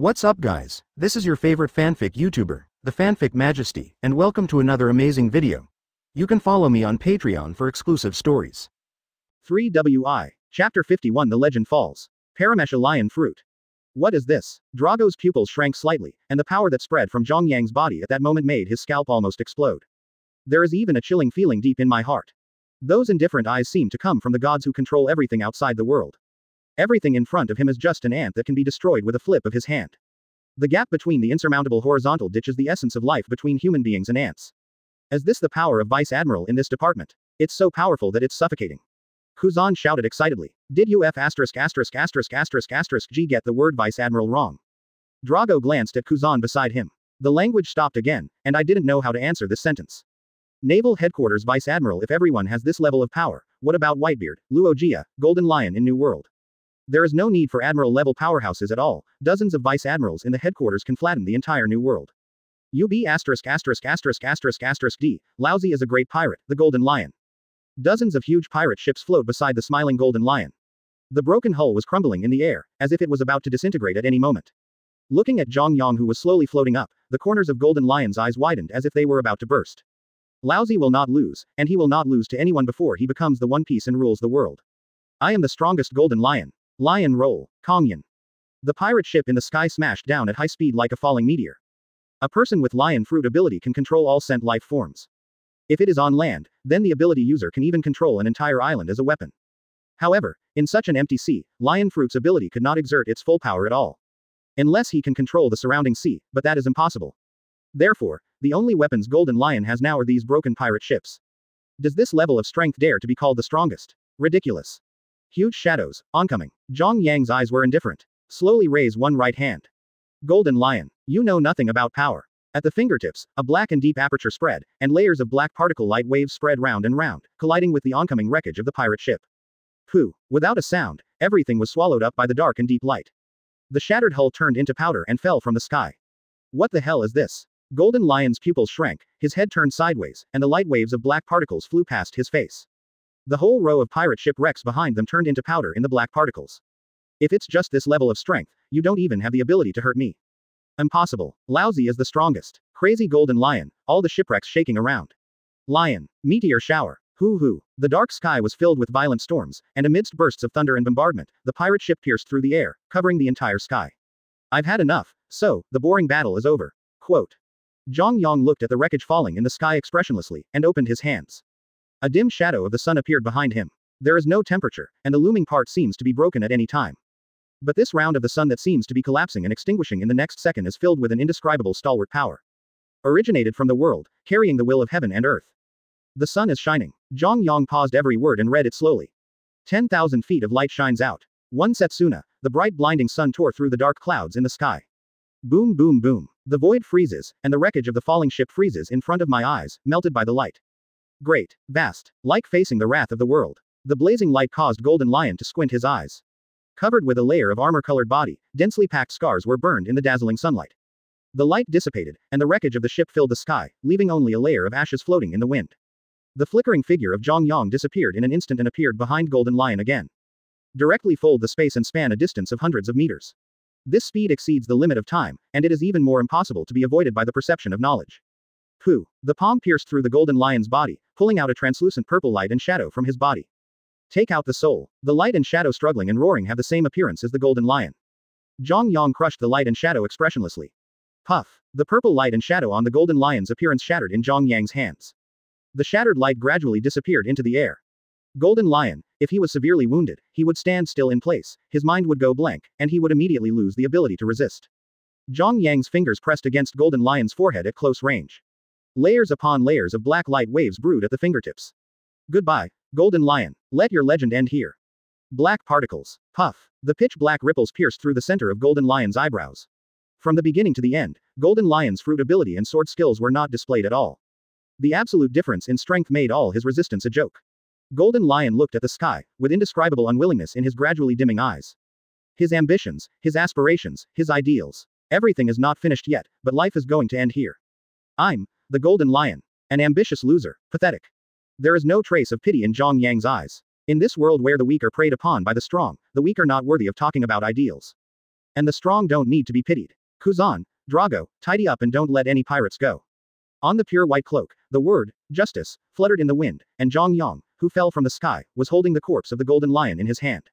What's up guys, this is your favorite fanfic YouTuber, the Fanfic Majesty, and welcome to another amazing video. You can follow me on Patreon for exclusive stories. 3WI. Chapter 51 The Legend Falls. Paramesha Lion Fruit. What is this? Drago's pupils shrank slightly, and the power that spread from Zhang Yang's body at that moment made his scalp almost explode. There is even a chilling feeling deep in my heart. Those indifferent eyes seem to come from the gods who control everything outside the world. Everything in front of him is just an ant that can be destroyed with a flip of his hand. The gap between the insurmountable horizontal ditch is the essence of life between human beings and ants. Is this the power of Vice Admiral in this department? It's so powerful that it's suffocating. Kuzan shouted excitedly. Did you G get the word Vice Admiral wrong? Drago glanced at Kuzan beside him. The language stopped again, and I didn't know how to answer this sentence. Naval Headquarters Vice Admiral. If everyone has this level of power, what about Whitebeard, Luogia, Golden Lion in New World? There is no need for Admiral-level powerhouses at all. Dozens of Vice Admirals in the headquarters can flatten the entire New World. D. Lousy is a great pirate, the Golden Lion. Dozens of huge pirate ships float beside the smiling Golden Lion. The broken hull was crumbling in the air, as if it was about to disintegrate at any moment. Looking at Zhang Yang, who was slowly floating up, the corners of Golden Lion's eyes widened as if they were about to burst. Lousy will not lose, and he will not lose to anyone before he becomes the One Piece and rules the world. I am the strongest Golden Lion. Lion roll, Kongyan. The pirate ship in the sky smashed down at high speed like a falling meteor. A person with lion fruit ability can control all sent life forms. If it is on land, then the ability user can even control an entire island as a weapon. However, in such an empty sea, lion fruit's ability could not exert its full power at all. Unless he can control the surrounding sea, but that is impossible. Therefore, the only weapons Golden Lion has now are these broken pirate ships. Does this level of strength dare to be called the strongest? Ridiculous. Huge shadows, oncoming. Zhang Yang's eyes were indifferent. Slowly raise one right hand. Golden Lion, you know nothing about power. At the fingertips, a black and deep aperture spread, and layers of black particle light waves spread round and round, colliding with the oncoming wreckage of the pirate ship. Pooh! Without a sound, everything was swallowed up by the dark and deep light. The shattered hull turned into powder and fell from the sky. What the hell is this? Golden Lion's pupils shrank, his head turned sideways, and the light waves of black particles flew past his face. The whole row of pirate ship wrecks behind them turned into powder in the black particles. If it's just this level of strength, you don't even have the ability to hurt me. Impossible. Lousy is the strongest. Crazy Golden Lion, all the shipwrecks shaking around. Lion. Meteor shower. Hoo. The dark sky was filled with violent storms, and amidst bursts of thunder and bombardment, the pirate ship pierced through the air, covering the entire sky. I've had enough, so, the boring battle is over. Quote. Zhang Yang looked at the wreckage falling in the sky expressionlessly, and opened his hands. A dim shadow of the sun appeared behind him. There is no temperature, and the looming part seems to be broken at any time. But this round of the sun that seems to be collapsing and extinguishing in the next second is filled with an indescribable stalwart power. Originated from the world, carrying the will of heaven and earth. The sun is shining. Zhang Yang paused every word and read it slowly. 10,000 feet of light shines out. One Setsuna, the bright blinding sun tore through the dark clouds in the sky. Boom boom boom. The void freezes, and the wreckage of the falling ship freezes in front of my eyes, melted by the light. Great, vast, like facing the wrath of the world. The blazing light caused Golden Lion to squint his eyes. Covered with a layer of armor-colored body, densely packed scars were burned in the dazzling sunlight. The light dissipated, and the wreckage of the ship filled the sky, leaving only a layer of ashes floating in the wind. The flickering figure of Zhang Yang disappeared in an instant and appeared behind Golden Lion again. Directly fold the space and span a distance of hundreds of meters. This speed exceeds the limit of time, and it is even more impossible to be avoided by the perception of knowledge. Pooh! The palm pierced through the Golden Lion's body, pulling out a translucent purple light and shadow from his body. Take out the soul. The light and shadow struggling and roaring have the same appearance as the Golden Lion. Zhang Yang crushed the light and shadow expressionlessly. Puff! The purple light and shadow on the Golden Lion's appearance shattered in Zhang Yang's hands. The shattered light gradually disappeared into the air. Golden Lion, if he was severely wounded, he would stand still in place, his mind would go blank, and he would immediately lose the ability to resist. Zhang Yang's fingers pressed against Golden Lion's forehead at close range. Layers upon layers of black light waves brewed at the fingertips. Goodbye, Golden Lion. Let your legend end here. Black particles. Puff. The pitch-black ripples pierced through the center of Golden Lion's eyebrows. From the beginning to the end, Golden Lion's fruit ability and sword skills were not displayed at all. The absolute difference in strength made all his resistance a joke. Golden Lion looked at the sky, with indescribable unwillingness in his gradually dimming eyes. His ambitions, his aspirations, his ideals. Everything is not finished yet, but life is going to end here. I'm the Golden Lion. An ambitious loser. Pathetic. There is no trace of pity in Zhang Yang's eyes. In this world where the weak are preyed upon by the strong, the weak are not worthy of talking about ideals. And the strong don't need to be pitied. Kuzan, Drago, tidy up and don't let any pirates go. On the pure white cloak, the word, justice, fluttered in the wind, and Zhang Yang, who fell from the sky, was holding the corpse of the golden lion in his hand.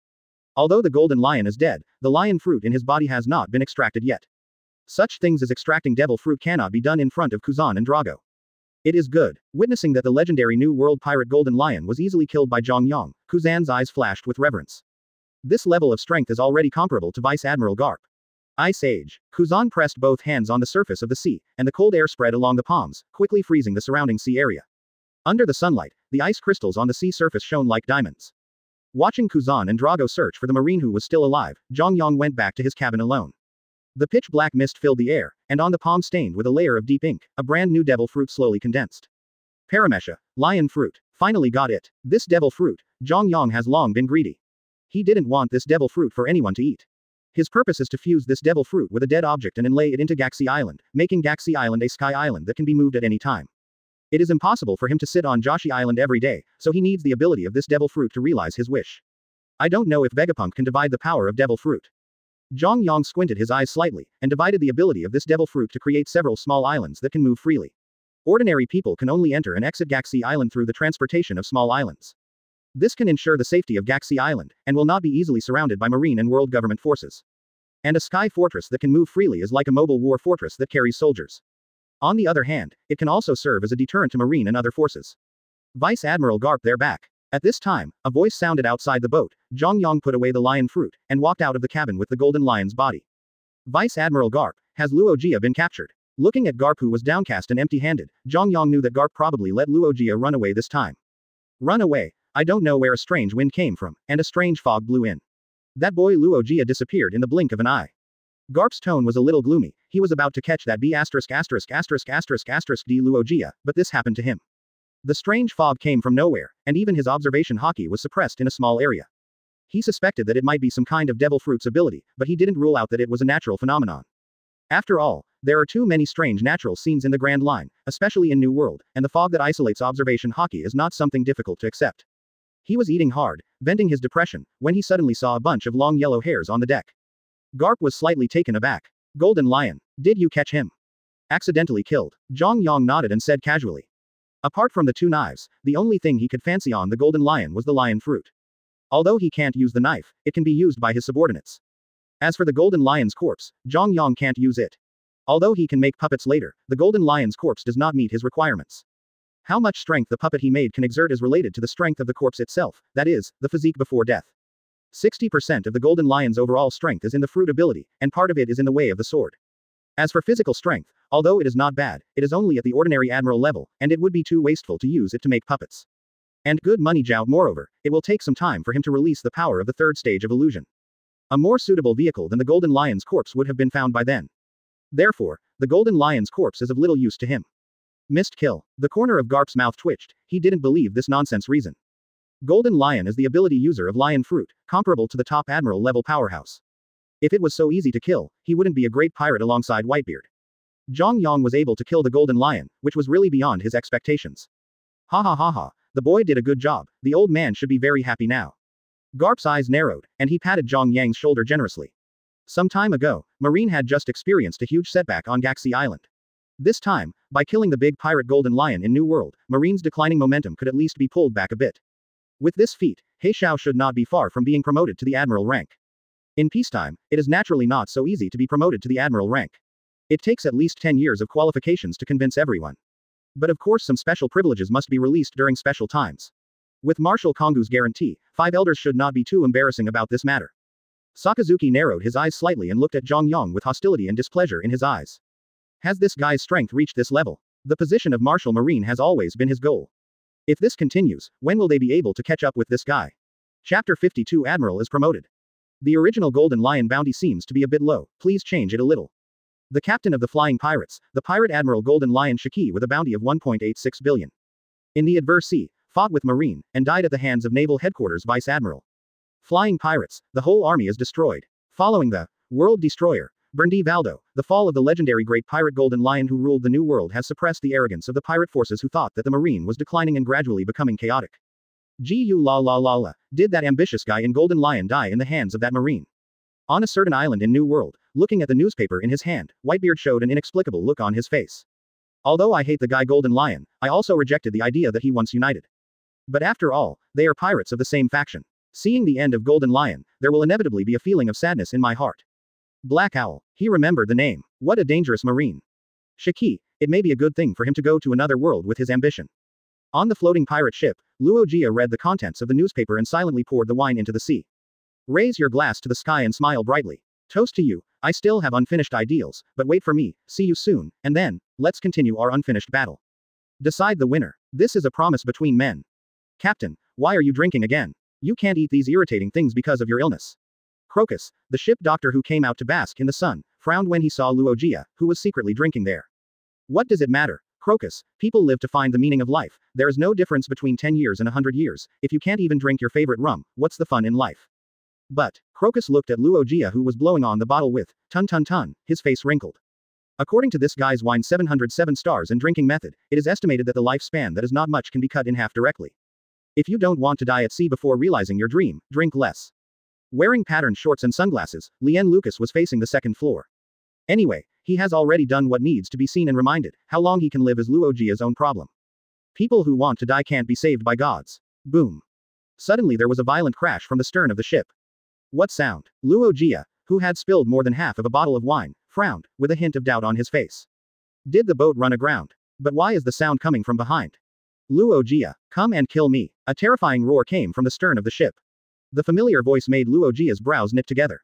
Although the golden lion is dead, the lion fruit in his body has not been extracted yet. Such things as extracting devil fruit cannot be done in front of Kuzan and Drago. It is good. Witnessing that the legendary New World pirate golden lion was easily killed by Zhang Yang, Kuzan's eyes flashed with reverence. This level of strength is already comparable to Vice Admiral Garp. Ice Age. Kuzan pressed both hands on the surface of the sea, and the cold air spread along the palms, quickly freezing the surrounding sea area. Under the sunlight, the ice crystals on the sea surface shone like diamonds. Watching Kuzan and Drago search for the marine who was still alive, Zhang Yang went back to his cabin alone. The pitch-black mist filled the air, and on the palm stained with a layer of deep ink, a brand new devil fruit slowly condensed. Paramesha, lion fruit. Finally got it. This devil fruit, Zhang Yang has long been greedy. He didn't want this devil fruit for anyone to eat. His purpose is to fuse this devil fruit with a dead object and inlay it into Galaxy Island, making Galaxy Island a sky island that can be moved at any time. It is impossible for him to sit on Joshi Island every day, so he needs the ability of this devil fruit to realize his wish. I don't know if Vegapunk can divide the power of devil fruit. Zhang Yang squinted his eyes slightly, and divided the ability of this devil fruit to create several small islands that can move freely. Ordinary people can only enter and exit Galaxy Island through the transportation of small islands. This can ensure the safety of Galaxy Island, and will not be easily surrounded by marine and world government forces. And a sky fortress that can move freely is like a mobile war fortress that carries soldiers. On the other hand, it can also serve as a deterrent to marine and other forces. Vice Admiral Garp they're back. At this time, a voice sounded outside the boat. Zhang Yang put away the lion fruit, and walked out of the cabin with the golden lion's body. Vice Admiral Garp, has Luo Jia been captured? Looking at Garp who was downcast and empty-handed, Zhang Yang knew that Garp probably let Luo Jia run away this time. Run away? I don't know where a strange wind came from, and a strange fog blew in. That boy Luo Jia disappeared in the blink of an eye. Garp's tone was a little gloomy. He was about to catch that B*********** D Luo Jia, but this happened to him. The strange fog came from nowhere, and even his observation hockey was suppressed in a small area. He suspected that it might be some kind of devil fruit's ability, but he didn't rule out that it was a natural phenomenon. After all, there are too many strange natural scenes in the Grand Line, especially in New World, and the fog that isolates observation hockey is not something difficult to accept. He was eating hard, venting his depression, when he suddenly saw a bunch of long yellow hairs on the deck. Garp was slightly taken aback. Golden Lion. Did you catch him? Accidentally killed. Zhang Yang nodded and said casually. Apart from the two knives, the only thing he could fancy on the golden lion was the lion fruit. Although he can't use the knife, it can be used by his subordinates. As for the golden lion's corpse, Zhang Yang can't use it. Although he can make puppets later, the golden lion's corpse does not meet his requirements. How much strength the puppet he made can exert is related to the strength of the corpse itself, that is, the physique before death. 60% of the golden lion's overall strength is in the fruit ability, and part of it is in the way of the sword. As for physical strength, although it is not bad, it is only at the ordinary admiral level, and it would be too wasteful to use it to make puppets. And good money Zhao. Moreover, it will take some time for him to release the power of the third stage of illusion. A more suitable vehicle than the golden lion's corpse would have been found by then. Therefore, the golden lion's corpse is of little use to him. Missed kill. The corner of Garp's mouth twitched. He didn't believe this nonsense reason. Golden Lion is the ability user of lion fruit, comparable to the top admiral level powerhouse. If it was so easy to kill, he wouldn't be a great pirate alongside Whitebeard. Zhang Yang was able to kill the golden lion, which was really beyond his expectations. Ha ha ha ha, the boy did a good job, the old man should be very happy now. Garp's eyes narrowed, and he patted Zhang Yang's shoulder generously. Some time ago, Marine had just experienced a huge setback on Galaxy Island. This time, by killing the big pirate golden lion in New World, Marine's declining momentum could at least be pulled back a bit. With this feat, He Xiao should not be far from being promoted to the admiral rank. In peacetime, it is naturally not so easy to be promoted to the admiral rank. It takes at least 10 years of qualifications to convince everyone. But of course some special privileges must be released during special times. With Marshal Kongu's guarantee, 5 elders should not be too embarrassing about this matter. Sakazuki narrowed his eyes slightly and looked at Zhang Yang with hostility and displeasure in his eyes. Has this guy's strength reached this level? The position of Marshal Marine has always been his goal. If this continues, when will they be able to catch up with this guy? Chapter 52 Admiral is promoted. The original Golden Lion bounty seems to be a bit low, please change it a little. The captain of the flying pirates, the pirate Admiral Golden Lion Shiki with a bounty of 1.86 billion. In the adverse sea, fought with Marine, and died at the hands of Naval Headquarters Vice Admiral. Flying pirates, the whole army is destroyed. Following the World Destroyer, Berndi Valdo, the fall of the legendary great pirate Golden Lion who ruled the New World has suppressed the arrogance of the pirate forces who thought that the Marine was declining and gradually becoming chaotic. Gu la la la la, did that ambitious guy in Golden Lion die in the hands of that Marine? On a certain island in New World, looking at the newspaper in his hand, Whitebeard showed an inexplicable look on his face. Although I hate the guy Golden Lion, I also rejected the idea that he once united. But after all, they are pirates of the same faction. Seeing the end of Golden Lion, there will inevitably be a feeling of sadness in my heart. Black Owl. He remembered the name. What a dangerous marine. Shiki, it may be a good thing for him to go to another world with his ambition. On the floating pirate ship, Luogia read the contents of the newspaper and silently poured the wine into the sea. Raise your glass to the sky and smile brightly. Toast to you, I still have unfinished ideals, but wait for me, see you soon, and then, let's continue our unfinished battle. Decide the winner. This is a promise between men. Captain, why are you drinking again? You can't eat these irritating things because of your illness. Crocus, the ship doctor who came out to bask in the sun, frowned when he saw Luogia, who was secretly drinking there. What does it matter? Crocus, people live to find the meaning of life. There is no difference between 10 years and 100 years. If you can't even drink your favorite rum, what's the fun in life? But, Crocus looked at Luogia who was blowing on the bottle with, ton, his face wrinkled. According to this guy's wine 707 stars and drinking method, it is estimated that the lifespan that is not much can be cut in half directly. If you don't want to die at sea before realizing your dream, drink less. Wearing patterned shorts and sunglasses, Lien Lucas was facing the second floor. Anyway, he has already done what needs to be seen and reminded. How long he can live is Luogia's own problem. People who want to die can't be saved by gods. Boom. Suddenly there was a violent crash from the stern of the ship. What sound? Luogia, who had spilled more than half of a bottle of wine, frowned, with a hint of doubt on his face. Did the boat run aground? But why is the sound coming from behind? Luogia, come and kill me. A terrifying roar came from the stern of the ship. The familiar voice made Luogia's brows knit together.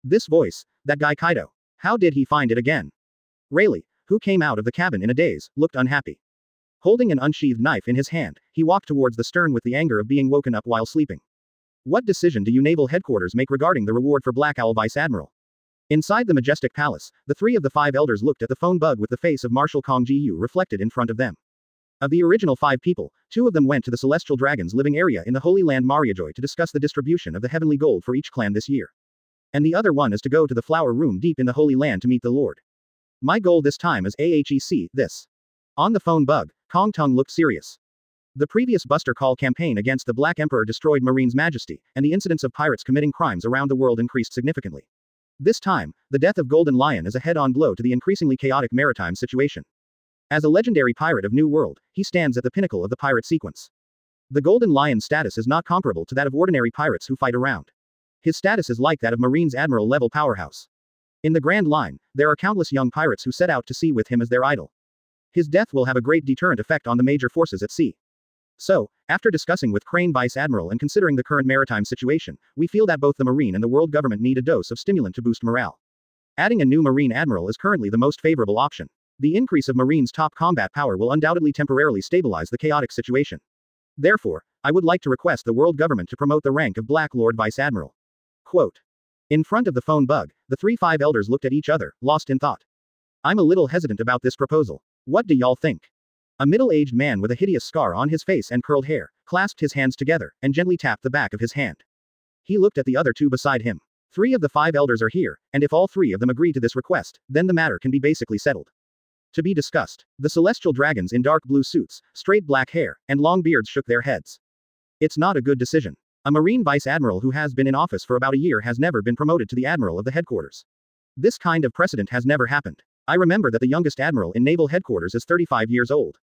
This voice, that guy Kaido. How did he find it again? Rayleigh, who came out of the cabin in a daze, looked unhappy. Holding an unsheathed knife in his hand, he walked towards the stern with the anger of being woken up while sleeping. What decision do you naval headquarters make regarding the reward for Black Owl Vice Admiral? Inside the majestic palace, the three of the five elders looked at the phone bug with the face of Marshal Kong Jiyu reflected in front of them. Of the original 5 people, 2 of them went to the Celestial Dragon's living area in the Holy Land Mariajoy to discuss the distribution of the heavenly gold for each clan this year. And the other one is to go to the flower room deep in the Holy Land to meet the Lord. My goal this time is AHEC, this. On the phone bug, Kong Tung looked serious. The previous Buster Call campaign against the Black Emperor destroyed Marine's majesty, and the incidence of pirates committing crimes around the world increased significantly. This time, the death of Golden Lion is a head-on blow to the increasingly chaotic maritime situation. As a legendary pirate of New World, he stands at the pinnacle of the pirate sequence. The Golden Lion's status is not comparable to that of ordinary pirates who fight around. His status is like that of Marine's admiral-level powerhouse. In the Grand Line, there are countless young pirates who set out to sea with him as their idol. His death will have a great deterrent effect on the major forces at sea. So, after discussing with Crane Vice Admiral and considering the current maritime situation, we feel that both the Marine and the world government need a dose of stimulant to boost morale. Adding a new Marine Admiral is currently the most favorable option. The increase of Marine's top combat power will undoubtedly temporarily stabilize the chaotic situation. Therefore, I would like to request the world government to promote the rank of Black Lord Vice Admiral. Quote. In front of the phone bug, the 3-5 elders looked at each other, lost in thought. I'm a little hesitant about this proposal. What do y'all think? A middle-aged man with a hideous scar on his face and curled hair, clasped his hands together, and gently tapped the back of his hand. He looked at the other 2 beside him. 3 of the 5 elders are here, and if all 3 of them agree to this request, then the matter can be basically settled. To be discussed. The celestial dragons in dark blue suits, straight black hair, and long beards shook their heads. It's not a good decision. A Marine Vice Admiral who has been in office for about a year has never been promoted to the Admiral of the headquarters. This kind of precedent has never happened. I remember that the youngest Admiral in Naval Headquarters is 35 years old.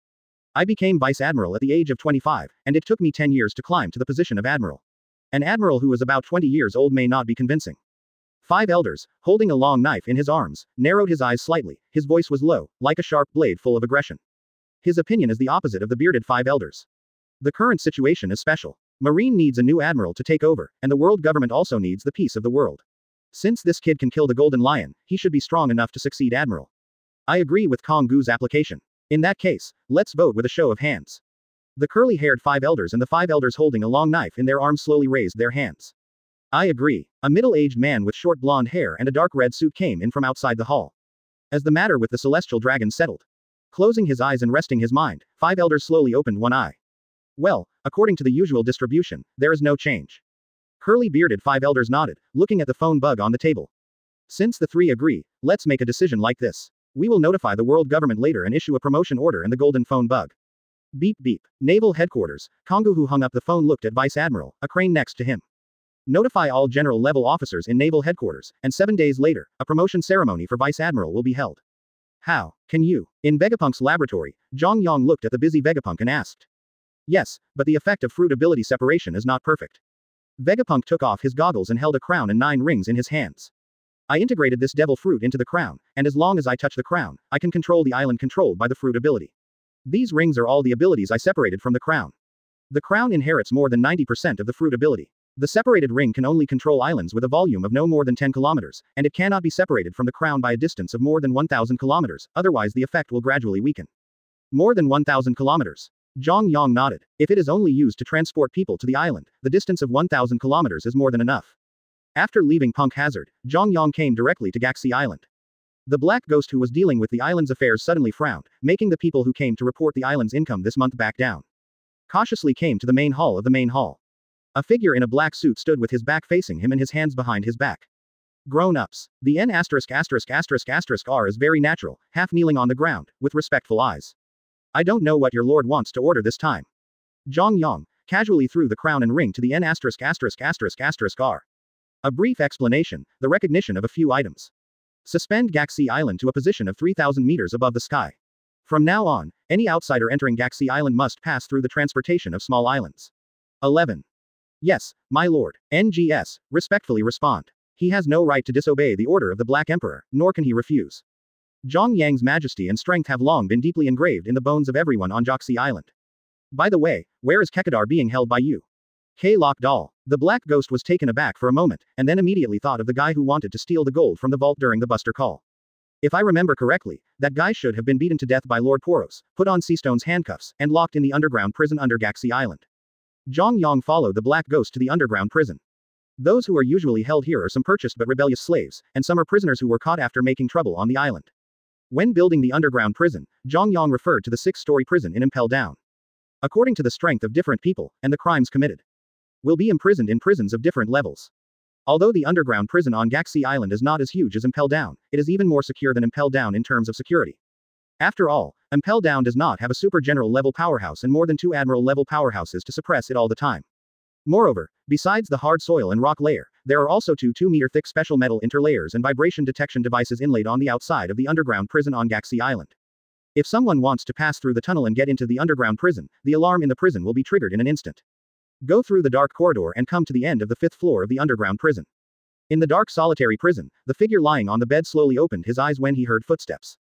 I became Vice Admiral at the age of 25, and it took me 10 years to climb to the position of Admiral. An Admiral who is about 20 years old may not be convincing. 5 elders, holding a long knife in his arms, narrowed his eyes slightly, his voice was low, like a sharp blade full of aggression. His opinion is the opposite of the bearded 5 elders. The current situation is special. Marine needs a new admiral to take over, and the world government also needs the peace of the world. Since this kid can kill the Golden Lion, he should be strong enough to succeed Admiral. I agree with Kong Gu's application. In that case, let's vote with a show of hands. The curly-haired 5 elders and the 5 elders holding a long knife in their arms slowly raised their hands. I agree. A middle-aged man with short blonde hair and a dark red suit came in from outside the hall. As the matter with the celestial dragon settled. Closing his eyes and resting his mind, 5 elders slowly opened one eye. Well, according to the usual distribution, there is no change. Curly-bearded 5 elders nodded, looking at the phone bug on the table. Since the 3 agree, let's make a decision like this. We will notify the world government later and issue a promotion order in the golden phone bug. Beep beep. Naval Headquarters. Kongu who hung up the phone looked at Vice Admiral, a crane next to him. Notify all general-level officers in naval headquarters, and 7 days later, a promotion ceremony for vice admiral will be held. How can you? In Vegapunk's laboratory, Zhang Yang looked at the busy Vegapunk and asked. Yes, but the effect of fruit ability separation is not perfect. Vegapunk took off his goggles and held a crown and 9 rings in his hands. I integrated this devil fruit into the crown, and as long as I touch the crown, I can control the island controlled by the fruit ability. These rings are all the abilities I separated from the crown. The crown inherits more than 90% of the fruit ability. The separated ring can only control islands with a volume of no more than 10 kilometers, and it cannot be separated from the crown by a distance of more than 1,000 kilometers, otherwise the effect will gradually weaken. More than 1,000 kilometers. Zhang Yang nodded. If it is only used to transport people to the island, the distance of 1,000 kilometers is more than enough. After leaving Punk Hazard, Zhang Yang came directly to Gaxi Island. The black ghost who was dealing with the island's affairs suddenly frowned, making the people who came to report the island's income this month back down. Cautiously came to the main hall of the main hall. A figure in a black suit stood with his back facing him and his hands behind his back. Grown-ups. The N******** R is very natural, half kneeling on the ground, with respectful eyes. I don't know what your lord wants to order this time. Zhang Yang casually threw the crown and ring to the N******* R. A brief explanation, the recognition of a few items. Suspend Gaxi Island to a position of 3,000 meters above the sky. From now on, any outsider entering Gaxi Island must pass through the transportation of small islands. 11. Yes, my lord. NGS, respectfully respond. He has no right to disobey the order of the Black Emperor, nor can he refuse. Zhang Yang's majesty and strength have long been deeply engraved in the bones of everyone on Gaxi Island. By the way, where is Kekadar being held by you? K-Lock Doll. The black ghost was taken aback for a moment, and then immediately thought of the guy who wanted to steal the gold from the vault during the Buster call. If I remember correctly, that guy should have been beaten to death by Lord Poros, put on Seastone's handcuffs, and locked in the underground prison under Gaxi Island. Zhang Yang followed the black ghost to the underground prison. Those who are usually held here are some purchased but rebellious slaves, and some are prisoners who were caught after making trouble on the island. When building the underground prison, Zhang Yang referred to the 6-story prison in Impel Down. According to the strength of different people, and the crimes committed, will be imprisoned in prisons of different levels. Although the underground prison on Gaxi Island is not as huge as Impel Down, it is even more secure than Impel Down in terms of security. After all, Impel Down does not have a super general level powerhouse and more than 2 admiral level powerhouses to suppress it all the time. Moreover, besides the hard soil and rock layer, there are also 2 2-meter thick special metal interlayers and vibration detection devices inlaid on the outside of the underground prison on Gaxi Island. If someone wants to pass through the tunnel and get into the underground prison, the alarm in the prison will be triggered in an instant. Go through the dark corridor and come to the end of the 5th floor of the underground prison. In the dark solitary prison, the figure lying on the bed slowly opened his eyes when he heard footsteps.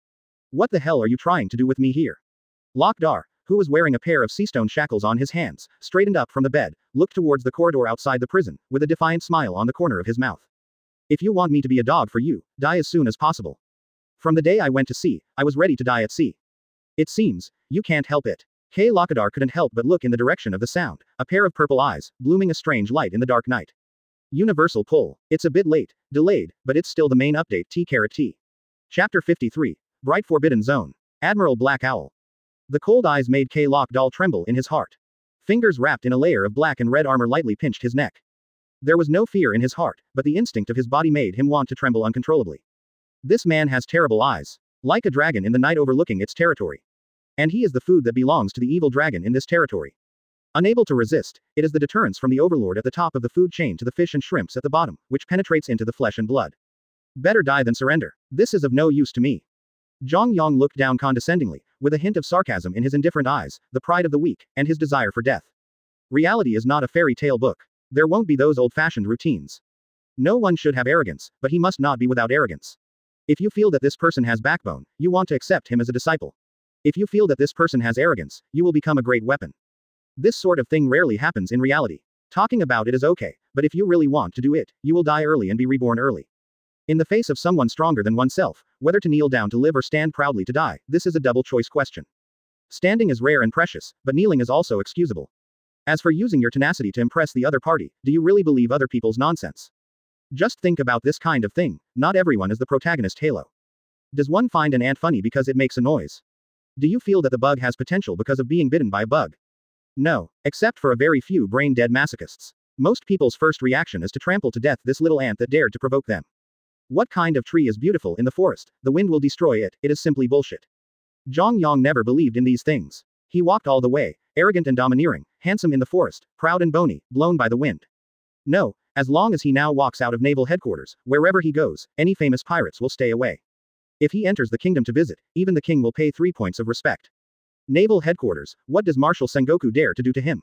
What the hell are you trying to do with me here? Lokdar, who was wearing a pair of seastone shackles on his hands, straightened up from the bed, looked towards the corridor outside the prison, with a defiant smile on the corner of his mouth. If you want me to be a dog for you, die as soon as possible. From the day I went to sea, I was ready to die at sea. It seems, you can't help it. K. Lokadar couldn't help but look in the direction of the sound, a pair of purple eyes, blooming a strange light in the dark night. Universal pull. It's a bit late, delayed, but it's still the main update T-T. Chapter 53. Bright Forbidden Zone. Admiral Black Owl. The cold eyes made K-Lock Doll tremble in his heart. Fingers wrapped in a layer of black and red armor lightly pinched his neck. There was no fear in his heart, but the instinct of his body made him want to tremble uncontrollably. This man has terrible eyes. Like a dragon in the night overlooking its territory. And he is the food that belongs to the evil dragon in this territory. Unable to resist, it is the deterrence from the overlord at the top of the food chain to the fish and shrimps at the bottom, which penetrates into the flesh and blood. Better die than surrender. This is of no use to me. Zhang Yang looked down condescendingly, with a hint of sarcasm in his indifferent eyes, the pride of the weak, and his desire for death. Reality is not a fairy tale book. There won't be those old-fashioned routines. No one should have arrogance, but he must not be without arrogance. If you feel that this person has backbone, you want to accept him as a disciple. If you feel that this person has arrogance, you will become a great weapon. This sort of thing rarely happens in reality. Talking about it is okay, but if you really want to do it, you will die early and be reborn early. In the face of someone stronger than oneself, whether to kneel down to live or stand proudly to die, this is a double-choice question. Standing is rare and precious, but kneeling is also excusable. As for using your tenacity to impress the other party, do you really believe other people's nonsense? Just think about this kind of thing. Not everyone is the protagonist Halo. Does one find an ant funny because it makes a noise? Do you feel that the bug has potential because of being bitten by a bug? No, except for a very few brain-dead masochists. Most people's first reaction is to trample to death this little ant that dared to provoke them. What kind of tree is beautiful in the forest? The wind will destroy it. It is simply bullshit. Zhang Yang never believed in these things. He walked all the way, arrogant and domineering, handsome in the forest, proud and bony, blown by the wind. No, As long as he now walks out of naval headquarters, wherever he goes, any famous pirates will stay away. If he enters the kingdom to visit, even the king will pay 3 points of respect. Naval headquarters, what does Marshal Sengoku dare to do to him?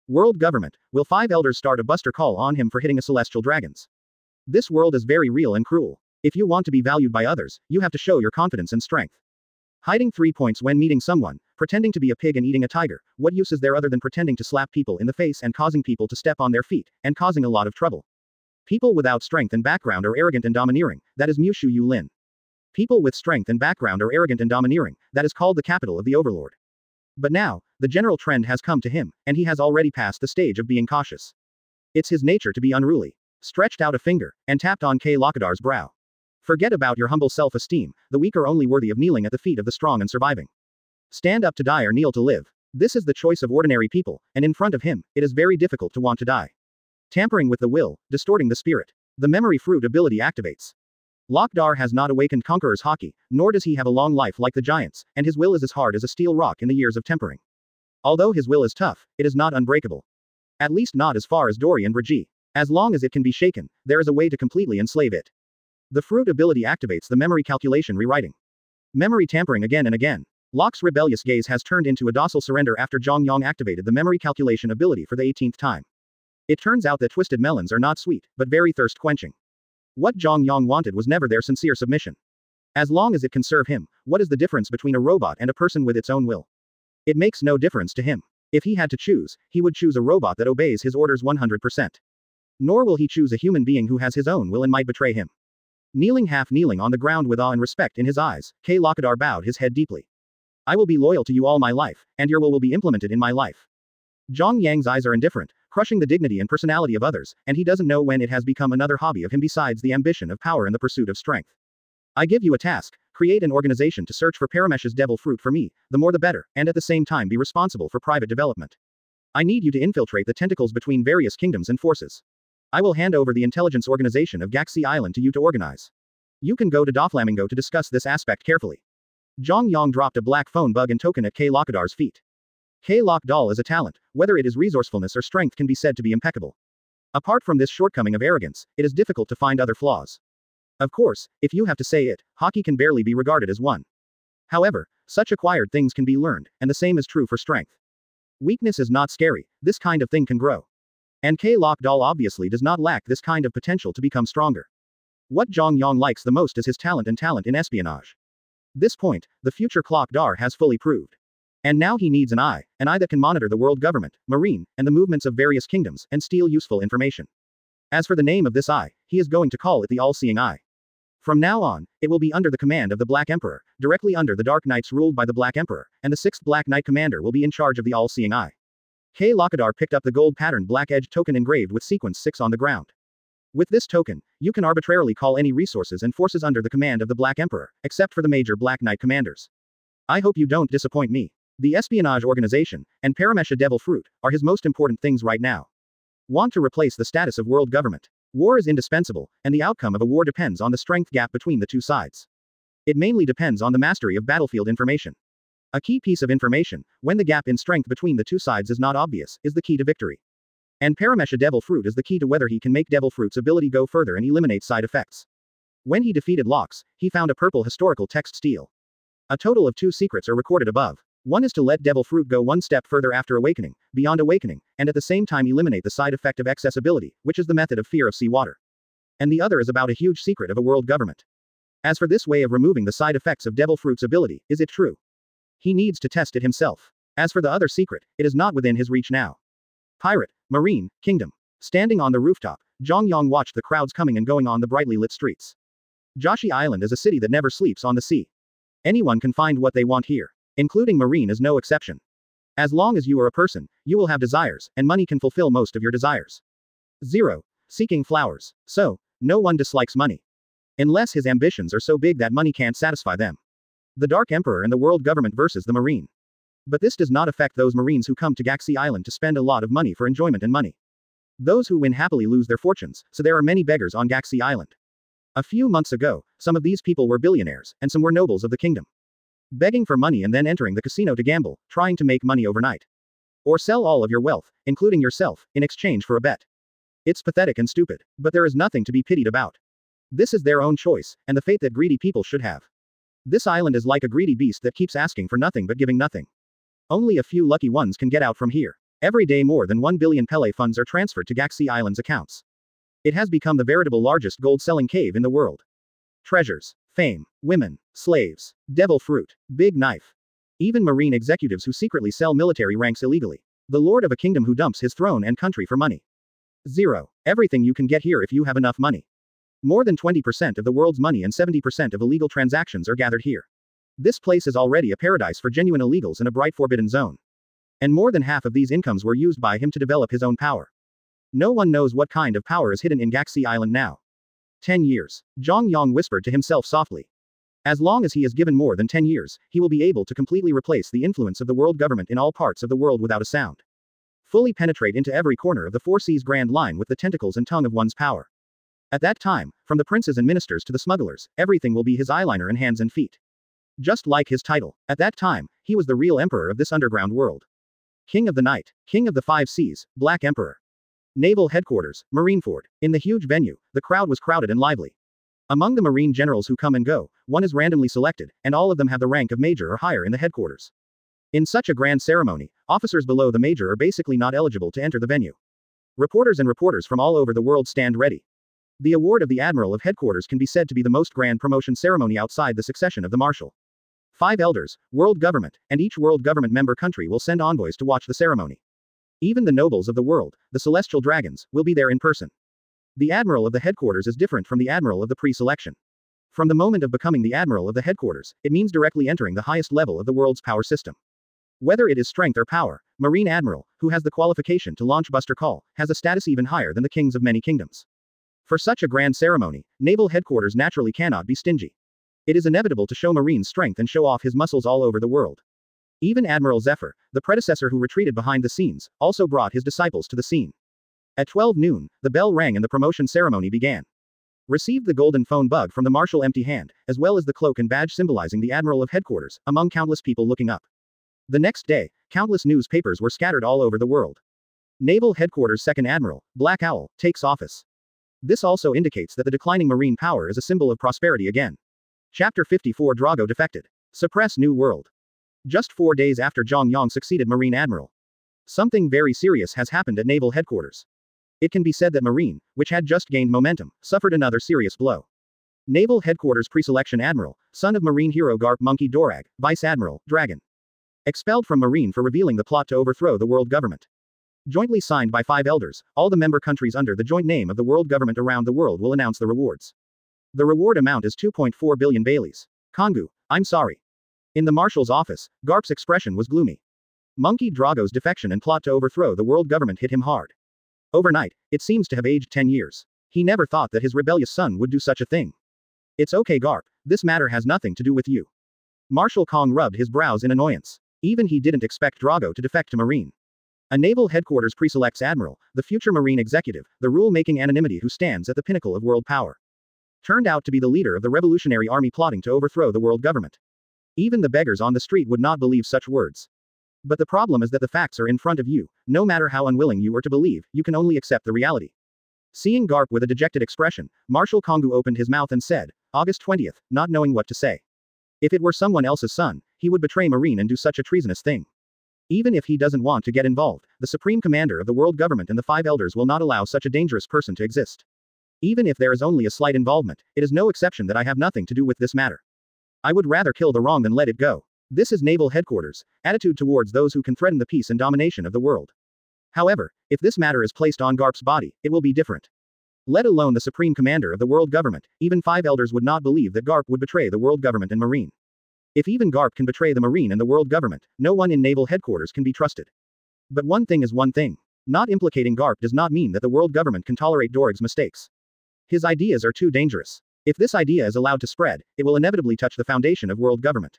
World government, will 5 elders start a buster call on him for hitting a celestial dragons? This world is very real and cruel. If you want to be valued by others, you have to show your confidence and strength. Hiding 3 points when meeting someone, pretending to be a pig and eating a tiger, what use is there other than pretending to slap people in the face and causing people to step on their feet, and causing a lot of trouble? People without strength and background are arrogant and domineering, that is Mushu Yulin. People with strength and background are arrogant and domineering, that is called the capital of the overlord. But now, the general trend has come to him, and he has already passed the stage of being cautious. It's his nature to be unruly. Stretched out a finger, and tapped on K. Lokadar's brow. Forget about your humble self-esteem, the weak are only worthy of kneeling at the feet of the strong and surviving. Stand up to die or kneel to live. This is the choice of ordinary people, and in front of him, it is very difficult to want to die. Tampering with the will, distorting the spirit. The memory fruit ability activates. Lokdar has not awakened Conqueror's Haki, nor does he have a long life like the giants, and his will is as hard as a steel rock in the years of tempering. Although his will is tough, it is not unbreakable. At least not as far as Dori and Brigi. As long as it can be shaken, there is a way to completely enslave it. The fruit ability activates the memory calculation rewriting. Memory tampering again and again. Locke's rebellious gaze has turned into a docile surrender after Zhang Yang activated the memory calculation ability for the 18th time. It turns out that twisted melons are not sweet, but very thirst-quenching. What Zhang Yang wanted was never their sincere submission. As long as it can serve him, what is the difference between a robot and a person with its own will? It makes no difference to him. If he had to choose, he would choose a robot that obeys his orders 100%. Nor will he choose a human being who has his own will and might betray him. Half kneeling on the ground with awe and respect in his eyes, K. Lokadar bowed his head deeply. I will be loyal to you all my life, and your will be implemented in my life. Zhang Yang's eyes are indifferent, crushing the dignity and personality of others, and he doesn't know when it has become another hobby of him besides the ambition of power and the pursuit of strength. I give you a task, create an organization to search for Paramesh's devil fruit for me, the more the better, and at the same time be responsible for private development. I need you to infiltrate the tentacles between various kingdoms and forces. I will hand over the intelligence organization of Gaxi Island to you to organize. You can go to Doflamingo to discuss this aspect carefully. Zhang Yang dropped a black phone bug and token at K. Lokadar's feet. K. Lokdal is a talent, whether it is resourcefulness or strength can be said to be impeccable. Apart from this shortcoming of arrogance, it is difficult to find other flaws. Of course, if you have to say it, hockey can barely be regarded as one. However, such acquired things can be learned, and the same is true for strength. Weakness is not scary, this kind of thing can grow. And K. Lokdal obviously does not lack this kind of potential to become stronger. What Zhang Yang likes the most is his talent in espionage. This point, the future Lokdar has fully proved. And now he needs an eye that can monitor the world government, marine, and the movements of various kingdoms, and steal useful information. As for the name of this eye, he is going to call it the All-Seeing Eye. From now on, it will be under the command of the Black Emperor, directly under the Dark Knights ruled by the Black Emperor, and the 6th Black Knight Commander will be in charge of the All-Seeing Eye. K. Lokadar picked up the gold-patterned black-edged token engraved with sequence 6 on the ground. With this token, you can arbitrarily call any resources and forces under the command of the Black Emperor, except for the major Black Knight commanders. I hope you don't disappoint me. The espionage organization, and Paramesha Devil Fruit, are his most important things right now. Want to replace the status of world government. War is indispensable, and the outcome of a war depends on the strength gap between the two sides. It mainly depends on the mastery of battlefield information. A key piece of information, when the gap in strength between the two sides is not obvious, is the key to victory. And Paramesha Devil Fruit is the key to whether he can make Devil Fruit's ability go further and eliminate side effects. When he defeated Lox, he found a purple historical text stele. A total of 2 secrets are recorded above. One is to let Devil Fruit go one step further after awakening, beyond awakening, and at the same time eliminate the side effect of excess ability, which is the method of fear of sea water. And the other is about a huge secret of a world government. As for this way of removing the side effects of Devil Fruit's ability, is it true? He needs to test it himself. As for the other secret, it is not within his reach now. Pirate, Marine, Kingdom. Standing on the rooftop, Zhang Yang watched the crowds coming and going on the brightly lit streets. Joshi Island is a city that never sleeps on the sea. Anyone can find what they want here. Including Marine is no exception. As long as you are a person, you will have desires, and money can fulfill most of your desires. 0. Seeking flowers. So, no one dislikes money. Unless his ambitions are so big that money can't satisfy them. The Dark Emperor and the world government versus the Marine. But this does not affect those Marines who come to Gaxi Island to spend a lot of money for enjoyment and money. Those who win happily lose their fortunes, so there are many beggars on Gaxi Island. A few months ago, some of these people were billionaires, and some were nobles of the kingdom. Begging for money and then entering the casino to gamble, trying to make money overnight. Or sell all of your wealth, including yourself, in exchange for a bet. It's pathetic and stupid, but there is nothing to be pitied about. This is their own choice, and the fate that greedy people should have. This island is like a greedy beast that keeps asking for nothing but giving nothing. Only a few lucky ones can get out from here. Every day more than 1 billion Pele funds are transferred to Gaxi Island's accounts. It has become the veritable largest gold-selling cave in the world. Treasures, fame, women, slaves, devil fruit, big knife. Even marine executives who secretly sell military ranks illegally. The lord of a kingdom who dumps his throne and country for money. 0. Everything you can get here if you have enough money. More than 20% of the world's money and 70% of illegal transactions are gathered here. This place is already a paradise for genuine illegals and a bright forbidden zone. And more than half of these incomes were used by him to develop his own power. No one knows what kind of power is hidden in Gaxi Island now. 10 years. Zhang Yang whispered to himself softly. As long as he is given more than 10 years, he will be able to completely replace the influence of the world government in all parts of the world without a sound. Fully penetrate into every corner of the Four Seas Grand Line with the tentacles and tongue of one's power. At that time, from the princes and ministers to the smugglers, everything will be his eyeliner and hands and feet. Just like his title. At that time, he was the real emperor of this underground world. King of the Night, King of the Five Seas, Black Emperor. Naval Headquarters, Marineford. In the huge venue, the crowd was crowded and lively. Among the marine generals who come and go, one is randomly selected, and all of them have the rank of major or higher in the headquarters. In such a grand ceremony, officers below the major are basically not eligible to enter the venue. Reporters and reporters from all over the world stand ready. The award of the Admiral of Headquarters can be said to be the most grand promotion ceremony outside the succession of the Marshal. 5 elders, world government, and each world government member country will send envoys to watch the ceremony. Even the nobles of the world, the celestial dragons, will be there in person. The Admiral of the Headquarters is different from the Admiral of the pre-selection. From the moment of becoming the Admiral of the Headquarters, it means directly entering the highest level of the world's power system. Whether it is strength or power, Marine Admiral, who has the qualification to launch Buster Call, has a status even higher than the kings of many kingdoms. For such a grand ceremony, Naval Headquarters naturally cannot be stingy. It is inevitable to show Marine's strength and show off his muscles all over the world. Even Admiral Zephyr, the predecessor who retreated behind the scenes, also brought his disciples to the scene. At 12 noon, the bell rang and the promotion ceremony began. Received the golden phone bug from the Marshal empty hand, as well as the cloak and badge symbolizing the Admiral of Headquarters, among countless people looking up. The next day, countless newspapers were scattered all over the world. Naval Headquarters Second Admiral, Black Owl, takes office. This also indicates that the declining marine power is a symbol of prosperity again. Chapter 54 Drago defected. Suppress New World. Just 4 days after Zhang Yang succeeded Marine Admiral, something very serious has happened at Naval Headquarters. It can be said that Marine, which had just gained momentum, suffered another serious blow. Naval Headquarters Pre-Selection Admiral, son of Marine hero Garp Monkey Dorag, Vice Admiral, Dragon. Expelled from Marine for revealing the plot to overthrow the world government. Jointly signed by 5 elders, all the member countries under the joint name of the world government around the world will announce the rewards. The reward amount is 2.4 billion Baileys. Kongu, I'm sorry. In the Marshal's office, Garp's expression was gloomy. Monkey Drago's defection and plot to overthrow the world government hit him hard. Overnight, it seems to have aged 10 years. He never thought that his rebellious son would do such a thing. It's okay Garp, this matter has nothing to do with you. Marshal Kong rubbed his brows in annoyance. Even he didn't expect Drago to defect to Marine. A Naval Headquarters pre-selects Admiral, the future Marine executive, the rule-making anonymity who stands at the pinnacle of world power. Turned out to be the leader of the revolutionary army plotting to overthrow the world government. Even the beggars on the street would not believe such words. But the problem is that the facts are in front of you, no matter how unwilling you are to believe, you can only accept the reality. Seeing Garp with a dejected expression, Marshal Kongu opened his mouth and said, August 20th, not knowing what to say. If it were someone else's son, he would betray Marine and do such a treasonous thing. Even if he doesn't want to get involved, the supreme commander of the world government and the 5 elders will not allow such a dangerous person to exist. Even if there is only a slight involvement, it is no exception that I have nothing to do with this matter. I would rather kill the wrong than let it go. This is Naval Headquarters, attitude towards those who can threaten the peace and domination of the world. However, if this matter is placed on Garp's body, it will be different. Let alone the supreme commander of the world government, even 5 elders would not believe that Garp would betray the world government and Marine. If even Garp can betray the Marine and the world government, no one in Naval Headquarters can be trusted. But one thing is one thing. Not implicating Garp does not mean that the world government can tolerate Dorag's mistakes. His ideas are too dangerous. If this idea is allowed to spread, it will inevitably touch the foundation of world government.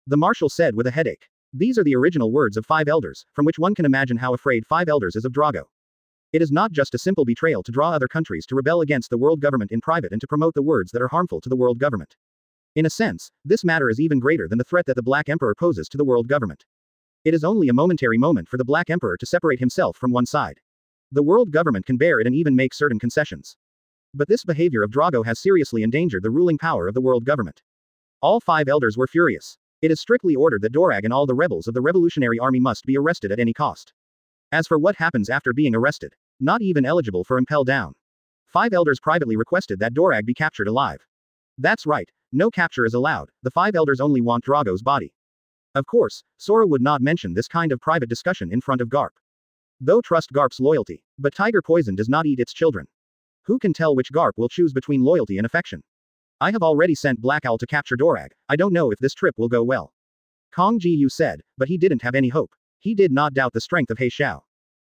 The Marshal said with a headache. These are the original words of 5 elders, from which one can imagine how afraid 5 elders is of Drago. It is not just a simple betrayal to draw other countries to rebel against the world government in private and to promote the words that are harmful to the world government. In a sense, this matter is even greater than the threat that the Black Emperor poses to the world government. It is only a momentary moment for the Black Emperor to separate himself from one side. The world government can bear it and even make certain concessions. But this behavior of Drago has seriously endangered the ruling power of the world government. All 5 elders were furious. It is strictly ordered that Dorag and all the rebels of the revolutionary army must be arrested at any cost. As for what happens after being arrested, not even eligible for impel down. 5 elders privately requested that Dorag be captured alive. That's right, no capture is allowed, the 5 elders only want Drago's body. Of course, Sora would not mention this kind of private discussion in front of Garp. Though trust Garp's loyalty, but tiger poison does not eat its children. Who can tell which Garp will choose between loyalty and affection? I have already sent Black Owl to capture Dorag, I don't know if this trip will go well. Kong Ji-yu said, but he didn't have any hope. He did not doubt the strength of He Xiao.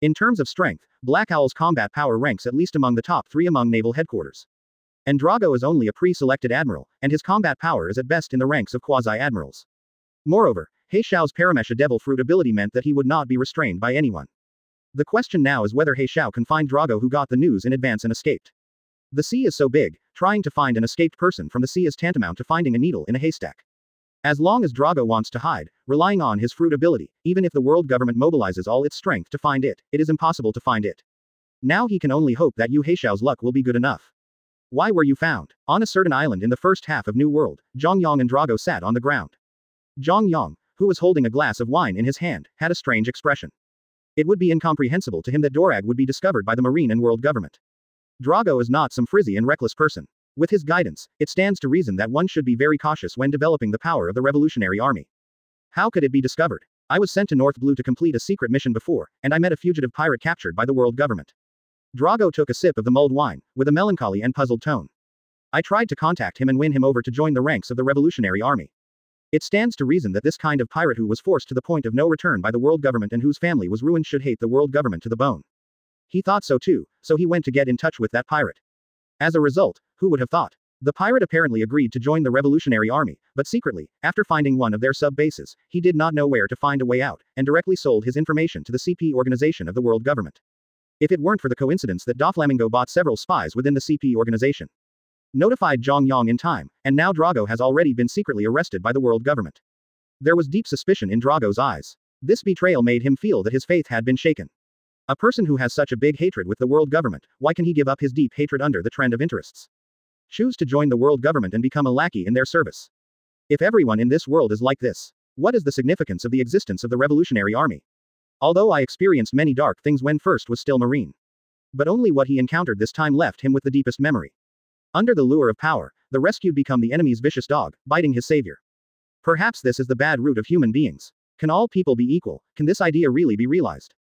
In terms of strength, Black Owl's combat power ranks at least among the top 3 among naval headquarters. And Drago is only a pre-selected admiral, and his combat power is at best in the ranks of quasi-admirals. Moreover, He Xiao's Paramesha Devil Fruit ability meant that he would not be restrained by anyone. The question now is whether He Xiao can find Drago who got the news in advance and escaped. The sea is so big, trying to find an escaped person from the sea is tantamount to finding a needle in a haystack. As long as Drago wants to hide, relying on his fruit ability, even if the world government mobilizes all its strength to find it, it is impossible to find it. Now he can only hope that He Xiao's luck will be good enough. Why were you found? On a certain island in the first half of New World, Zhang Yang and Drago sat on the ground. Zhang Yang, who was holding a glass of wine in his hand, had a strange expression. It would be incomprehensible to him that Dorag would be discovered by the marine and world government. Drago is not some frizzy and reckless person. With his guidance, it stands to reason that one should be very cautious when developing the power of the revolutionary army. How could it be discovered? I was sent to North Blue to complete a secret mission before, and I met a fugitive pirate captured by the world government. Drago took a sip of the mulled wine, with a melancholy and puzzled tone. I tried to contact him and win him over to join the ranks of the revolutionary army. It stands to reason that this kind of pirate who was forced to the point of no return by the world government and whose family was ruined should hate the world government to the bone. He thought so too, so he went to get in touch with that pirate. As a result, who would have thought? The pirate apparently agreed to join the revolutionary army, but secretly, after finding one of their sub-bases, he did not know where to find a way out, and directly sold his information to the CP organization of the world government. If it weren't for the coincidence that Doflamingo bought several spies within the CP organization. Notified Zhang Yang in time, and now Drago has already been secretly arrested by the world government. There was deep suspicion in Drago's eyes. This betrayal made him feel that his faith had been shaken. A person who has such a big hatred with the world government, why can he give up his deep hatred under the trend of interests? Choose to join the world government and become a lackey in their service. If everyone in this world is like this, what is the significance of the existence of the revolutionary army? Although I experienced many dark things when first was still marine. But only what he encountered this time left him with the deepest memory. Under the lure of power, the rescued become the enemy's vicious dog, biting his savior. Perhaps this is the bad root of human beings. Can all people be equal? Can this idea really be realized?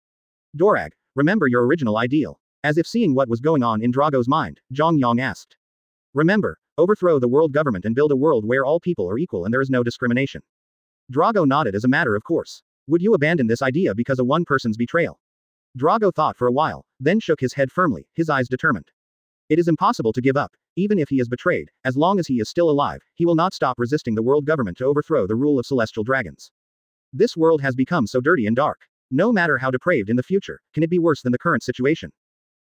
Dorag, remember your original ideal. As if seeing what was going on in Drago's mind, Zhang Yang asked. Remember, overthrow the world government and build a world where all people are equal and there is no discrimination. Drago nodded as a matter of course. Would you abandon this idea because of one person's betrayal? Drago thought for a while, then shook his head firmly, his eyes determined. It is impossible to give up, even if he is betrayed, as long as he is still alive, he will not stop resisting the world government to overthrow the rule of celestial dragons. This world has become so dirty and dark. No matter how depraved in the future, can it be worse than the current situation?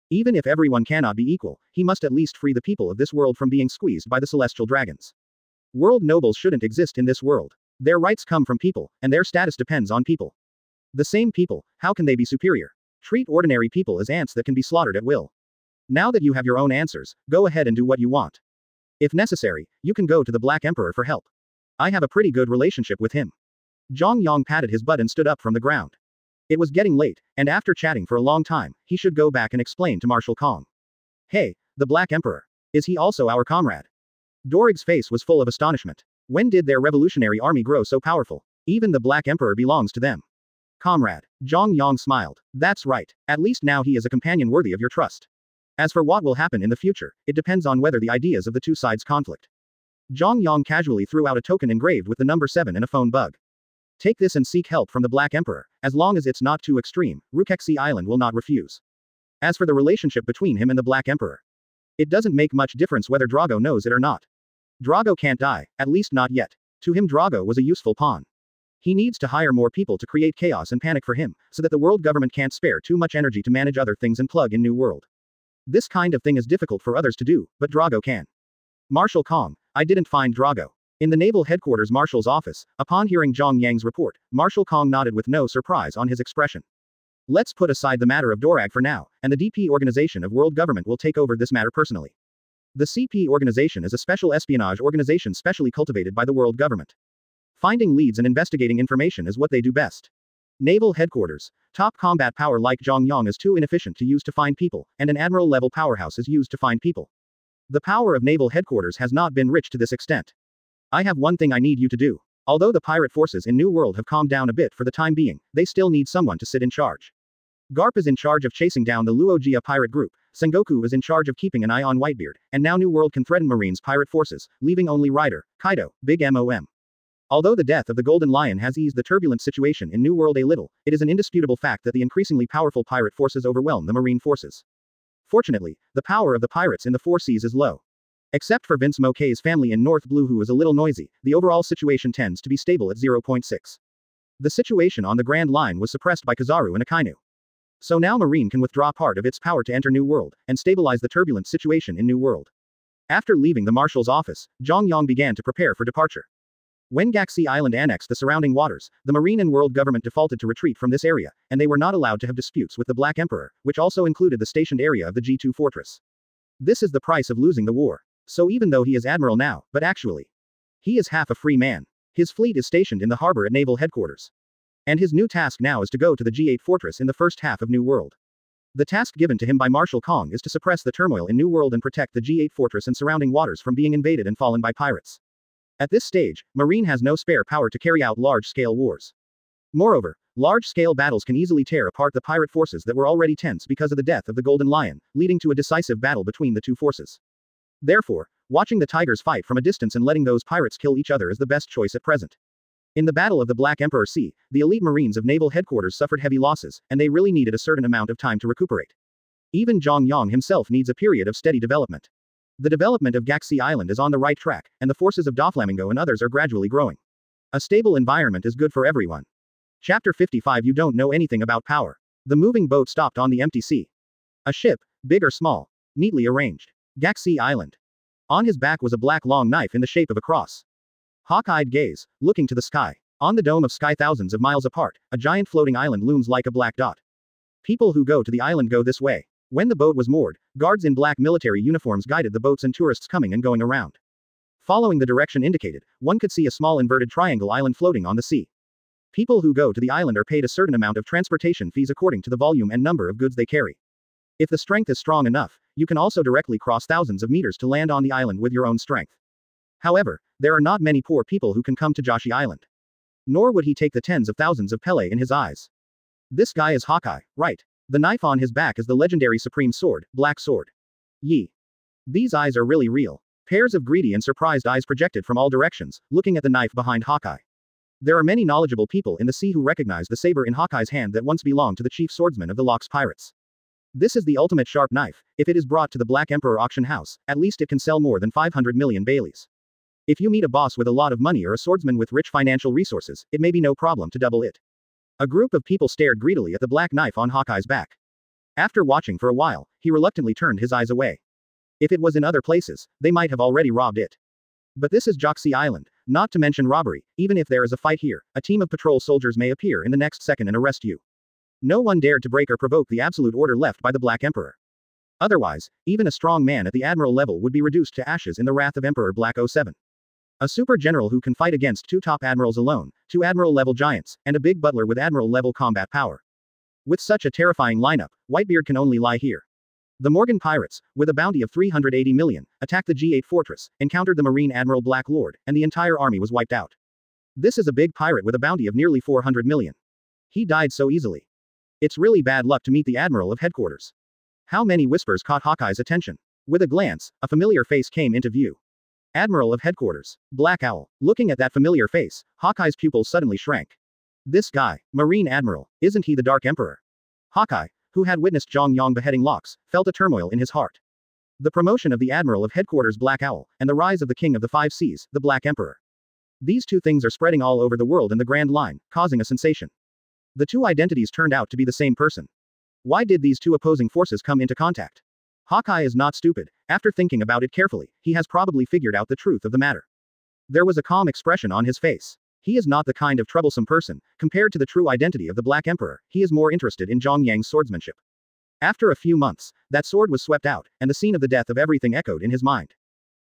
Even if everyone cannot be equal, he must at least free the people of this world from being squeezed by the celestial dragons. World nobles shouldn't exist in this world. Their rights come from people, and their status depends on people. The same people, how can they be superior? Treat ordinary people as ants that can be slaughtered at will. Now that you have your own answers, go ahead and do what you want. If necessary, you can go to the Black Emperor for help. I have a pretty good relationship with him. Zhang Yang patted his butt and stood up from the ground. It was getting late, and after chatting for a long time, he should go back and explain to Marshal Kong. Hey, the Black Emperor. Is he also our comrade? Dorag's face was full of astonishment. When did their revolutionary army grow so powerful? Even the Black Emperor belongs to them. Comrade. Zhang Yang smiled. That's right. At least now he is a companion worthy of your trust. As for what will happen in the future, it depends on whether the ideas of the two sides conflict. Zhang Yang casually threw out a token engraved with the number 7 and a phone bug. Take this and seek help from the Black Emperor. As long as it's not too extreme, Rukexi Island will not refuse. As for the relationship between him and the Black Emperor, it doesn't make much difference whether Drago knows it or not. Drago can't die, at least not yet. To him Drago was a useful pawn. He needs to hire more people to create chaos and panic for him, so that the world government can't spare too much energy to manage other things and plug in new world. This kind of thing is difficult for others to do, but Drago can. Marshal Kong, I didn't find Drago. In the Naval Headquarters Marshal's office, upon hearing Zhang Yang's report, Marshal Kong nodded with no surprise on his expression. Let's put aside the matter of Dorag for now, and the DP organization of world government will take over this matter personally. The CP organization is a special espionage organization specially cultivated by the world government. Finding leads and investigating information is what they do best. Naval headquarters. Top combat power like Zhang Yang is too inefficient to use to find people, and an admiral-level powerhouse is used to find people. The power of naval headquarters has not been rich to this extent. I have one thing I need you to do. Although the pirate forces in New World have calmed down a bit for the time being, they still need someone to sit in charge. Garp is in charge of chasing down the Luogia pirate group, Sengoku is in charge of keeping an eye on Whitebeard, and now New World can threaten Marine's pirate forces, leaving only Ryder, Kaido, Big Mom. Although the death of the Golden Lion has eased the turbulent situation in New World a little, it is an indisputable fact that the increasingly powerful pirate forces overwhelm the Marine forces. Fortunately, the power of the pirates in the Four Seas is low. Except for Vince Mokay's family in North Blue who is a little noisy, the overall situation tends to be stable at 0.6. The situation on the Grand Line was suppressed by Kizaru and Akainu. So now Marine can withdraw part of its power to enter New World, and stabilize the turbulent situation in New World. After leaving the Marshal's office, Zhang Yang began to prepare for departure. When Gaxi Island annexed the surrounding waters, the Marine and world government defaulted to retreat from this area, and they were not allowed to have disputes with the Black Emperor, which also included the stationed area of the G2 fortress. This is the price of losing the war. So even though he is admiral now, but actually, he is half a free man. His fleet is stationed in the harbor at naval headquarters. And his new task now is to go to the G8 fortress in the first half of New World. The task given to him by Marshal Kong is to suppress the turmoil in New World and protect the G8 fortress and surrounding waters from being invaded and fallen by pirates. At this stage, Marine has no spare power to carry out large-scale wars. Moreover, large-scale battles can easily tear apart the pirate forces that were already tense because of the death of the Golden Lion, leading to a decisive battle between the two forces. Therefore, watching the tigers fight from a distance and letting those pirates kill each other is the best choice at present. In the Battle of the Black Emperor Sea, the elite Marines of naval headquarters suffered heavy losses, and they really needed a certain amount of time to recuperate. Even Zhang Yang himself needs a period of steady development. The development of Gaxi Island is on the right track, and the forces of Doflamingo and others are gradually growing. A stable environment is good for everyone. Chapter 55 You don't know anything about power. The moving boat stopped on the empty sea. A ship, big or small, neatly arranged. Gaxi Island. On his back was a black long knife in the shape of a cross. Hawk-eyed gaze, looking to the sky. On the dome of sky thousands of miles apart, a giant floating island looms like a black dot. People who go to the island go this way. When the boat was moored, guards in black military uniforms guided the boats and tourists coming and going around. Following the direction indicated, one could see a small inverted triangle island floating on the sea. People who go to the island are paid a certain amount of transportation fees according to the volume and number of goods they carry. If the strength is strong enough, you can also directly cross thousands of meters to land on the island with your own strength. However, there are not many poor people who can come to Joshi Island. Nor would he take the tens of thousands of Pele in his eyes. This guy is Hawkeye, right? The knife on his back is the legendary supreme sword, Black Sword. Yi. These eyes are really real. Pairs of greedy and surprised eyes projected from all directions, looking at the knife behind Hawkeye. There are many knowledgeable people in the sea who recognize the saber in Hawkeye's hand that once belonged to the chief swordsman of the Locks pirates. This is the ultimate sharp knife. If it is brought to the Black Emperor auction house, at least it can sell more than 500 million Baileys. If you meet a boss with a lot of money or a swordsman with rich financial resources, it may be no problem to double it. A group of people stared greedily at the black knife on Hawkeye's back. After watching for a while, he reluctantly turned his eyes away. If it was in other places, they might have already robbed it. But this is Joxy Island, not to mention robbery. Even if there is a fight here, a team of patrol soldiers may appear in the next second and arrest you. No one dared to break or provoke the absolute order left by the Black Emperor. Otherwise, even a strong man at the admiral level would be reduced to ashes in the wrath of Emperor Black 07. A super general who can fight against two top admirals alone, two admiral-level giants, and a big butler with admiral-level combat power. With such a terrifying lineup, Whitebeard can only lie here. The Morgan pirates, with a bounty of 380 million, attacked the G8 fortress, encountered the Marine Admiral Black Lord, and the entire army was wiped out. This is a big pirate with a bounty of nearly 400 million. He died so easily. It's really bad luck to meet the Admiral of Headquarters. How many whispers caught Hawkeye's attention? With a glance, a familiar face came into view. Admiral of Headquarters. Black Owl. Looking at that familiar face, Hawkeye's pupils suddenly shrank. This guy, Marine Admiral, isn't he the Dark Emperor? Hawkeye, who had witnessed Zhang Yang beheading Locks, felt a turmoil in his heart. The promotion of the Admiral of Headquarters Black Owl, and the rise of the King of the Five Seas, the Black Emperor. These two things are spreading all over the world in the Grand Line, causing a sensation. The two identities turned out to be the same person. Why did these two opposing forces come into contact? Hawkeye is not stupid. After thinking about it carefully, he has probably figured out the truth of the matter. There was a calm expression on his face. He is not the kind of troublesome person. Compared to the true identity of the Black Emperor, he is more interested in Zhang Yang's swordsmanship. After a few months, that sword was swept out, and the scene of the death of everything echoed in his mind.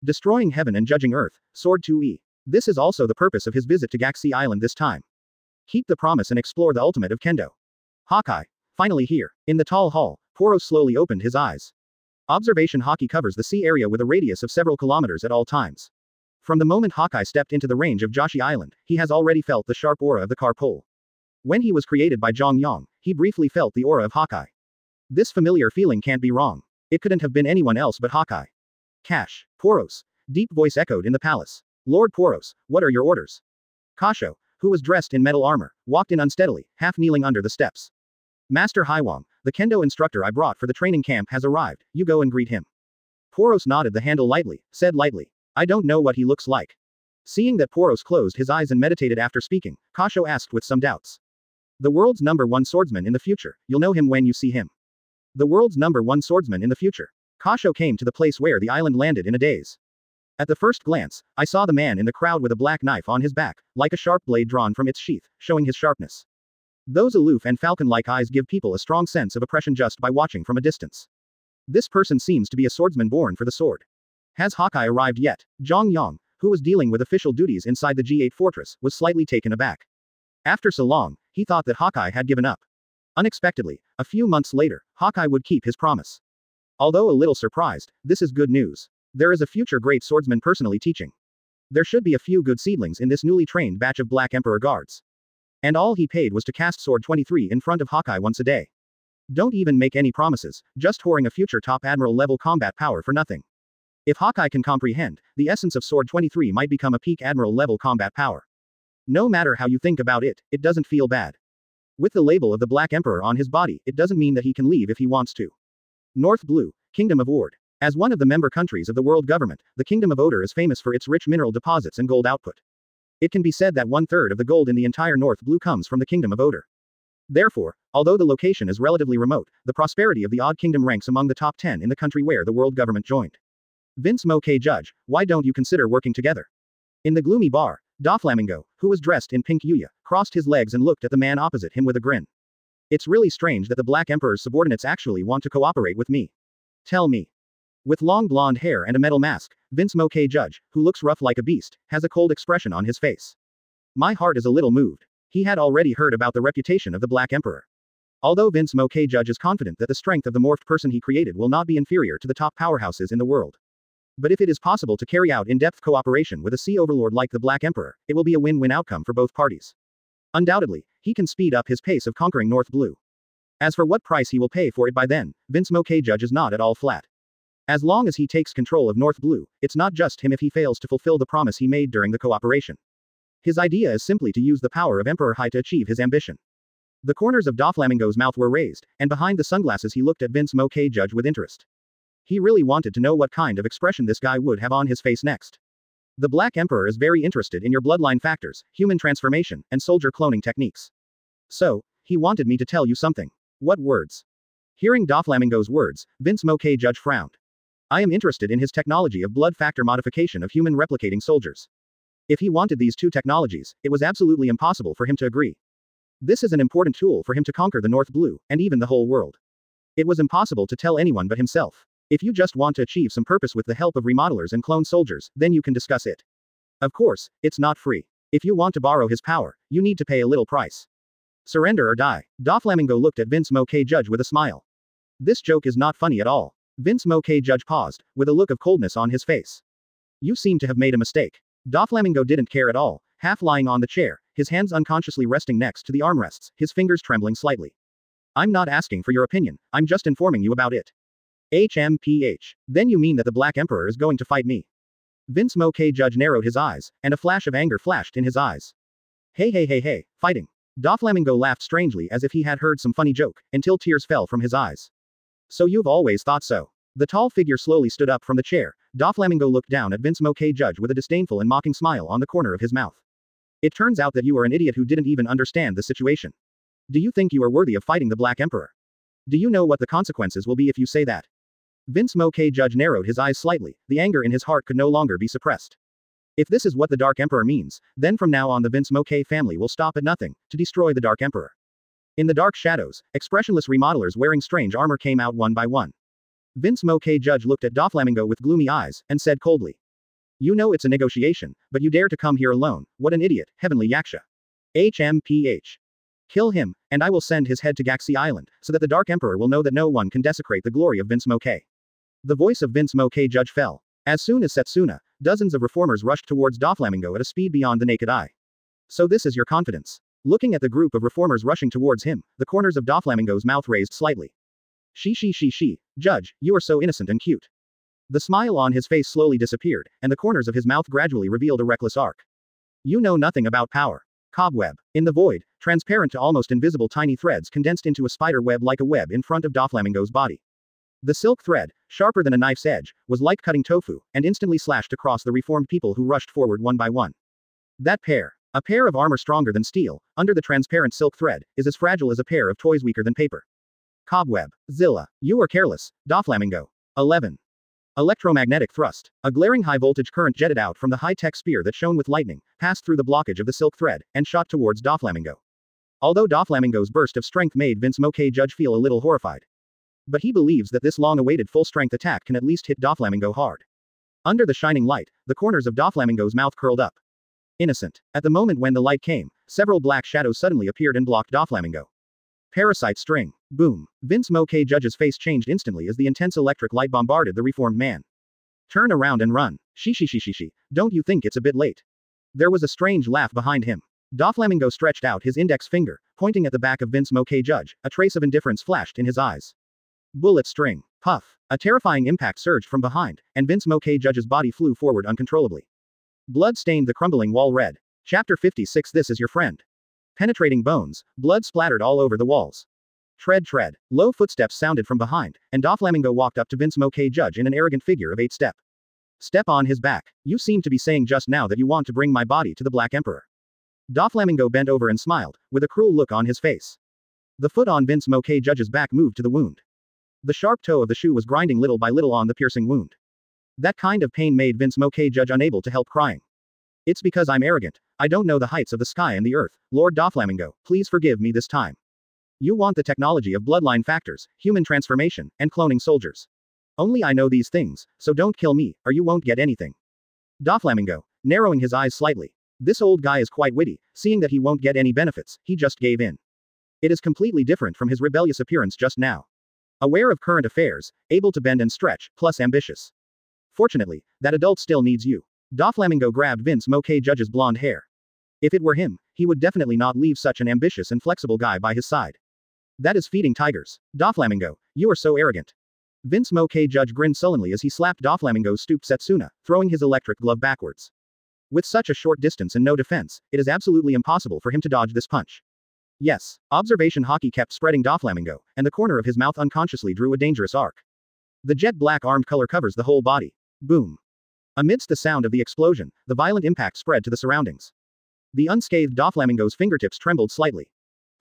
Destroying heaven and judging earth, sword 2e. This is also the purpose of his visit to Gaxi Island this time. Keep the promise and explore the ultimate of kendo. Hawkeye. Finally here. In the tall hall, Poros slowly opened his eyes. Observation Haki covers the sea area with a radius of several kilometers at all times. From the moment Hawkeye stepped into the range of Joshi Island, he has already felt the sharp aura of the car pole. When he was created by Zhang Yang, he briefly felt the aura of Hawkeye. This familiar feeling can't be wrong. It couldn't have been anyone else but Hawkeye. Cash. Poros. Deep voice echoed in the palace. Lord Poros, what are your orders? Kasho, who was dressed in metal armor, walked in unsteadily, half kneeling under the steps. Master Haiwang, the kendo instructor I brought for the training camp has arrived, you go and greet him. Poros nodded the handle lightly, said lightly. I don't know what he looks like. Seeing that Poros closed his eyes and meditated after speaking, Kasho asked with some doubts. The world's #1 swordsman in the future, you'll know him when you see him. The world's #1 swordsman in the future. Kasho came to the place where the island landed in a daze. At the first glance, I saw the man in the crowd with a black knife on his back, like a sharp blade drawn from its sheath, showing his sharpness. Those aloof and falcon-like eyes give people a strong sense of oppression just by watching from a distance. This person seems to be a swordsman born for the sword. Has Hawkeye arrived yet? Zhang Yang, who was dealing with official duties inside the G8 fortress, was slightly taken aback. After so long, he thought that Hawkeye had given up. Unexpectedly, a few months later, Hawkeye would keep his promise. Although a little surprised, this is good news. There is a future great swordsman personally teaching. There should be a few good seedlings in this newly trained batch of Black Emperor guards. And all he paid was to cast Sword 23 in front of Hawkeye once a day. Don't even make any promises, just whoring a future top admiral level combat power for nothing. If Hawkeye can comprehend, the essence of Sword 23 might become a peak admiral level combat power. No matter how you think about it, it doesn't feel bad. With the label of the Black Emperor on his body, it doesn't mean that he can leave if he wants to. North Blue, Kingdom of Ord. As one of the member countries of the world government, the Kingdom of Odor is famous for its rich mineral deposits and gold output. It can be said that 1/3 of the gold in the entire North Blue comes from the Kingdom of Odor. Therefore, although the location is relatively remote, the prosperity of the Odd Kingdom ranks among the top 10 in the country where the world government joined. Vince Moke Judge, why don't you consider working together? In the gloomy bar, Doflamingo, who was dressed in pink yuya, crossed his legs and looked at the man opposite him with a grin. It's really strange that the Black Emperor's subordinates actually want to cooperate with me. Tell me. With long blonde hair and a metal mask, Vince Moke Judge, who looks rough like a beast, has a cold expression on his face. My heart is a little moved. He had already heard about the reputation of the Black Emperor. Although Vince Moke Judge is confident that the strength of the morphed person he created will not be inferior to the top powerhouses in the world. But if it is possible to carry out in-depth cooperation with a sea overlord like the Black Emperor, it will be a win-win outcome for both parties. Undoubtedly, he can speed up his pace of conquering North Blue. As for what price he will pay for it by then, Vince Moke Judge is not at all flat. As long as he takes control of North Blue, it's not just him if he fails to fulfill the promise he made during the cooperation. His idea is simply to use the power of Emperor Hai to achieve his ambition. The corners of Doflamingo's mouth were raised, and behind the sunglasses he looked at Vince Moke Judge with interest. He really wanted to know what kind of expression this guy would have on his face next. The Black Emperor is very interested in your bloodline factors, human transformation, and soldier cloning techniques. So, he wanted me to tell you something. What words? Hearing Doflamingo's words, Vince Moke Judge frowned. I am interested in his technology of blood factor modification of human replicating soldiers. If he wanted these two technologies, it was absolutely impossible for him to agree. This is an important tool for him to conquer the North Blue, and even the whole world. It was impossible to tell anyone but himself. If you just want to achieve some purpose with the help of remodelers and clone soldiers, then you can discuss it. Of course, it's not free. If you want to borrow his power, you need to pay a little price. Surrender or die. Doflamingo looked at Vince Moke Judge with a smile. This joke is not funny at all. Vince Moke Judge paused, with a look of coldness on his face. You seem to have made a mistake. Doflamingo didn't care at all, half lying on the chair, his hands unconsciously resting next to the armrests, his fingers trembling slightly. I'm not asking for your opinion, I'm just informing you about it. HMPH. Then you mean that the Black Emperor is going to fight me? Vince Moke Judge narrowed his eyes, and a flash of anger flashed in his eyes. Hey, fighting. Doflamingo laughed strangely as if he had heard some funny joke, until tears fell from his eyes. So you've always thought so. The tall figure slowly stood up from the chair. Doflamingo looked down at Vince Moke Judge with a disdainful and mocking smile on the corner of his mouth. It turns out that you are an idiot who didn't even understand the situation. Do you think you are worthy of fighting the Black Emperor? Do you know what the consequences will be if you say that? Vince Moke Judge narrowed his eyes slightly, the anger in his heart could no longer be suppressed. If this is what the Dark Emperor means, then from now on the Vince MoK family will stop at nothing to destroy the Dark Emperor. In the dark shadows, expressionless remodelers wearing strange armor came out one by one. Vince MoK Judge looked at Doflamingo with gloomy eyes, and said coldly. You know it's a negotiation, but you dare to come here alone, what an idiot, Heavenly Yaksha. HMPH. Kill him, and I will send his head to Gaxi Island, so that the Dark Emperor will know that no one can desecrate the glory of Vince MoK. The voice of Vince MoK Judge fell. As soon as Setsuna, dozens of reformers rushed towards Doflamingo at a speed beyond the naked eye. So this is your confidence. Looking at the group of reformers rushing towards him, the corners of Doflamingo's mouth raised slightly. She, Judge, you are so innocent and cute. The smile on his face slowly disappeared, and the corners of his mouth gradually revealed a reckless arc. You know nothing about power. Cobweb. In the void, transparent to almost invisible tiny threads condensed into a spider web like a web in front of Doflamingo's body. The silk thread, sharper than a knife's edge, was like cutting tofu, and instantly slashed across the reformed people who rushed forward one by one. That pair, a pair of armor stronger than steel, under the transparent silk thread, is as fragile as a pair of toys weaker than paper. Cobweb. Zilla. You are careless, Doflamingo. 11. Electromagnetic thrust. A glaring high-voltage current jetted out from the high-tech spear that shone with lightning, passed through the blockage of the silk thread, and shot towards Doflamingo. Although Doflamingo's burst of strength made Vince MoK Judge feel a little horrified. But he believes that this long-awaited full-strength attack can at least hit Doflamingo hard. Under the shining light, the corners of Doflamingo's mouth curled up. Innocent. At the moment when the light came, several black shadows suddenly appeared and blocked Doflamingo. Parasite string. Boom. Vince MoK Judge's face changed instantly as the intense electric light bombarded the reformed man. Turn around and run. She. Don't you think it's a bit late? There was a strange laugh behind him. Doflamingo stretched out his index finger, pointing at the back of Vince MoK Judge. A trace of indifference flashed in his eyes. Bullet string. Puff. A terrifying impact surged from behind, and Vince MoK Judge's body flew forward uncontrollably. Blood stained the crumbling wall red. Chapter 56. This is your friend. Penetrating bones, blood splattered all over the walls. Tread. Low footsteps sounded from behind, and Doflamingo walked up to Vince MoK Judge in an arrogant figure of 8 step. Step on his back. You seem to be saying just now that you want to bring my body to the Black Emperor. Doflamingo bent over and smiled, with a cruel look on his face. The foot on Vince MoK Judge's back moved to the wound. The sharp toe of the shoe was grinding little by little on the piercing wound. That kind of pain made Vince MoK Judge unable to help crying. It's because I'm arrogant. I don't know the heights of the sky and the earth, Lord Doflamingo, please forgive me this time. You want the technology of bloodline factors, human transformation, and cloning soldiers. Only I know these things, so don't kill me, or you won't get anything. Doflamingo, narrowing his eyes slightly. This old guy is quite witty, seeing that he won't get any benefits, he just gave in. It is completely different from his rebellious appearance just now. Aware of current affairs, able to bend and stretch, plus ambitious. Fortunately, that adult still needs you. Doflamingo grabbed Vince MoK Judge's blonde hair. If it were him, he would definitely not leave such an ambitious and flexible guy by his side. That is feeding tigers. Doflamingo, you are so arrogant. Vince MoK Judge grinned sullenly as he slapped Doflamingo's stooped Setsuna, throwing his electric glove backwards. With such a short distance and no defense, it is absolutely impossible for him to dodge this punch. Yes, observation hockey kept spreading Doflamingo, and the corner of his mouth unconsciously drew a dangerous arc. The jet black armed color covers the whole body. Boom. Amidst the sound of the explosion, the violent impact spread to the surroundings. The unscathed Doflamingo's fingertips trembled slightly.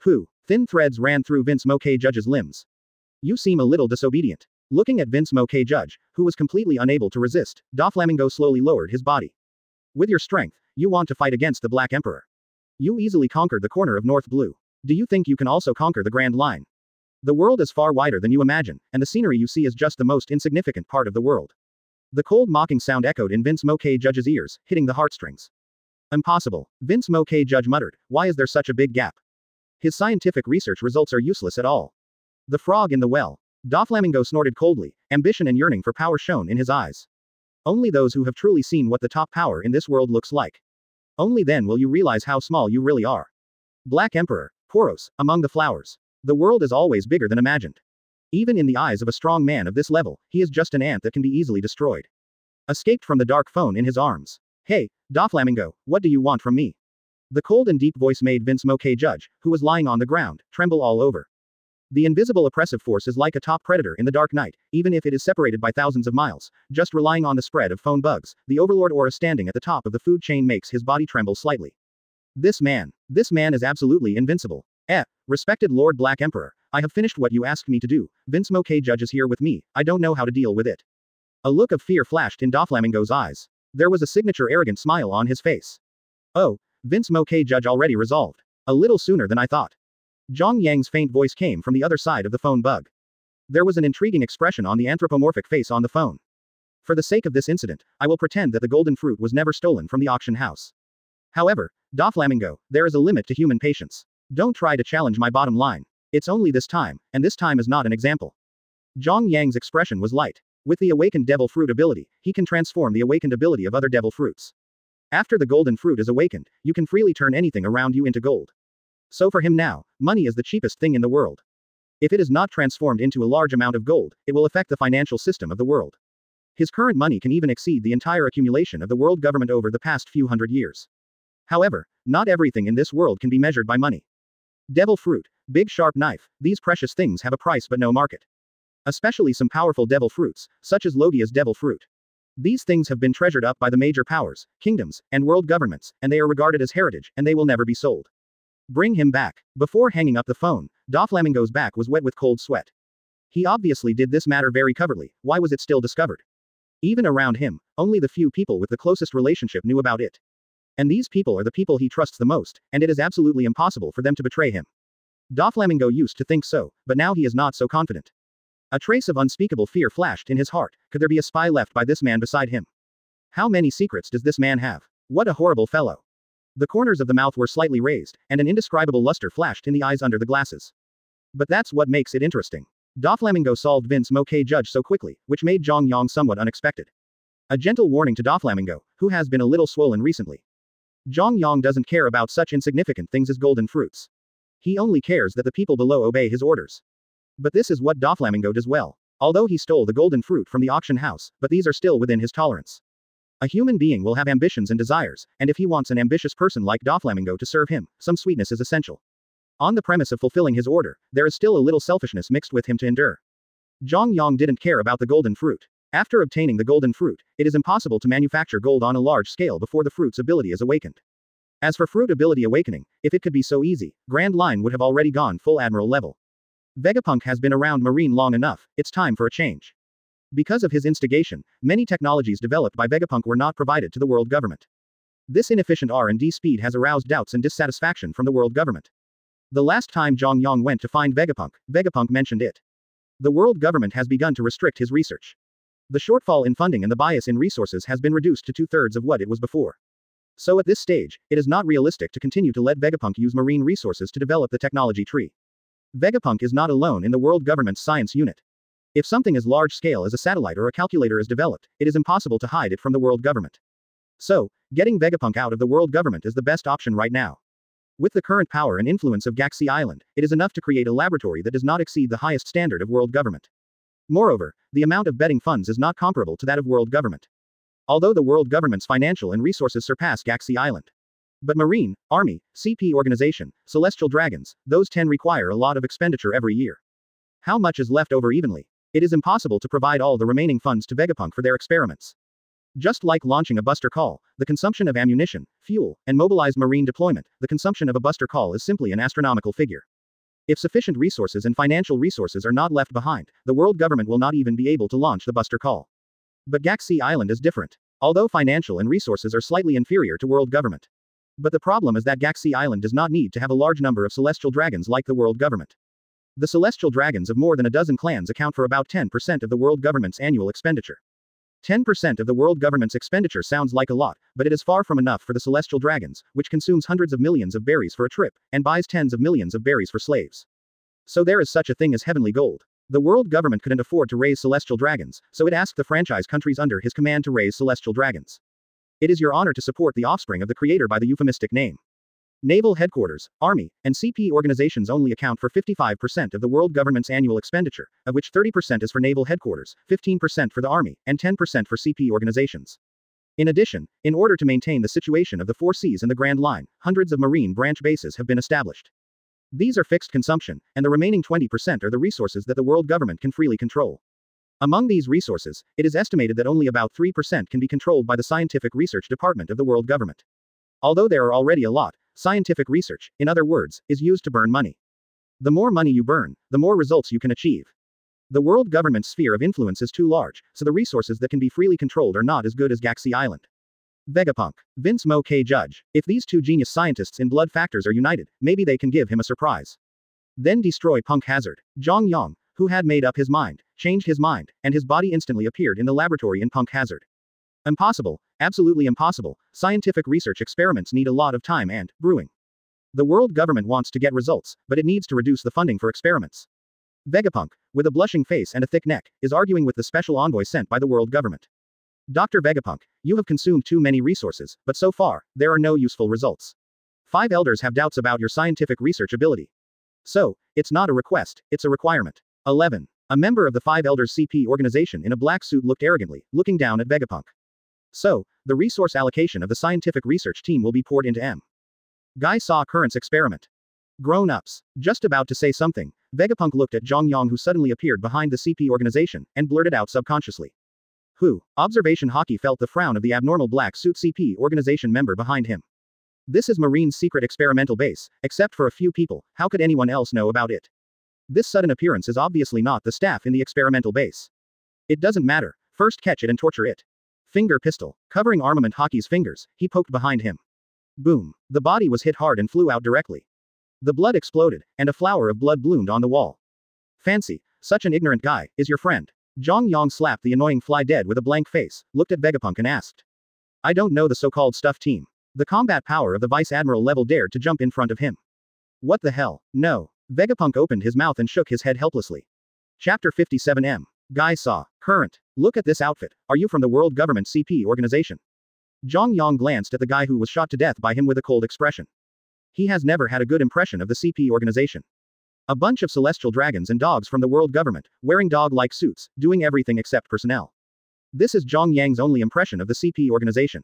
Pooh. Thin threads ran through Vince MoK Judge's limbs. You seem a little disobedient. Looking at Vince MoK Judge, who was completely unable to resist, Doflamingo slowly lowered his body. With your strength, you want to fight against the Black Emperor. You easily conquered the corner of North Blue. Do you think you can also conquer the Grand Line? The world is far wider than you imagine, and the scenery you see is just the most insignificant part of the world. The cold mocking sound echoed in Vince MoK Judge's ears, hitting the heartstrings. Impossible. Vince MoK Judge muttered, why is there such a big gap? His scientific research results are useless at all. The frog in the well. Doflamingo snorted coldly, ambition and yearning for power shone in his eyes. Only those who have truly seen what the top power in this world looks like. Only then will you realize how small you really are. Black Emperor, Poros, among the flowers. The world is always bigger than imagined. Even in the eyes of a strong man of this level, he is just an ant that can be easily destroyed. Escaped from the dark phone in his arms. Hey, Doflamingo, what do you want from me? The cold and deep voice made Vince MoK Judge, who was lying on the ground, tremble all over. The invisible oppressive force is like a top predator in the dark night, even if it is separated by thousands of miles, just relying on the spread of phone bugs, the overlord aura standing at the top of the food chain makes his body tremble slightly. This man is absolutely invincible. Respected Lord Black Emperor, I have finished what you asked me to do, Vince MoK Judge is here with me, I don't know how to deal with it. A look of fear flashed in Doflamingo's eyes. There was a signature arrogant smile on his face. Oh, Vince MoK judge already resolved. A little sooner than I thought. Zhang Yang's faint voice came from the other side of the phone bug. There was an intriguing expression on the anthropomorphic face on the phone. For the sake of this incident, I will pretend that the golden fruit was never stolen from the auction house. However, Doflamingo, there is a limit to human patience. Don't try to challenge my bottom line. It's only this time, and this time is not an example. Zhang Yang's expression was light. With the awakened devil fruit ability, he can transform the awakened ability of other devil fruits. After the golden fruit is awakened, you can freely turn anything around you into gold. So for him now, money is the cheapest thing in the world. If it is not transformed into a large amount of gold, it will affect the financial system of the world. His current money can even exceed the entire accumulation of the world government over the past few hundred years. However, not everything in this world can be measured by money. Devil fruit, big sharp knife, these precious things have a price but no market. Especially some powerful devil fruits, such as Lodia's devil fruit. These things have been treasured up by the major powers, kingdoms, and world governments, and they are regarded as heritage, and they will never be sold. Bring him back. Before hanging up the phone, Doflamingo's back was wet with cold sweat. He obviously did this matter very covertly. Why was it still discovered? Even around him, only the few people with the closest relationship knew about it. And these people are the people he trusts the most, and it is absolutely impossible for them to betray him. Doflamingo used to think so, but now he is not so confident. A trace of unspeakable fear flashed in his heart. Could there be a spy left by this man beside him? How many secrets does this man have? What a horrible fellow. The corners of the mouth were slightly raised, and an indescribable luster flashed in the eyes under the glasses. But that's what makes it interesting. Doflamingo solved Vince MoK judge so quickly, which made Zhang Yang somewhat unexpected. A gentle warning to Doflamingo, who has been a little swollen recently. Zhang Yang doesn't care about such insignificant things as golden fruits. He only cares that the people below obey his orders. But this is what Doflamingo does well. Although he stole the golden fruit from the auction house, but these are still within his tolerance. A human being will have ambitions and desires, and if he wants an ambitious person like Doflamingo to serve him, some sweetness is essential. On the premise of fulfilling his order, there is still a little selfishness mixed with him to endure. Zhang Yang didn't care about the golden fruit. After obtaining the golden fruit, it is impossible to manufacture gold on a large scale before the fruit's ability is awakened. As for fruit ability awakening, if it could be so easy, Grand Line would have already gone full admiral level. Vegapunk has been around Marine long enough, it's time for a change. Because of his instigation, many technologies developed by Vegapunk were not provided to the world government. This inefficient R&D speed has aroused doubts and dissatisfaction from the world government. The last time Zhang Yang went to find Vegapunk mentioned it. The world government has begun to restrict his research. The shortfall in funding and the bias in resources has been reduced to 2/3 of what it was before. So at this stage, it is not realistic to continue to let Vegapunk use marine resources to develop the technology tree. Vegapunk is not alone in the world government's science unit. If something as large-scale as a satellite or a calculator is developed, it is impossible to hide it from the world government. So, getting Vegapunk out of the world government is the best option right now. With the current power and influence of Galaxy Island, it is enough to create a laboratory that does not exceed the highest standard of world government. Moreover, the amount of betting funds is not comparable to that of world government. Although the world government's financial and resources surpass Galaxy Island. But Marine, Army, CP Organization, Celestial Dragons, those 10 require a lot of expenditure every year. How much is left over evenly? It is impossible to provide all the remaining funds to Vegapunk for their experiments. Just like launching a buster call, the consumption of ammunition, fuel, and mobilized marine deployment, the consumption of a buster call is simply an astronomical figure. If sufficient resources and financial resources are not left behind, the world government will not even be able to launch the buster call. But Galaxy Island is different. Although financial and resources are slightly inferior to world government. But the problem is that Galaxy Island does not need to have a large number of celestial dragons like the world government. The celestial dragons of more than a dozen clans account for about 10% of the world government's annual expenditure. 10% of the world government's expenditure sounds like a lot, but it is far from enough for the celestial dragons, which consumes hundreds of millions of berries for a trip, and buys tens of millions of berries for slaves. So there is such a thing as heavenly gold. The world government couldn't afford to raise celestial dragons, so it asked the franchise countries under his command to raise celestial dragons. It is your honor to support the offspring of the creator by the euphemistic name. Naval headquarters, Army, and CP organizations only account for 55% of the world government's annual expenditure, of which 30% is for naval headquarters, 15% for the Army, and 10% for CP organizations. In addition, in order to maintain the situation of the 4 seas and the Grand Line, hundreds of marine branch bases have been established. These are fixed consumption, and the remaining 20% are the resources that the world government can freely control. Among these resources, it is estimated that only about 3% can be controlled by the Scientific Research Department of the world government. Although there are already a lot, scientific research, in other words, is used to burn money. The more money you burn, the more results you can achieve. The world government's sphere of influence is too large, so the resources that can be freely controlled are not as good as Galaxy Island. Vegapunk. Vince Mo K. Judge. If these two genius scientists in blood factors are united, maybe they can give him a surprise. Then destroy Punk Hazard. Zhang Yang, who had made up his mind, changed his mind, and his body instantly appeared in the laboratory in Punk Hazard. Impossible. Absolutely impossible. Scientific research experiments need a lot of time and brewing. The world government wants to get results, but it needs to reduce the funding for experiments. Vegapunk, with a blushing face and a thick neck, is arguing with the special envoy sent by the world government. Dr. Vegapunk, you have consumed too many resources, but so far, there are no useful results. 5 elders have doubts about your scientific research ability. So, it's not a request, it's a requirement. 11. A member of the 5 elders CP organization in a black suit looked arrogantly, looking down at Vegapunk. So, the resource allocation of the scientific research team will be poured into M. Guy saw currents experiment. Grown-ups. Just about to say something, Vegapunk looked at Zhang Yang, who suddenly appeared behind the CP organization, and blurted out subconsciously. Who? Observation Hockey felt the frown of the abnormal black suit CP organization member behind him. This is Marine's secret experimental base, except for a few people, how could anyone else know about it? This sudden appearance is obviously not the staff in the experimental base. It doesn't matter, first catch it and torture it. Finger pistol, covering Armament Hockey's fingers, he poked behind him. Boom. The body was hit hard and flew out directly. The blood exploded, and a flower of blood bloomed on the wall. Fancy, such an ignorant guy, is your friend. Zhang Yang slapped the annoying fly dead with a blank face, looked at Vegapunk and asked. I don't know the so-called stuff team. The combat power of the Vice Admiral level dared to jump in front of him. What the hell? No. Vegapunk opened his mouth and shook his head helplessly. Chapter 57M. Guy saw. Current. Look at this outfit. Are you from the World Government CP organization? Zhang Yang glanced at the guy who was shot to death by him with a cold expression. He has never had a good impression of the CP organization. A bunch of celestial dragons and dogs from the world government, wearing dog-like suits, doing everything except personnel. This is Zhang Yang's only impression of the CP organization.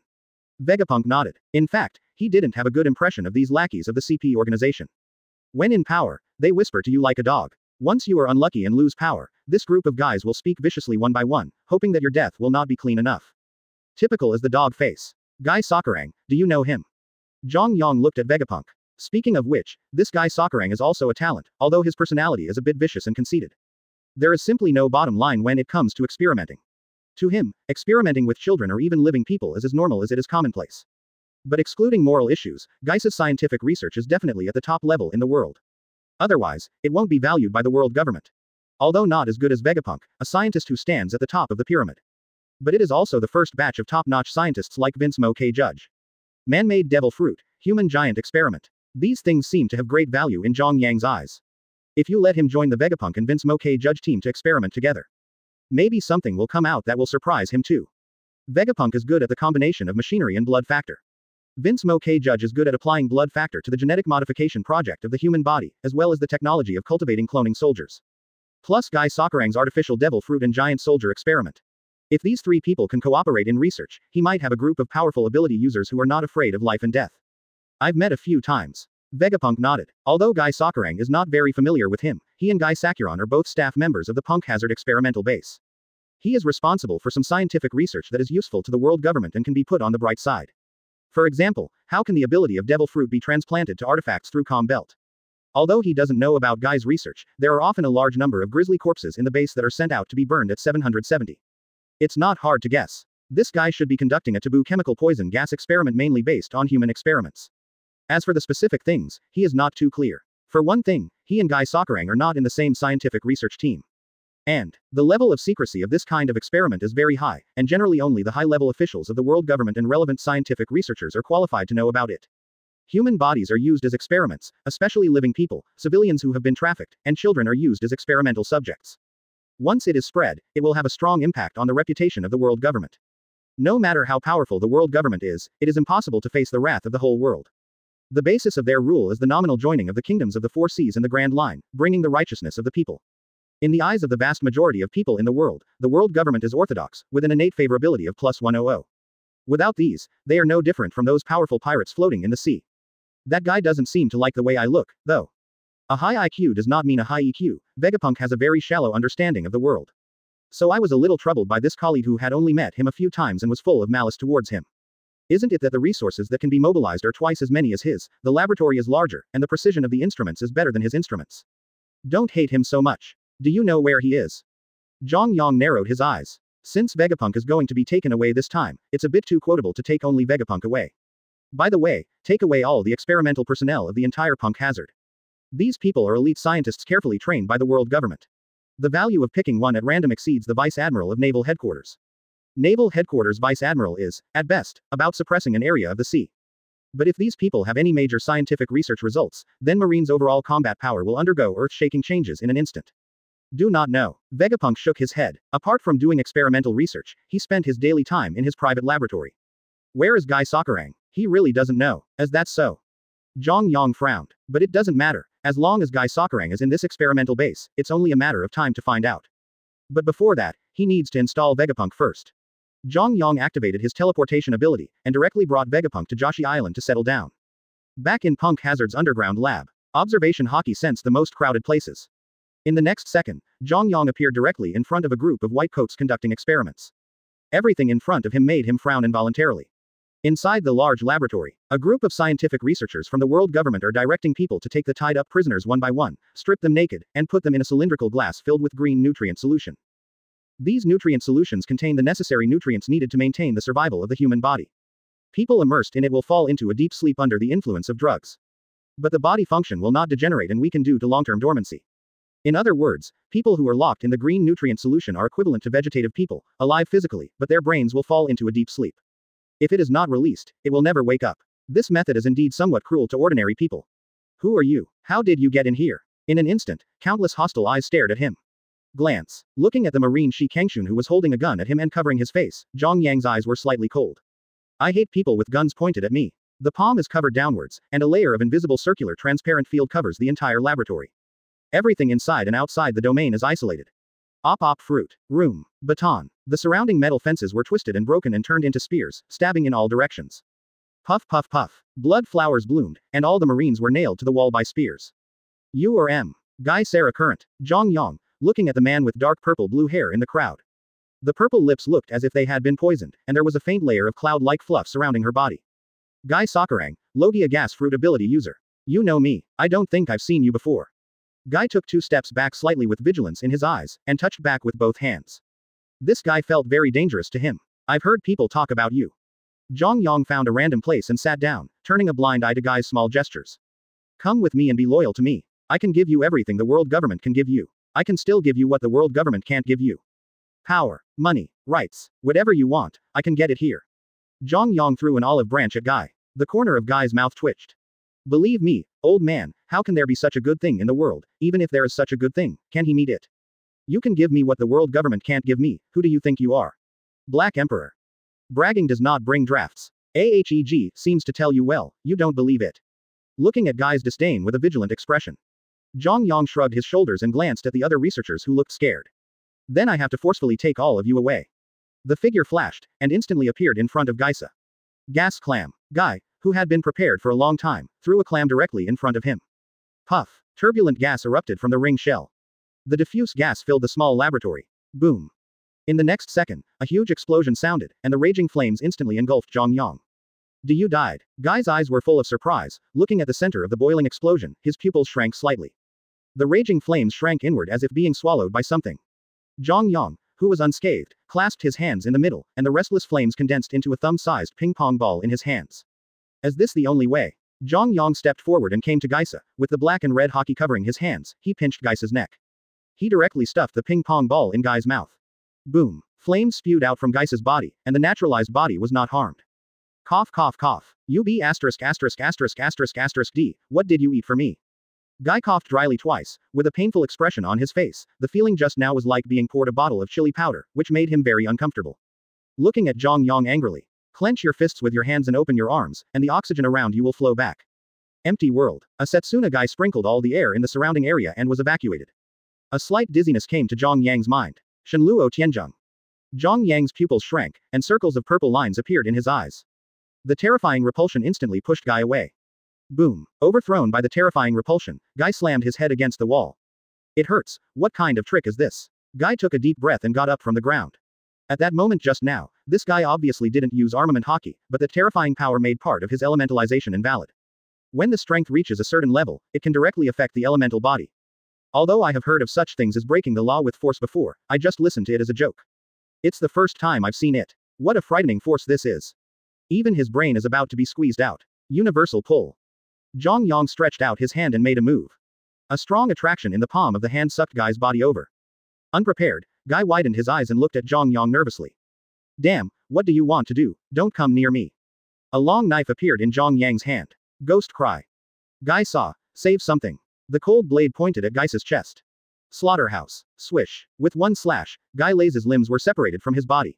Vegapunk nodded. In fact, he didn't have a good impression of these lackeys of the CP organization. When in power, they whisper to you like a dog. Once you are unlucky and lose power, this group of guys will speak viciously one by one, hoping that your death will not be clean enough. Typical is the dog face. Guy Sakurang, do you know him? Zhang Yang looked at Vegapunk. Speaking of which, this Guy Sakurang is also a talent, although his personality is a bit vicious and conceited. There is simply no bottom line when it comes to experimenting. To him, experimenting with children or even living people is as normal as it is commonplace. But excluding moral issues, Guy's scientific research is definitely at the top level in the world. Otherwise, it won't be valued by the world government. Although not as good as Vegapunk, a scientist who stands at the top of the pyramid. But it is also the first batch of top-notch scientists like Vince Mo K. Judge. Man-made devil fruit, human giant experiment. These things seem to have great value in Zhang Yang's eyes. If you let him join the Vegapunk and Vince Mo K. Judge team to experiment together, maybe something will come out that will surprise him too. Vegapunk is good at the combination of machinery and blood factor. Vince Mo K. Judge is good at applying blood factor to the genetic modification project of the human body, as well as the technology of cultivating cloning soldiers. Plus Guy Sakurang's artificial devil fruit and giant soldier experiment. If these 3 people can cooperate in research, he might have a group of powerful ability users who are not afraid of life and death. I've met a few times. Vegapunk nodded. Although Guy Sakurang is not very familiar with him, he and Guy Sakuran are both staff members of the Punk Hazard experimental base. He is responsible for some scientific research that is useful to the world government and can be put on the bright side. For example, how can the ability of devil fruit be transplanted to artifacts through Com Belt? Although he doesn't know about Guy's research, there are often a large number of grisly corpses in the base that are sent out to be burned at 770. It's not hard to guess. This guy should be conducting a taboo chemical poison gas experiment mainly based on human experiments. As for the specific things, he is not too clear. For one thing, he and Guy Sakurang are not in the same scientific research team. And the level of secrecy of this kind of experiment is very high, and generally only the high-level officials of the world government and relevant scientific researchers are qualified to know about it. Human bodies are used as experiments, especially living people, civilians who have been trafficked, and children are used as experimental subjects. Once it is spread, it will have a strong impact on the reputation of the world government. No matter how powerful the world government is, it is impossible to face the wrath of the whole world. The basis of their rule is the nominal joining of the kingdoms of the 4 seas and the Grand Line, bringing the righteousness of the people. In the eyes of the vast majority of people in the world government is orthodox, with an innate favorability of +100. Without these, they are no different from those powerful pirates floating in the sea. That guy doesn't seem to like the way I look, though. A high IQ does not mean a high EQ. Vegapunk has a very shallow understanding of the world. So I was a little troubled by this colleague who had only met him a few times and was full of malice towards him. Isn't it that the resources that can be mobilized are twice as many as his, the laboratory is larger, and the precision of the instruments is better than his instruments? Don't hate him so much. Do you know where he is? Zhang Yang narrowed his eyes. Since Vegapunk is going to be taken away this time, it's a bit too quotable to take only Vegapunk away. By the way, take away all the experimental personnel of the entire Punk Hazard. These people are elite scientists carefully trained by the world government. The value of picking one at random exceeds the Vice Admiral of Naval Headquarters. Naval Headquarters Vice Admiral is, at best, about suppressing an area of the sea. But if these people have any major scientific research results, then Marine's overall combat power will undergo earth-shaking changes in an instant. Do not know. Vegapunk shook his head. Apart from doing experimental research, he spent his daily time in his private laboratory. Where is Guy Sakurang? He really doesn't know. As that's so. Zhang Yang frowned. But it doesn't matter. As long as Guy Sakurang is in this experimental base, it's only a matter of time to find out. But before that, he needs to install Vegapunk first. Zhang Yang activated his teleportation ability, and directly brought Vegapunk to Joshi Island to settle down. Back in Punk Hazard's underground lab, Observation Hockey sensed the most crowded places. In the next second, Zhang Yang appeared directly in front of a group of white coats conducting experiments. Everything in front of him made him frown involuntarily. Inside the large laboratory, a group of scientific researchers from the world government are directing people to take the tied-up prisoners one by one, strip them naked, and put them in a cylindrical glass filled with green nutrient solution. These nutrient solutions contain the necessary nutrients needed to maintain the survival of the human body. People immersed in it will fall into a deep sleep under the influence of drugs. But the body function will not degenerate and weaken due to long-term dormancy. In other words, people who are locked in the green nutrient solution are equivalent to vegetative people, alive physically, but their brains will fall into a deep sleep. If it is not released, it will never wake up. This method is indeed somewhat cruel to ordinary people. Who are you? How did you get in here? In an instant, countless hostile eyes stared at him. Glance. Looking at the Marine Shi Kangshun who was holding a gun at him and covering his face, Zhang Yang's eyes were slightly cold. I hate people with guns pointed at me. The palm is covered downwards, and a layer of invisible circular transparent field covers the entire laboratory. Everything inside and outside the domain is isolated. Op fruit. Room. Baton. The surrounding metal fences were twisted and broken and turned into spears, stabbing in all directions. Puff puff puff. Blood flowers bloomed, and all the Marines were nailed to the wall by spears. U or M. Guy Sarah Current. Zhang Yang, looking at the man with dark purple-blue hair in the crowd. The purple lips looked as if they had been poisoned, and there was a faint layer of cloud-like fluff surrounding her body. Guy Sakurang, Logia gas fruit ability user. You know me. I don't think I've seen you before. Guy took 2 steps back slightly with vigilance in his eyes, and touched back with both hands. This guy felt very dangerous to him. I've heard people talk about you. Zhang Yang found a random place and sat down, turning a blind eye to Guy's small gestures. Come with me and be loyal to me. I can give you everything the world government can give you. I can still give you what the world government can't give you. Power, money, rights, whatever you want, I can get it here. Zhang Yang threw an olive branch at Guy. The corner of Guy's mouth twitched. Believe me, old man, how can there be such a good thing in the world? Even if there is such a good thing, can he meet it? You can give me what the world government can't give me. Who do you think you are? Black Emperor. Bragging does not bring drafts. AHEG seems to tell you well, you don't believe it. Looking at Guy's disdain with a vigilant expression. Zhang Yang shrugged his shoulders and glanced at the other researchers who looked scared. Then I have to forcefully take all of you away. The figure flashed, and instantly appeared in front of Geisa. Gas clam. Guy, who had been prepared for a long time, threw a clam directly in front of him. Puff. Turbulent gas erupted from the ring shell. The diffuse gas filled the small laboratory. Boom. In the next second, a huge explosion sounded, and the raging flames instantly engulfed Zhang Yang. You died. Guy's eyes were full of surprise, looking at the center of the boiling explosion, his pupils shrank slightly. The raging flames shrank inward as if being swallowed by something. Zhang Yang, who was unscathed, clasped his hands in the middle, and the restless flames condensed into a thumb-sized ping-pong ball in his hands. Is this the only way? Zhang Yang stepped forward and came to Geisa, with the black and red hockey covering his hands. He pinched Geisa's neck. He directly stuffed the ping-pong ball in Guy's mouth. Boom. Flames spewed out from Geisa's body, and the naturalized body was not harmed. Cough cough cough. UB asterisk asterisk asterisk asterisk asterisk D, what did you eat for me? Guy coughed dryly twice, with a painful expression on his face. The feeling just now was like being poured a bottle of chili powder, which made him very uncomfortable. Looking at Zhang Yang angrily. Clench your fists with your hands and open your arms, and the oxygen around you will flow back. Empty world. A Setsuna guy sprinkled all the air in the surrounding area and was evacuated. A slight dizziness came to Zhang Yang's mind. Shenluo Tianzheng. Zhang Yang's pupils shrank, and circles of purple lines appeared in his eyes. The terrifying repulsion instantly pushed Guy away. Boom. Overthrown by the terrifying repulsion, Guy slammed his head against the wall. It hurts. What kind of trick is this? Guy took a deep breath and got up from the ground. At that moment just now, this guy obviously didn't use armament hockey, but the terrifying power made part of his elementalization invalid. When the strength reaches a certain level, it can directly affect the elemental body. Although I have heard of such things as breaking the law with force before, I just listened to it as a joke. It's the first time I've seen it. What a frightening force this is. Even his brain is about to be squeezed out. Universal pull. Zhang Yang stretched out his hand and made a move. A strong attraction in the palm of the hand sucked Guy's body over. Unprepared, Guy widened his eyes and looked at Zhang Yang nervously. Damn, what do you want to do? Don't come near me. A long knife appeared in Zhang Yang's hand. Ghost cry. Guy saw. Save something. The cold blade pointed at Guy's chest. Slaughterhouse. Swish. With one slash, Guy Laze's limbs were separated from his body.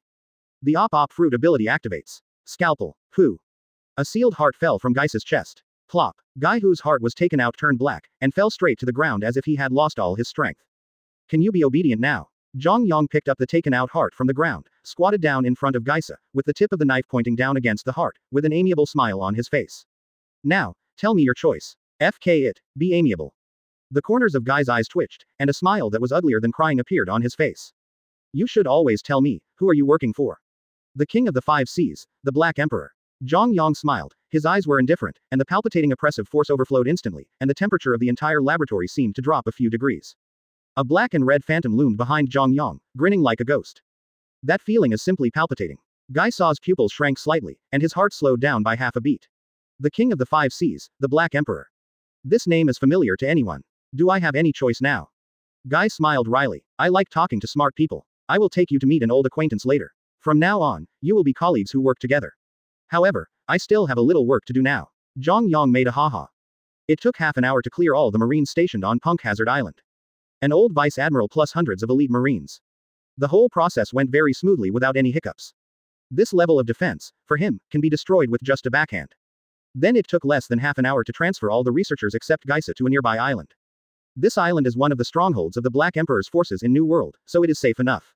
The op fruit ability activates. Scalpel. Pooh. A sealed heart fell from Guy's chest. Plop. Guy whose heart was taken out turned black, and fell straight to the ground as if he had lost all his strength. Can you be obedient now? Zhang Yang picked up the taken out heart from the ground, squatted down in front of Geisa, with the tip of the knife pointing down against the heart, with an amiable smile on his face. Now, tell me your choice. FK it, be amiable. The corners of Guy's eyes twitched, and a smile that was uglier than crying appeared on his face. You should always tell me, who are you working for? The King of the Five Seas, the Black Emperor. Zhang Yang smiled, his eyes were indifferent, and the palpitating oppressive force overflowed instantly, and the temperature of the entire laboratory seemed to drop a few degrees. A black and red phantom loomed behind Zhang Yang, grinning like a ghost. That feeling is simply palpitating. Guy Saw's pupils shrank slightly, and his heart slowed down by half a beat. The King of the Five Seas, the Black Emperor. This name is familiar to anyone. Do I have any choice now? Guy smiled wryly. I like talking to smart people. I will take you to meet an old acquaintance later. From now on, you will be colleagues who work together. However, I still have a little work to do now. Zhang Yang made a ha-ha. It took half an hour to clear all the Marines stationed on Punk Hazard Island. An old vice admiral plus hundreds of elite Marines. The whole process went very smoothly without any hiccups. This level of defense, for him, can be destroyed with just a backhand. Then it took less than half an hour to transfer all the researchers except Geisa to a nearby island. This island is one of the strongholds of the Black Emperor's forces in New World, so it is safe enough.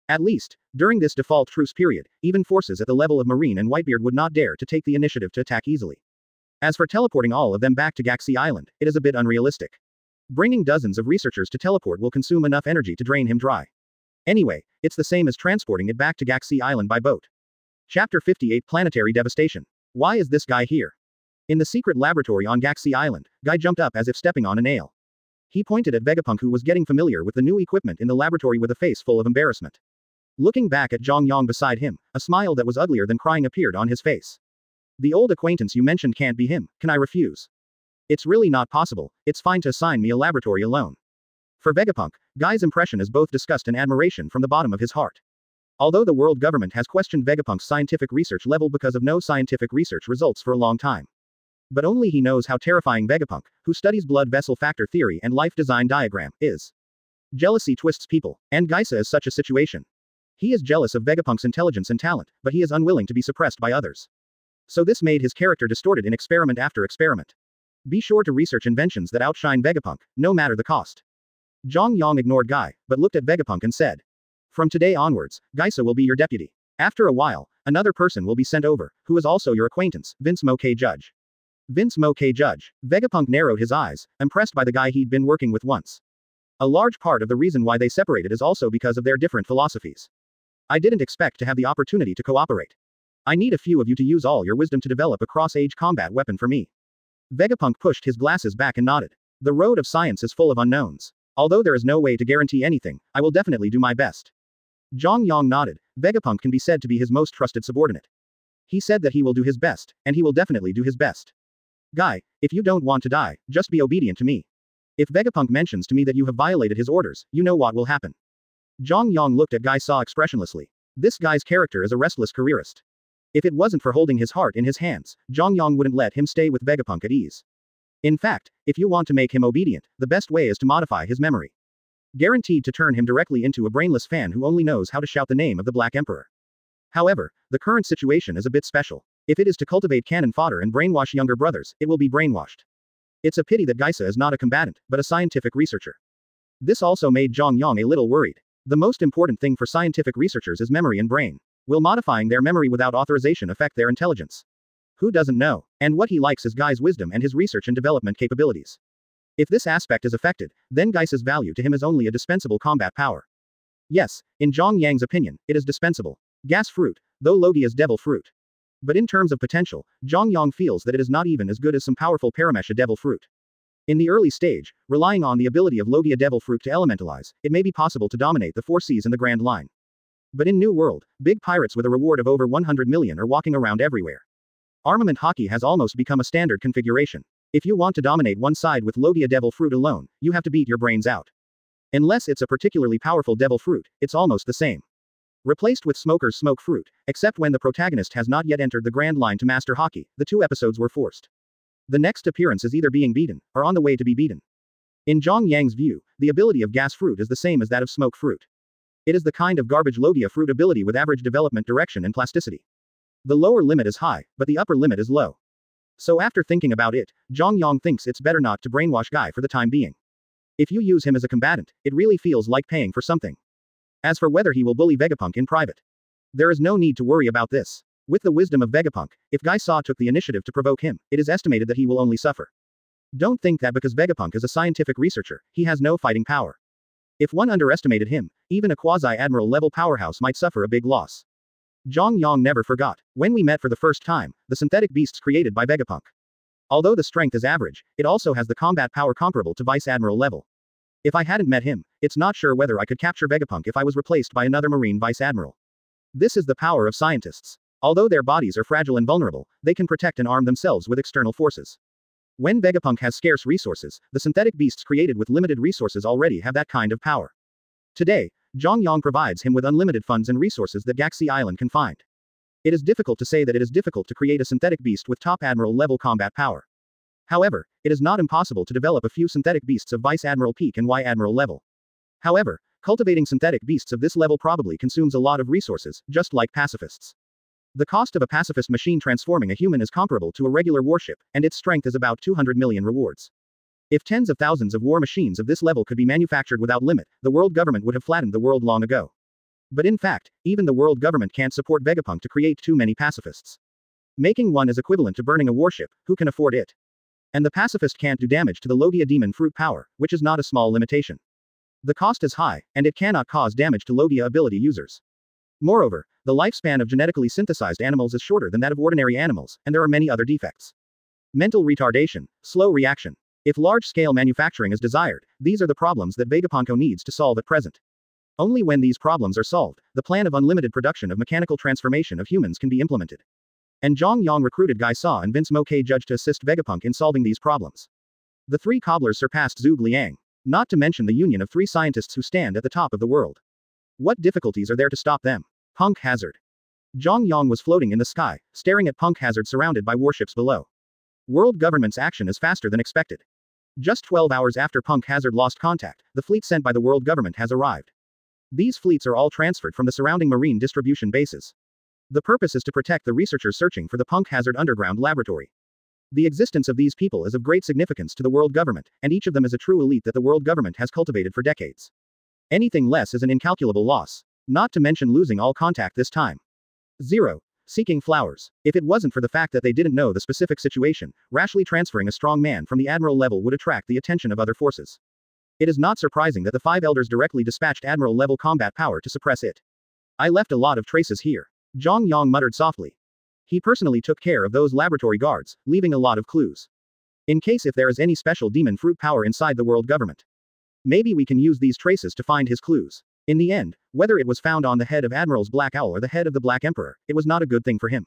At least, during this default truce period, even forces at the level of Marine and Whitebeard would not dare to take the initiative to attack easily. As for teleporting all of them back to Gaxi Island, it is a bit unrealistic. Bringing dozens of researchers to teleport will consume enough energy to drain him dry. Anyway, it's the same as transporting it back to Gaxi Island by boat. Chapter 58 Planetary Devastation. Why is this guy here? In the secret laboratory on Gaxi Island, Guy jumped up as if stepping on a nail. He pointed at Vegapunk, who was getting familiar with the new equipment in the laboratory with a face full of embarrassment. Looking back at Zhang Yang beside him, a smile that was uglier than crying appeared on his face. The old acquaintance you mentioned can't be him, can I refuse? It's really not possible, it's fine to assign me a laboratory alone. For Vegapunk, Guy's impression is both disgust and admiration from the bottom of his heart. Although the world government has questioned Vegapunk's scientific research level because of no scientific research results for a long time. But only he knows how terrifying Vegapunk, who studies blood vessel factor theory and life design diagram, is. Jealousy twists people, and Geisa is such a situation. He is jealous of Vegapunk's intelligence and talent, but he is unwilling to be suppressed by others. So this made his character distorted in experiment after experiment. Be sure to research inventions that outshine Vegapunk, no matter the cost. Zhang Yang ignored Guy, but looked at Vegapunk and said. From today onwards, Geisa will be your deputy. After a while, another person will be sent over, who is also your acquaintance, Vince Moke Judge. Vince Moke Judge. Vegapunk narrowed his eyes, impressed by the guy he'd been working with once. A large part of the reason why they separated is also because of their different philosophies. I didn't expect to have the opportunity to cooperate. I need a few of you to use all your wisdom to develop a cross-age combat weapon for me. Vegapunk pushed his glasses back and nodded. The road of science is full of unknowns. Although there is no way to guarantee anything, I will definitely do my best. Zhang Yang nodded. Vegapunk can be said to be his most trusted subordinate. He said that he will do his best, and he will definitely do his best. Guy, if you don't want to die, just be obedient to me. If Vegapunk mentions to me that you have violated his orders, you know what will happen. Zhang Yang looked at Guy Saw expressionlessly. This guy's character is a restless careerist. If it wasn't for holding his heart in his hands, Zhang Yang wouldn't let him stay with Vegapunk at ease. In fact, if you want to make him obedient, the best way is to modify his memory. Guaranteed to turn him directly into a brainless fan who only knows how to shout the name of the Black Emperor. However, the current situation is a bit special. If it is to cultivate cannon fodder and brainwash younger brothers, it will be brainwashed. It's a pity that Geisa is not a combatant, but a scientific researcher. This also made Zhang Yang a little worried. The most important thing for scientific researchers is memory and brain. Will modifying their memory without authorization affect their intelligence? Who doesn't know? And what he likes is Guy's wisdom and his research and development capabilities. If this aspect is affected, then Geisa's value to him is only a dispensable combat power. Yes, in Zhang Yang's opinion, it is dispensable. Gas fruit, though Logia's devil fruit. But in terms of potential, Zhang Yang feels that it is not even as good as some powerful Paramesha devil fruit. In the early stage, relying on the ability of Logia devil fruit to elementalize, it may be possible to dominate the 4 Cs in the Grand Line. But in New World, big pirates with a reward of over 100 million are walking around everywhere. Armament hockey has almost become a standard configuration. If you want to dominate one side with Logia Devil Fruit alone, you have to beat your brains out. Unless it's a particularly powerful Devil Fruit, it's almost the same. Replaced with Smoker's Smoke Fruit, except when the protagonist has not yet entered the Grand Line to master hockey, the 2 episodes were forced. The next appearance is either being beaten, or on the way to be beaten. In Zhang Yang's view, the ability of Gas Fruit is the same as that of Smoke Fruit. It is the kind of garbage Logia Fruit ability with average development direction and plasticity. The lower limit is high, but the upper limit is low. So after thinking about it, Zhang Yang thinks it's better not to brainwash Guy for the time being. If you use him as a combatant, it really feels like paying for something. As for whether he will bully Vegapunk in private, there is no need to worry about this. With the wisdom of Vegapunk, if Guy Saw took the initiative to provoke him, it is estimated that he will only suffer. Don't think that because Vegapunk is a scientific researcher, he has no fighting power. If one underestimated him, even a quasi-admiral level powerhouse might suffer a big loss. Zhang Yang never forgot, when we met for the first time, the synthetic beasts created by Vegapunk. Although the strength is average, it also has the combat power comparable to Vice Admiral level. If I hadn't met him, it's not sure whether I could capture Vegapunk if I was replaced by another Marine Vice Admiral. This is the power of scientists. Although their bodies are fragile and vulnerable, they can protect and arm themselves with external forces. When Vegapunk has scarce resources, the synthetic beasts created with limited resources already have that kind of power. Today, Zhang Yang provides him with unlimited funds and resources that Galaxy Island can find. It is difficult to say that it is difficult to create a synthetic beast with top admiral level combat power. However, it is not impossible to develop a few synthetic beasts of Vice Admiral peak and Y Admiral level. However, cultivating synthetic beasts of this level probably consumes a lot of resources, just like pacifists. The cost of a pacifist machine transforming a human is comparable to a regular warship, and its strength is about 200 million rewards. If tens of thousands of war machines of this level could be manufactured without limit, the world government would have flattened the world long ago. But in fact, even the world government can't support Vegapunk to create too many pacifists. Making one is equivalent to burning a warship, who can afford it? And the pacifist can't do damage to the Logia demon fruit power, which is not a small limitation. The cost is high, and it cannot cause damage to Logia ability users. Moreover, the lifespan of genetically synthesized animals is shorter than that of ordinary animals, and there are many other defects. Mental retardation, slow reaction. If large-scale manufacturing is desired, these are the problems that Vegapunk needs to solve at present. Only when these problems are solved, the plan of unlimited production of mechanical transformation of humans can be implemented. And Zhang Yang recruited Guy Saw and Vince Moke Judge to assist Vegapunk in solving these problems. The 3 cobblers surpassed Zhuge Liang. Not to mention the union of 3 scientists who stand at the top of the world. What difficulties are there to stop them? Punk Hazard. Zhang Yang was floating in the sky, staring at Punk Hazard surrounded by warships below. World government's action is faster than expected. Just 12 hours after Punk Hazard lost contact, the fleet sent by the world government has arrived. These fleets are all transferred from the surrounding marine distribution bases. The purpose is to protect the researchers searching for the Punk Hazard underground laboratory. The existence of these people is of great significance to the world government, and each of them is a true elite that the world government has cultivated for decades. Anything less is an incalculable loss. Not to mention losing all contact this time. 0. Seeking flowers. If it wasn't for the fact that they didn't know the specific situation, rashly transferring a strong man from the admiral level would attract the attention of other forces. It is not surprising that the 5 elders directly dispatched admiral level combat power to suppress it. I left a lot of traces here. Zhang Yang muttered softly. He personally took care of those laboratory guards, leaving a lot of clues. In case if there is any special demon fruit power inside the world government. Maybe we can use these traces to find his clues. In the end, whether it was found on the head of Admiral's Black Owl or the head of the Black Emperor, it was not a good thing for him.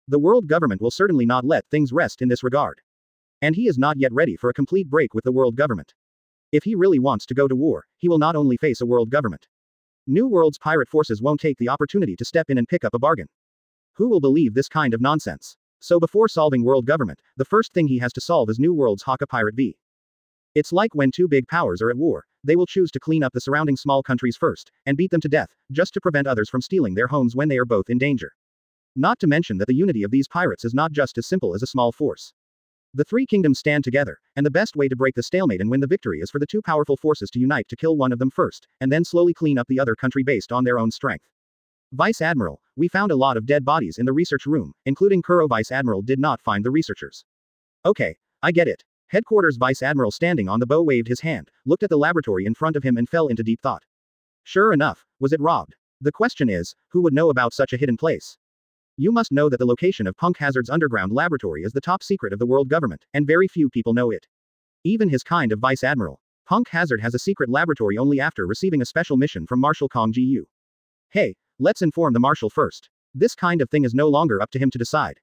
The world government will certainly not let things rest in this regard. And he is not yet ready for a complete break with the world government. If he really wants to go to war, he will not only face a world government. New World's pirate forces won't take the opportunity to step in and pick up a bargain. Who will believe this kind of nonsense? So before solving world government, the first thing he has to solve is New World's Haka Pirate V. It's like when 2 big powers are at war, they will choose to clean up the surrounding small countries first, and beat them to death, just to prevent others from stealing their homes when they are both in danger. Not to mention that the unity of these pirates is not just as simple as a small force. The 3 kingdoms stand together, and the best way to break the stalemate and win the victory is for the 2 powerful forces to unite to kill one of them first, and then slowly clean up the other country based on their own strength. Vice Admiral, we found a lot of dead bodies in the research room, including Kuro. Vice Admiral did not find the researchers. Okay, I get it. Headquarters Vice Admiral standing on the bow waved his hand, looked at the laboratory in front of him and fell into deep thought. Sure enough, was it robbed? The question is, who would know about such a hidden place? You must know that the location of Punk Hazard's underground laboratory is the top secret of the world government, and very few people know it. Even his kind of Vice Admiral. Punk Hazard has a secret laboratory only after receiving a special mission from Marshal Kong Ji Yu. Hey, Let's inform the marshal first. This kind of thing is no longer up to him to decide.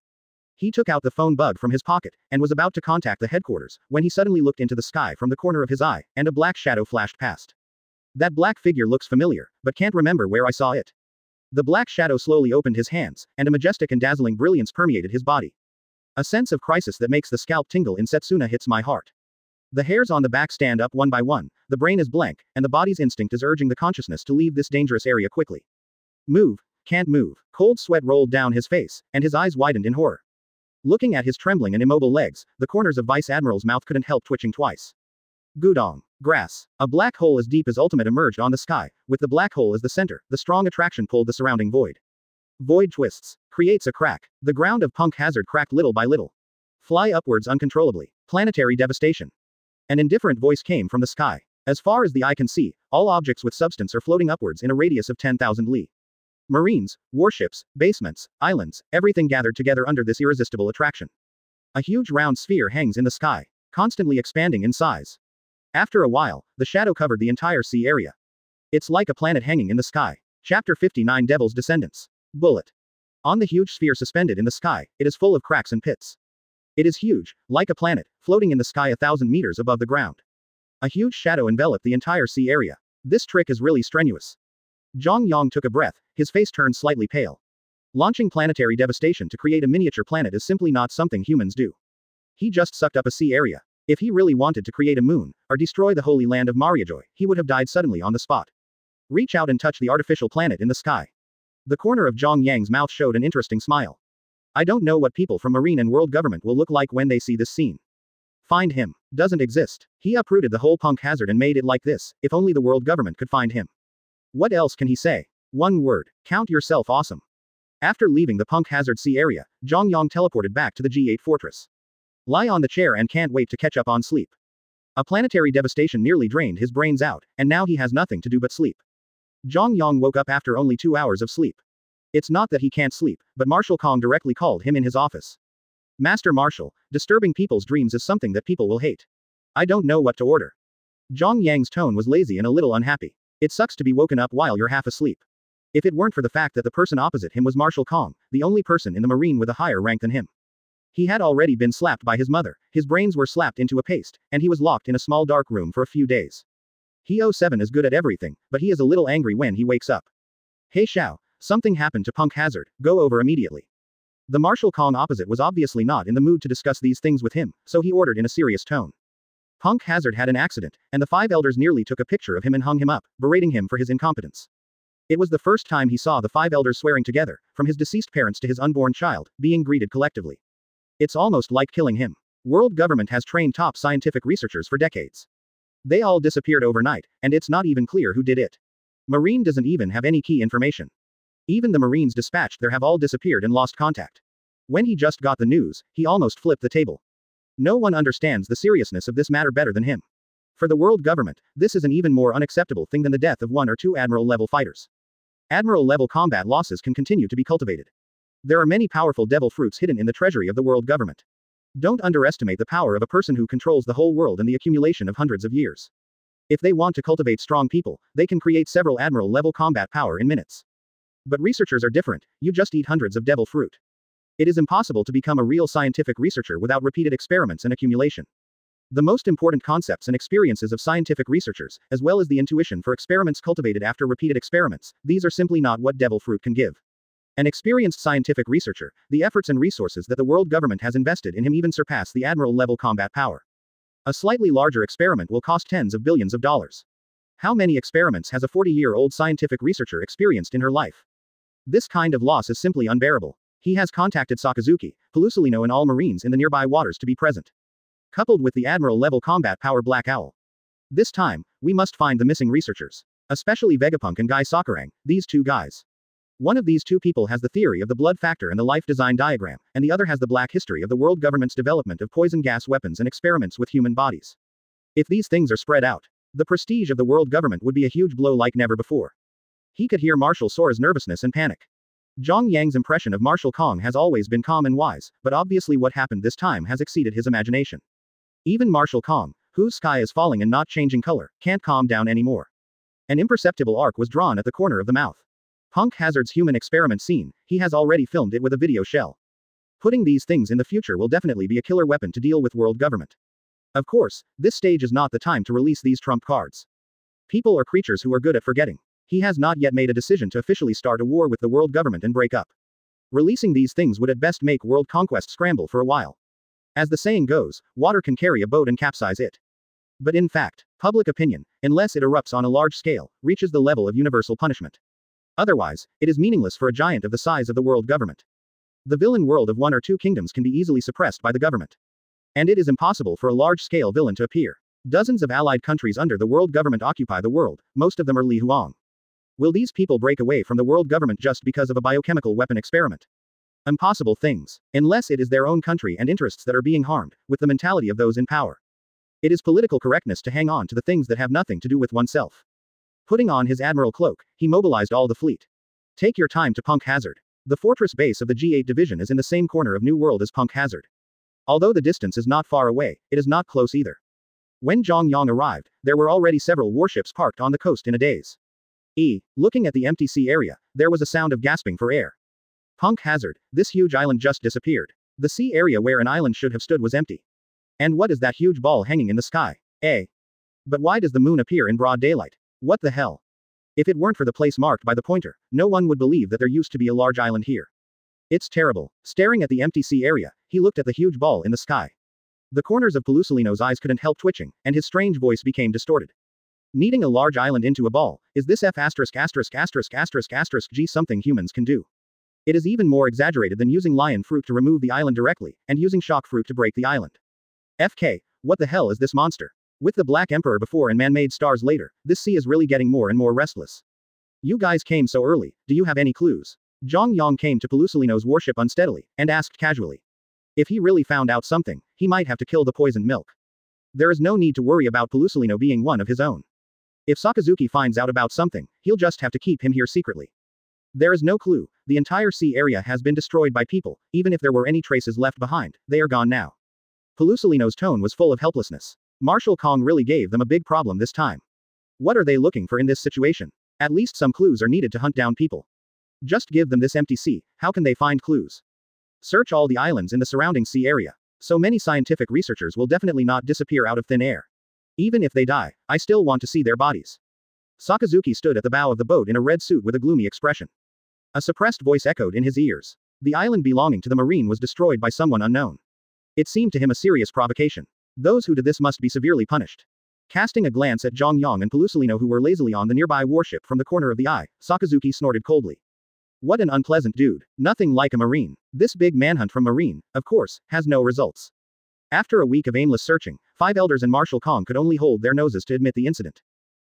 He took out the phone bug from his pocket, and was about to contact the headquarters, when he suddenly looked into the sky from the corner of his eye, and a black shadow flashed past. That black figure looks familiar, but can't remember where I saw it. The black shadow slowly opened his hands, and a majestic and dazzling brilliance permeated his body. A sense of crisis that makes the scalp tingle in Setsuna hits my heart. The hairs on the back stand up one by one, the brain is blank, and the body's instinct is urging the consciousness to leave this dangerous area quickly. Move, can't move. Cold sweat rolled down his face, and his eyes widened in horror. Looking at his trembling and immobile legs, the corners of Vice Admiral's mouth couldn't help twitching twice. Gudong. Grass. A black hole as deep as Ultimate emerged on the sky, with the black hole as the center. The strong attraction pulled the surrounding void. Void twists. Creates a crack. The ground of Punk Hazard cracked little by little. Fly upwards uncontrollably. Planetary devastation. An indifferent voice came from the sky. As far as the eye can see, all objects with substance are floating upwards in a radius of 10,000 li. Marines, warships, basements, islands, everything gathered together under this irresistible attraction. A huge round sphere hangs in the sky, constantly expanding in size. After a while, the shadow covered the entire sea area. It's like a planet hanging in the sky. Chapter 59 Devil's Descendants. Bullet. On the huge sphere suspended in the sky, it is full of cracks and pits. It is huge, like a planet, floating in the sky 1,000 meters above the ground. A huge shadow enveloped the entire sea area. This trick is really strenuous. Zhang Yang took a breath, his face turned slightly pale. Launching planetary devastation to create a miniature planet is simply not something humans do. He just sucked up a sea area. If he really wanted to create a moon, or destroy the holy land of Mariajoy, he would have died suddenly on the spot. Reach out and touch the artificial planet in the sky. The corner of Zhang Yang's mouth showed an interesting smile. I don't know what people from Marine and world government will look like when they see this scene. Find him. Doesn't exist. He uprooted the whole Punk Hazard and made it like this, if only the world government could find him. What else can he say? One word. Count yourself awesome. After leaving the Punk Hazard sea area, Zhang Yang teleported back to the G8 fortress. Lie on the chair and can't wait to catch up on sleep. A planetary devastation nearly drained his brains out, and now he has nothing to do but sleep. Zhang Yang woke up after only 2 hours of sleep. It's not that he can't sleep, but Marshal Kong directly called him in his office. Master Marshal, disturbing people's dreams is something that people will hate. I don't know what to order. Zhang Yang's tone was lazy and a little unhappy. It sucks to be woken up while you're half asleep. If it weren't for the fact that the person opposite him was Marshal Kong, the only person in the Marine with a higher rank than him. He had already been slapped by his mother, his brains were slapped into a paste, and he was locked in a small dark room for a few days. He 07 is good at everything, but he is a little angry when he wakes up. Hey Xiao, something happened to Punk Hazard, go over immediately. The Marshal Kong opposite was obviously not in the mood to discuss these things with him, so he ordered in a serious tone. Punk Hazard had an accident, and the 5 elders nearly took a picture of him and hung him up, berating him for his incompetence. It was the first time he saw the 5 elders swearing together, from his deceased parents to his unborn child, being greeted collectively. It's almost like killing him. World government has trained top scientific researchers for decades. They all disappeared overnight, and it's not even clear who did it. Marine doesn't even have any key information. Even the Marines dispatched there have all disappeared and lost contact. When he just got the news, he almost flipped the table. No one understands the seriousness of this matter better than him. For the world government, this is an even more unacceptable thing than the death of 1 or 2 admiral-level fighters. Admiral-level combat losses can continue to be cultivated. There are many powerful devil fruits hidden in the treasury of the world government. Don't underestimate the power of a person who controls the whole world and the accumulation of hundreds of years. If they want to cultivate strong people, they can create several admiral-level combat power in minutes. But researchers are different, you just eat hundreds of devil fruit. It is impossible to become a real scientific researcher without repeated experiments and accumulation. The most important concepts and experiences of scientific researchers, as well as the intuition for experiments cultivated after repeated experiments, these are simply not what devil fruit can give. An experienced scientific researcher, the efforts and resources that the world government has invested in him even surpass the admiral-level combat power. A slightly larger experiment will cost tens of billions of dollars. How many experiments has a 40-year-old scientific researcher experienced in her life? This kind of loss is simply unbearable. He has contacted Sakazuki, Pelusolino and all Marines in the nearby waters to be present. Coupled with the admiral-level combat power Black Owl. This time, we must find the missing researchers. Especially Vegapunk and Guy Sakurang, these 2 guys. One of these 2 people has the theory of the blood factor and the life design diagram, and the other has the black history of the world government's development of poison gas weapons and experiments with human bodies. If these things are spread out, the prestige of the world government would be a huge blow like never before. He could hear Marshal Sora's nervousness and panic. Zhang Yang's impression of Marshal Kong has always been calm and wise, but obviously what happened this time has exceeded his imagination. Even Marshal Kong, whose sky is falling and not changing color, can't calm down anymore. An imperceptible arc was drawn at the corner of the mouth. Punk Hazard's human experiment scene, he has already filmed it with a video shell. Putting these things in the future will definitely be a killer weapon to deal with world government. Of course, this stage is not the time to release these trump cards. People are creatures who are good at forgetting. He has not yet made a decision to officially start a war with the world government and break up. Releasing these things would at best make world conquest scramble for a while. As the saying goes, water can carry a boat and capsize it. But in fact, public opinion, unless it erupts on a large scale, reaches the level of universal punishment. Otherwise, it is meaningless for a giant of the size of the world government. The villain world of one or two kingdoms can be easily suppressed by the government. And it is impossible for a large-scale villain to appear. Dozens of allied countries under the world government occupy the world, most of them are Li Huang. Will these people break away from the world government just because of a biochemical weapon experiment? Impossible things. Unless it is their own country and interests that are being harmed, with the mentality of those in power. It is political correctness to hang on to the things that have nothing to do with oneself. Putting on his admiral cloak, he mobilized all the fleet. Take your time to Punk Hazard. The fortress base of the G8 division is in the same corner of New World as Punk Hazard. Although the distance is not far away, it is not close either. When Zhang Yang arrived, there were already several warships parked on the coast in a daze. Looking at the empty sea area, there was a sound of gasping for air. Punk Hazard, this huge island just disappeared. The sea area where an island should have stood was empty. And what is that huge ball hanging in the sky? But why does the moon appear in broad daylight? What the hell? If it weren't for the place marked by the pointer, no one would believe that there used to be a large island here. It's terrible. Staring at the empty sea area, he looked at the huge ball in the sky. The corners of Poseidon's eyes couldn't help twitching, and his strange voice became distorted. Kneading a large island into a ball, is this G something humans can do? It is even more exaggerated than using lion fruit to remove the island directly, and using shock fruit to break the island. What the hell is this monster? With the Black Emperor before and man-made stars later, this sea is really getting more and more restless. You guys came so early, do you have any clues? Zhang Yang came to Poseidon's warship unsteadily, and asked casually. If he really found out something, he might have to kill the poisoned milk. There is no need to worry about Poseidon being one of his own. If Sakazuki finds out about something, he'll just have to keep him here secretly. There is no clue, the entire sea area has been destroyed by people, even if there were any traces left behind, they are gone now. Poseidon's tone was full of helplessness. Marshal Kong really gave them a big problem this time. What are they looking for in this situation? At least some clues are needed to hunt down people. Just give them this empty sea, how can they find clues? Search all the islands in the surrounding sea area. So many scientific researchers will definitely not disappear out of thin air. Even if they die, I still want to see their bodies. Sakazuki stood at the bow of the boat in a red suit with a gloomy expression. A suppressed voice echoed in his ears. The island belonging to the marine was destroyed by someone unknown. It seemed to him a serious provocation. Those who did this must be severely punished. Casting a glance at Zhang Yang and Poseidon who were lazily on the nearby warship from the corner of the eye, Sakazuki snorted coldly. What an unpleasant dude. Nothing like a marine. This big manhunt from marine, of course, has no results. After a week of aimless searching, 5 elders and Marshal Kong could only hold their noses to admit the incident.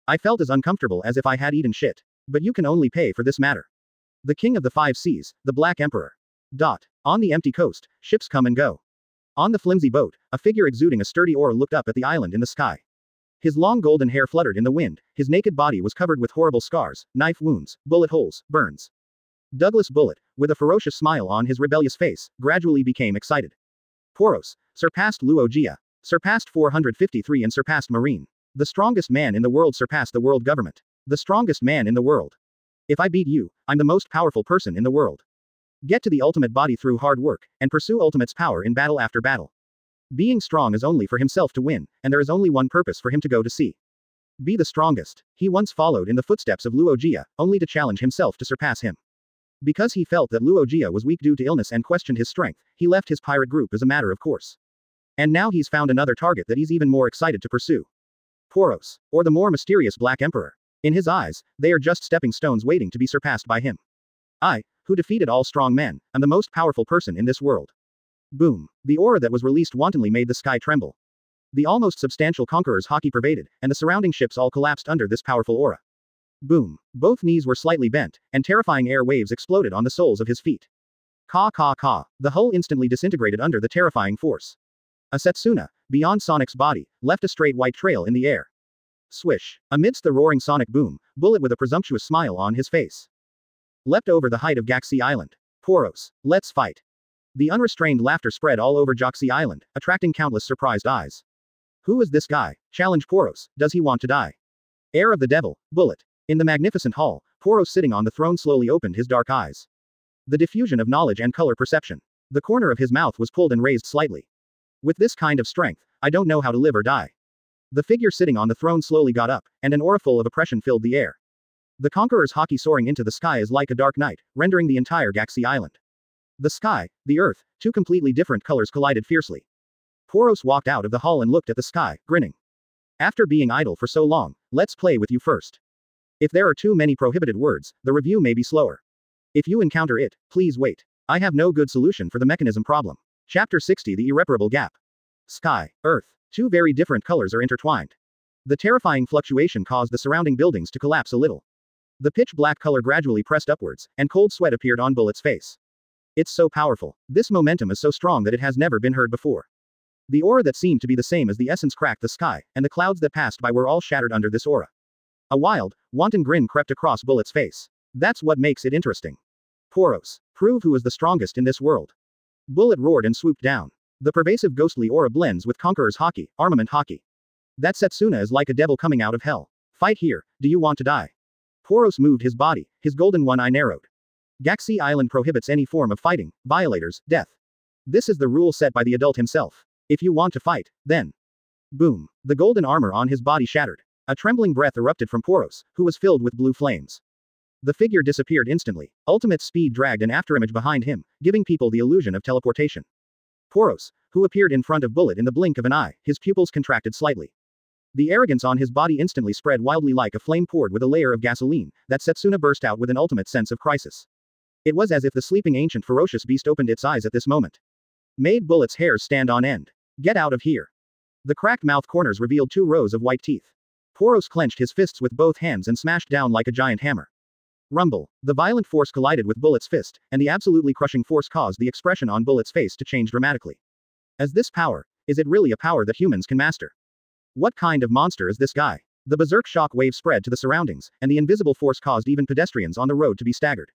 I felt as uncomfortable as if I had eaten shit. But you can only pay for this matter. The king of the 5 seas, the Black Emperor. On the empty coast, ships come and go. On the flimsy boat, a figure exuding a sturdy aura looked up at the island in the sky. His long golden hair fluttered in the wind, his naked body was covered with horrible scars, knife wounds, bullet holes, burns. Douglas Bullet, with a ferocious smile on his rebellious face, gradually became excited. Poros, surpassed Luo Jia, surpassed 453 and surpassed Marine. The strongest man in the world surpassed the world government. The strongest man in the world. If I beat you, I'm the most powerful person in the world. Get to the ultimate body through hard work, and pursue ultimate's power in battle after battle. Being strong is only for himself to win, and there is only one purpose for him to go to sea. Be the strongest. He once followed in the footsteps of Luo Jia, only to challenge himself to surpass him. Because he felt that Luo Jia was weak due to illness and questioned his strength, he left his pirate group as a matter of course. And now he's found another target that he's even more excited to pursue. Poros, or the more mysterious Black Emperor. In his eyes, they are just stepping stones waiting to be surpassed by him. I, who defeated all strong men, am the most powerful person in this world. Boom. The aura that was released wantonly made the sky tremble. The almost substantial conqueror's haki pervaded, and the surrounding ships all collapsed under this powerful aura. Boom. Both knees were slightly bent, and terrifying air waves exploded on the soles of his feet. Ka ka ka. The hull instantly disintegrated under the terrifying force. A Setsuna, beyond Sonic's body, left a straight white trail in the air. Swish. Amidst the roaring sonic boom, Bullet with a presumptuous smile on his face leapt over the height of Gaxi Island. Poros, let's fight. The unrestrained laughter spread all over Gaxi Island, attracting countless surprised eyes. Who is this guy? Challenged Poros. Does he want to die? Heir of the devil, Bullet. In the magnificent hall, Poros sitting on the throne slowly opened his dark eyes. The diffusion of knowledge and color perception. The corner of his mouth was pulled and raised slightly. With this kind of strength, I don't know how to live or die. The figure sitting on the throne slowly got up, and an aura full of oppression filled the air. The conqueror's haki soaring into the sky is like a dark night, rendering the entire Galaxy Island. The sky, the earth, two completely different colors collided fiercely. Poros walked out of the hall and looked at the sky, grinning. After being idle for so long, let's play with you first. If there are too many prohibited words, the review may be slower. If you encounter it, please wait. I have no good solution for the mechanism problem. Chapter 60 The Irreparable Gap. Sky, earth. Two very different colors are intertwined. The terrifying fluctuation caused the surrounding buildings to collapse a little. The pitch black color gradually pressed upwards, and cold sweat appeared on Bullet's face. It's so powerful. This momentum is so strong that it has never been heard before. The aura that seemed to be the same as the essence cracked the sky, and the clouds that passed by were all shattered under this aura. A wild, wanton grin crept across Bullet's face. That's what makes it interesting. Poros, prove who is the strongest in this world. Bullet roared and swooped down. The pervasive ghostly aura blends with Conqueror's haki, armament haki. That Setsuna is like a devil coming out of hell. Fight here, do you want to die? Poros moved his body, his golden one eye narrowed. Galaxy Island prohibits any form of fighting, violators, death. This is the rule set by the adult himself. If you want to fight, then. Boom. The golden armor on his body shattered. A trembling breath erupted from Poros, who was filled with blue flames. The figure disappeared instantly. Ultimate speed dragged an afterimage behind him, giving people the illusion of teleportation. Poros, who appeared in front of Bullet in the blink of an eye, his pupils contracted slightly. The arrogance on his body instantly spread wildly like a flame poured with a layer of gasoline, that Setsuna burst out with an ultimate sense of crisis. It was as if the sleeping ancient ferocious beast opened its eyes at this moment. Made Bullet's hairs stand on end. Get out of here. The cracked mouth corners revealed 2 rows of white teeth. Poros clenched his fists with both hands and smashed down like a giant hammer. Rumble. The violent force collided with Bullet's fist, and the absolutely crushing force caused the expression on Bullet's face to change dramatically. As this power, is it really a power that humans can master? What kind of monster is this guy? The berserk shock wave spread to the surroundings, and the invisible force caused even pedestrians on the road to be staggered.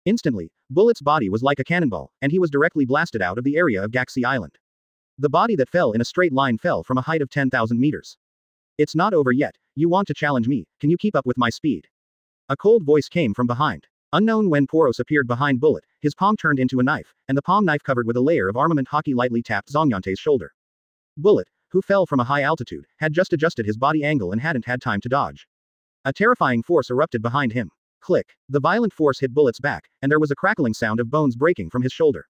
Instantly, Bullet's body was like a cannonball, and he was directly blasted out of the area of Galaxy Island. The body that fell in a straight line fell from a height of 10,000 meters. It's not over yet. You want to challenge me? Can you keep up with my speed? A cold voice came from behind. Unknown when Poros appeared behind Bullet, his palm turned into a knife, and the palm knife covered with a layer of armament haki lightly tapped Zhang Yang's shoulder. Bullet, who fell from a high altitude, had just adjusted his body angle and hadn't had time to dodge. A terrifying force erupted behind him. Click. The violent force hit Bullet's back, and there was a crackling sound of bones breaking from his shoulder.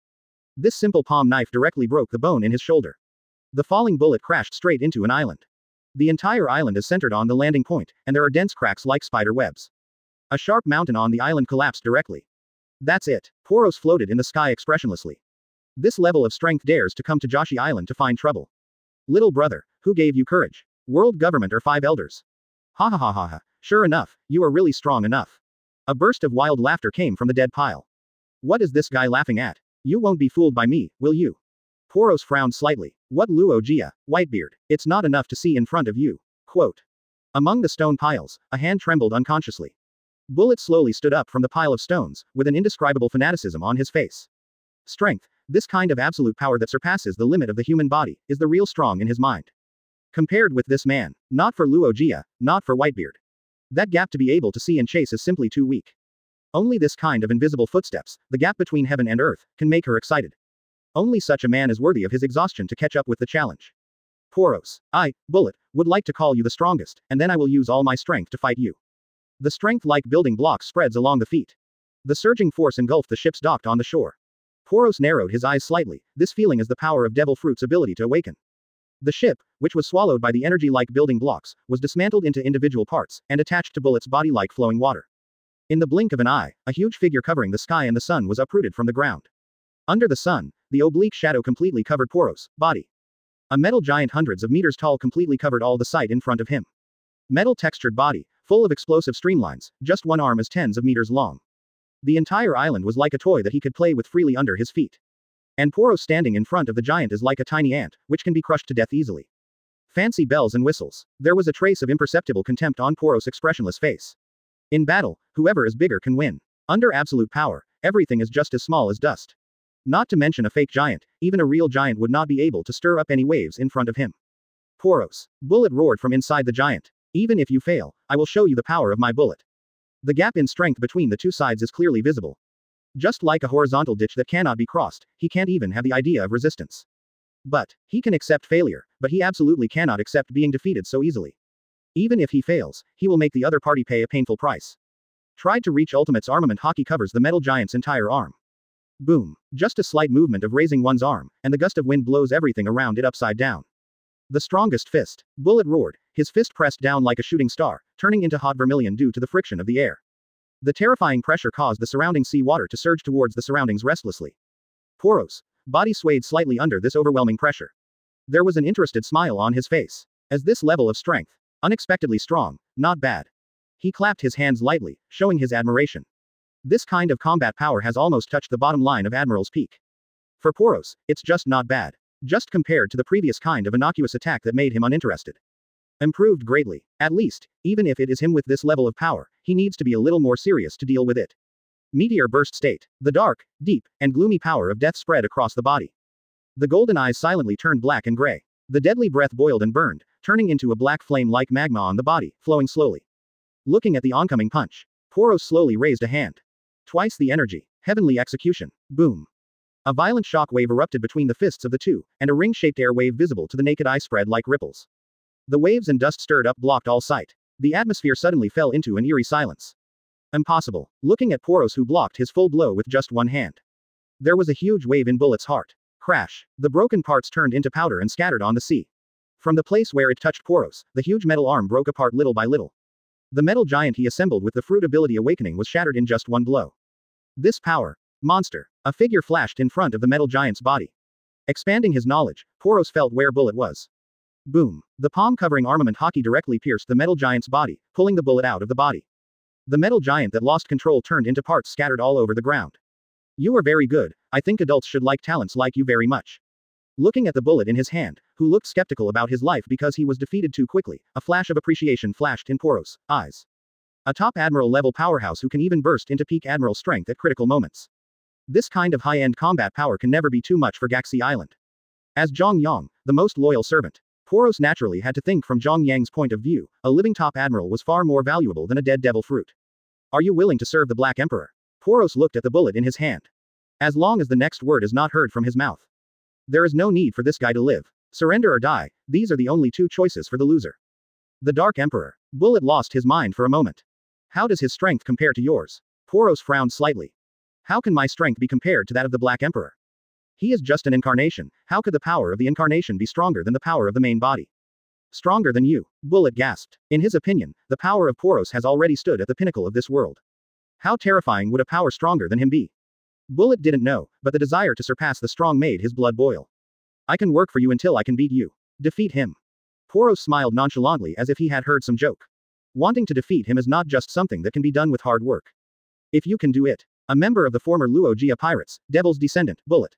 This simple palm knife directly broke the bone in his shoulder. The falling Bullet crashed straight into an island. The entire island is centered on the landing point, and there are dense cracks like spider webs. A sharp mountain on the island collapsed directly. That's it. Poros floated in the sky expressionlessly. This level of strength dares to come to Joshi Island to find trouble. Little brother, who gave you courage? World government or 5 elders? Ha ha ha ha ha. Sure enough, you are really strong enough. A burst of wild laughter came from the dead pile. What is this guy laughing at? You won't be fooled by me, will you? Poros frowned slightly. What Luo Jia, Whitebeard, it's not enough to see in front of you. Quote. Among the stone piles, a hand trembled unconsciously. Bullet slowly stood up from the pile of stones, with an indescribable fanaticism on his face. Strength, this kind of absolute power that surpasses the limit of the human body, is the real strong in his mind. Compared with this man, not for Luo Jia, not for Whitebeard. That gap to be able to see and chase is simply too weak. Only this kind of invisible footsteps, the gap between heaven and earth, can make her excited. Only such a man is worthy of his exhaustion to catch up with the challenge. Poros, I, Bullet, would like to call you the strongest, and then I will use all my strength to fight you. The strength-like building blocks spreads along the feet. The surging force engulfed the ships docked on the shore. Poros narrowed his eyes slightly, this feeling is the power of Devil Fruit's ability to awaken. The ship, which was swallowed by the energy-like building blocks, was dismantled into individual parts, and attached to Bullet's body like flowing water. In the blink of an eye, a huge figure covering the sky and the sun was uprooted from the ground. Under the sun, the oblique shadow completely covered Poros' body. A metal giant hundreds of meters tall completely covered all the sight in front of him. Metal-textured body, full of explosive streamlines, just one arm is tens of meters long. The entire island was like a toy that he could play with freely under his feet. And Poros standing in front of the giant is like a tiny ant, which can be crushed to death easily. Fancy bells and whistles. There was a trace of imperceptible contempt on Poros' expressionless face. In battle, whoever is bigger can win. Under absolute power, everything is just as small as dust. Not to mention a fake giant, even a real giant would not be able to stir up any waves in front of him. Poros. Bullet roared from inside the giant. Even if you fail, I will show you the power of my bullet. The gap in strength between the two sides is clearly visible. Just like a horizontal ditch that cannot be crossed, he can't even have the idea of resistance. But, he can accept failure, but he absolutely cannot accept being defeated so easily. Even if he fails, he will make the other party pay a painful price. Tried to reach Ultimate's armament hockey covers the metal giant's entire arm. Boom. Just a slight movement of raising one's arm, and the gust of wind blows everything around it upside down. The strongest fist. Bullet roared, his fist pressed down like a shooting star, turning into hot vermilion due to the friction of the air. The terrifying pressure caused the surrounding sea water to surge towards the surroundings restlessly. Poros' body swayed slightly under this overwhelming pressure. There was an interested smile on his face. As this level of strength, unexpectedly strong, not bad. He clapped his hands lightly, showing his admiration. This kind of combat power has almost touched the bottom line of Admiral's Peak. For Poros, it's just not bad. Just compared to the previous kind of innocuous attack that made him uninterested. Improved greatly. At least, even if it is him with this level of power, he needs to be a little more serious to deal with it. Meteor burst state. The dark, deep, and gloomy power of death spread across the body. The golden eyes silently turned black and gray. The deadly breath boiled and burned, turning into a black flame like magma on the body, flowing slowly. Looking at the oncoming punch, Poros slowly raised a hand. Twice the energy. Heavenly execution. Boom. A violent shock wave erupted between the fists of the two, and a ring-shaped air wave visible to the naked eye spread like ripples. The waves and dust stirred up blocked all sight. The atmosphere suddenly fell into an eerie silence. Impossible. Looking at Poros who blocked his full blow with just one hand. There was a huge wave in Bullet's heart. Crash. The broken parts turned into powder and scattered on the sea. From the place where it touched Poros, the huge metal arm broke apart little by little. The metal giant he assembled with the fruit ability awakening was shattered in just one blow. This power. Monster. A figure flashed in front of the metal giant's body. Expanding his knowledge, Poros felt where Bullet was. Boom. The palm-covering armament hockey directly pierced the metal giant's body, pulling the bullet out of the body. The metal giant that lost control turned into parts scattered all over the ground. You are very good. I think adults should like talents like you very much. Looking at the bullet in his hand, who looked skeptical about his life because he was defeated too quickly, a flash of appreciation flashed in Poros' eyes. A top admiral level powerhouse who can even burst into peak admiral strength at critical moments. This kind of high-end combat power can never be too much for Galaxy Island. As Zhang Yang, the most loyal servant, Poros naturally had to think from Zhang Yang's point of view, a living top admiral was far more valuable than a dead devil fruit. Are you willing to serve the Black Emperor? Poros looked at the bullet in his hand. As long as the next word is not heard from his mouth. There is no need for this guy to live. Surrender or die, these are the only two choices for the loser. The Dark Emperor. Bullet lost his mind for a moment. How does his strength compare to yours? Poros frowned slightly. How can my strength be compared to that of the Black Emperor? He is just an incarnation. How could the power of the incarnation be stronger than the power of the main body? Stronger than you, Bullet gasped. In his opinion, the power of Poros has already stood at the pinnacle of this world. How terrifying would a power stronger than him be? Bullet didn't know, but the desire to surpass the strong made his blood boil. I can work for you until I can beat you. Defeat him. Poros smiled nonchalantly as if he had heard some joke. Wanting to defeat him is not just something that can be done with hard work. If you can do it. A member of the former Luogia pirates, Devil's descendant, Bullet.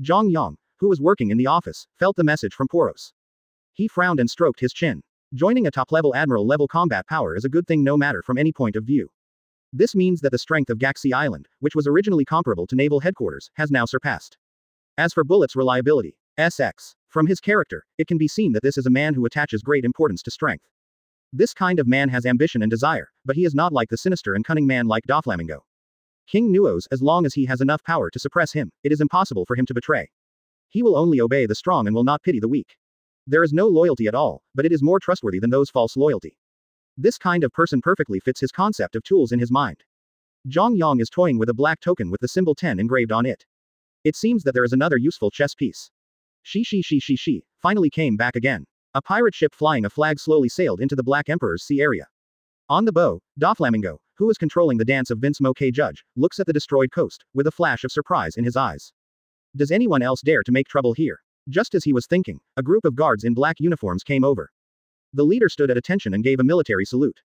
Zhang Yang, who was working in the office, felt the message from Poros. He frowned and stroked his chin. Joining a top-level admiral-level combat power is a good thing no matter from any point of view. This means that the strength of Galaxy Island, which was originally comparable to naval headquarters, has now surpassed. As for Bullet's reliability, SX. From his character, it can be seen that this is a man who attaches great importance to strength. This kind of man has ambition and desire, but he is not like the sinister and cunning man like Doflamingo. King Nuos, as long as he has enough power to suppress him, it is impossible for him to betray. He will only obey the strong and will not pity the weak. There is no loyalty at all, but it is more trustworthy than those false loyalty. This kind of person perfectly fits his concept of tools in his mind. Zhang Yang is toying with a black token with the symbol 10 engraved on it. It seems that there is another useful chess piece. She finally came back again. A pirate ship flying a flag slowly sailed into the Black Emperor's sea area. On the bow, Doflamingo, who is controlling the dance of Vince Moke Judge, looks at the destroyed coast, with a flash of surprise in his eyes. Does anyone else dare to make trouble here? Just as he was thinking, a group of guards in black uniforms came over. The leader stood at attention and gave a military salute.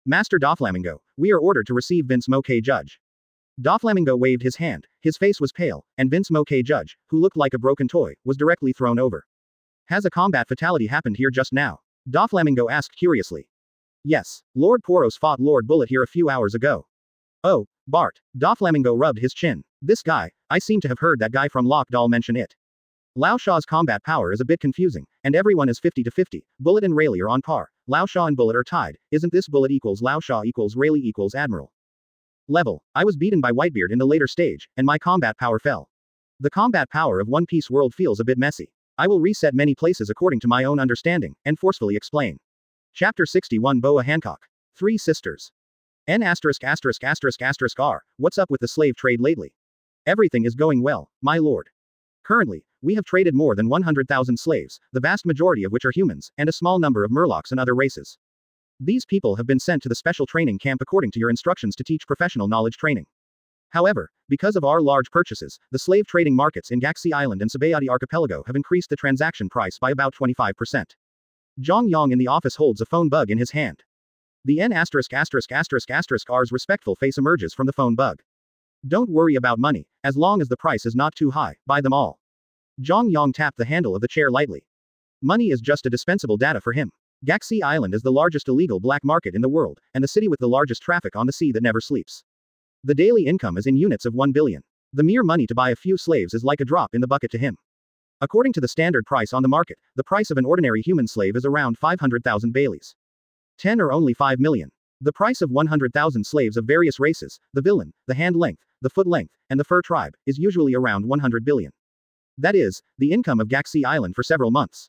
Master Doflamingo, we are ordered to receive Vince Moke Judge. Doflamingo waved his hand, his face was pale, and Vince Moke Judge, who looked like a broken toy, was directly thrown over. Has a combat fatality happened here just now? Doflamingo asked curiously. Yes, Lord Poros fought Lord Bullet here a few hours ago. Oh, Bart. Doflamingo rubbed his chin. This guy, I seem to have heard that guy from Lockdoll mention it. Lao Shaw's combat power is a bit confusing, and everyone is 50 to 50, Bullet and Rayleigh are on par, Lao Sha and Bullet are tied. Isn't this Bullet equals Lao Sha equals Rayleigh equals Admiral? Level. I was beaten by Whitebeard in the later stage, and my combat power fell. The combat power of One Piece world feels a bit messy. I will reset many places according to my own understanding, and forcefully explain. Chapter 61 Boa Hancock. Three Sisters. N*************, what's up with the slave trade lately? Everything is going well, my lord. Currently, we have traded more than 100,000 slaves, the vast majority of which are humans, and a small number of Murlocs and other races. These people have been sent to the special training camp according to your instructions to teach professional knowledge training. However, because of our large purchases, the slave trading markets in Gaxi Island and Sabayati Archipelago have increased the transaction price by about 25%. Zhang Yang in the office holds a phone bug in his hand. The R's respectful face emerges from the phone bug. Don't worry about money, as long as the price is not too high, buy them all. Zhang Yang tapped the handle of the chair lightly. Money is just a dispensable data for him. Gaxi Island is the largest illegal black market in the world, and the city with the largest traffic on the sea that never sleeps. The daily income is in units of 1 billion. The mere money to buy a few slaves is like a drop in the bucket to him. According to the standard price on the market, the price of an ordinary human slave is around 500,000 Baileys. 10 or only 5 million. The price of 100,000 slaves of various races, the villain, the hand length, the foot length, and the fur tribe, is usually around 100 billion. That is, the income of Gaxi Island for several months.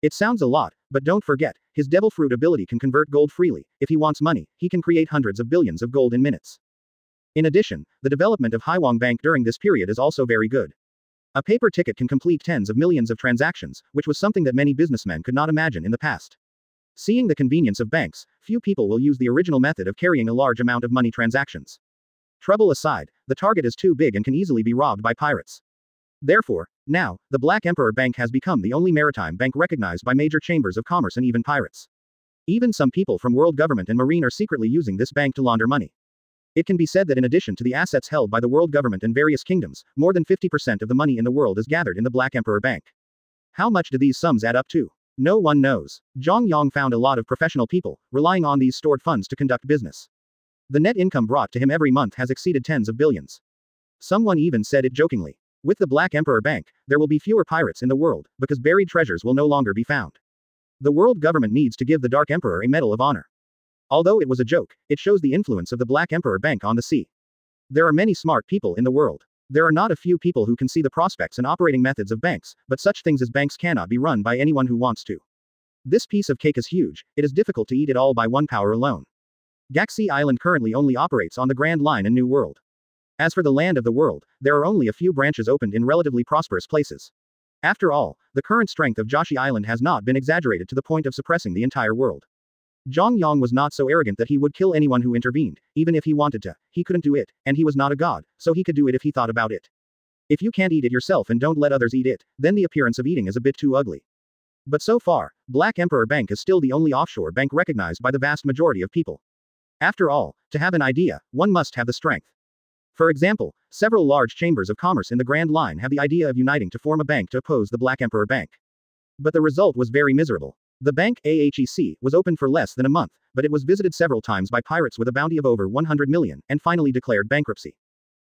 It sounds a lot, but don't forget, his devil fruit ability can convert gold freely. If he wants money, he can create hundreds of billions of gold in minutes. In addition, the development of Haiwang Bank during this period is also very good. A paper ticket can complete tens of millions of transactions, which was something that many businessmen could not imagine in the past. Seeing the convenience of banks, few people will use the original method of carrying a large amount of money transactions. Trouble aside, the target is too big and can easily be robbed by pirates. Therefore, now, the Black Emperor Bank has become the only maritime bank recognized by major chambers of commerce and even pirates. Even some people from world government and marine are secretly using this bank to launder money. It can be said that in addition to the assets held by the world government and various kingdoms, more than 50% of the money in the world is gathered in the Black Emperor Bank. How much do these sums add up to? No one knows. Zhang Yang found a lot of professional people, relying on these stored funds to conduct business. The net income brought to him every month has exceeded tens of billions. Someone even said it jokingly. With the Black Emperor Bank, there will be fewer pirates in the world, because buried treasures will no longer be found. The world government needs to give the Dark Emperor a Medal of Honor. Although it was a joke, it shows the influence of the Black Emperor Bank on the sea. There are many smart people in the world. There are not a few people who can see the prospects and operating methods of banks, but such things as banks cannot be run by anyone who wants to. This piece of cake is huge, it is difficult to eat it all by one power alone. Gaxi Island currently only operates on the Grand Line and New World. As for the land of the world, there are only a few branches opened in relatively prosperous places. After all, the current strength of Joshi Island has not been exaggerated to the point of suppressing the entire world. Zhang Yang was not so arrogant that he would kill anyone who intervened, even if he wanted to. He couldn't do it, and he was not a god, so he could do it if he thought about it. If you can't eat it yourself and don't let others eat it, then the appearance of eating is a bit too ugly. But so far, Black Emperor Bank is still the only offshore bank recognized by the vast majority of people. After all, to have an idea, one must have the strength. For example, several large chambers of commerce in the Grand Line have the idea of uniting to form a bank to oppose the Black Emperor Bank. But the result was very miserable. The bank, AHEC, was open for less than a month, but it was visited several times by pirates with a bounty of over 100 million, and finally declared bankruptcy.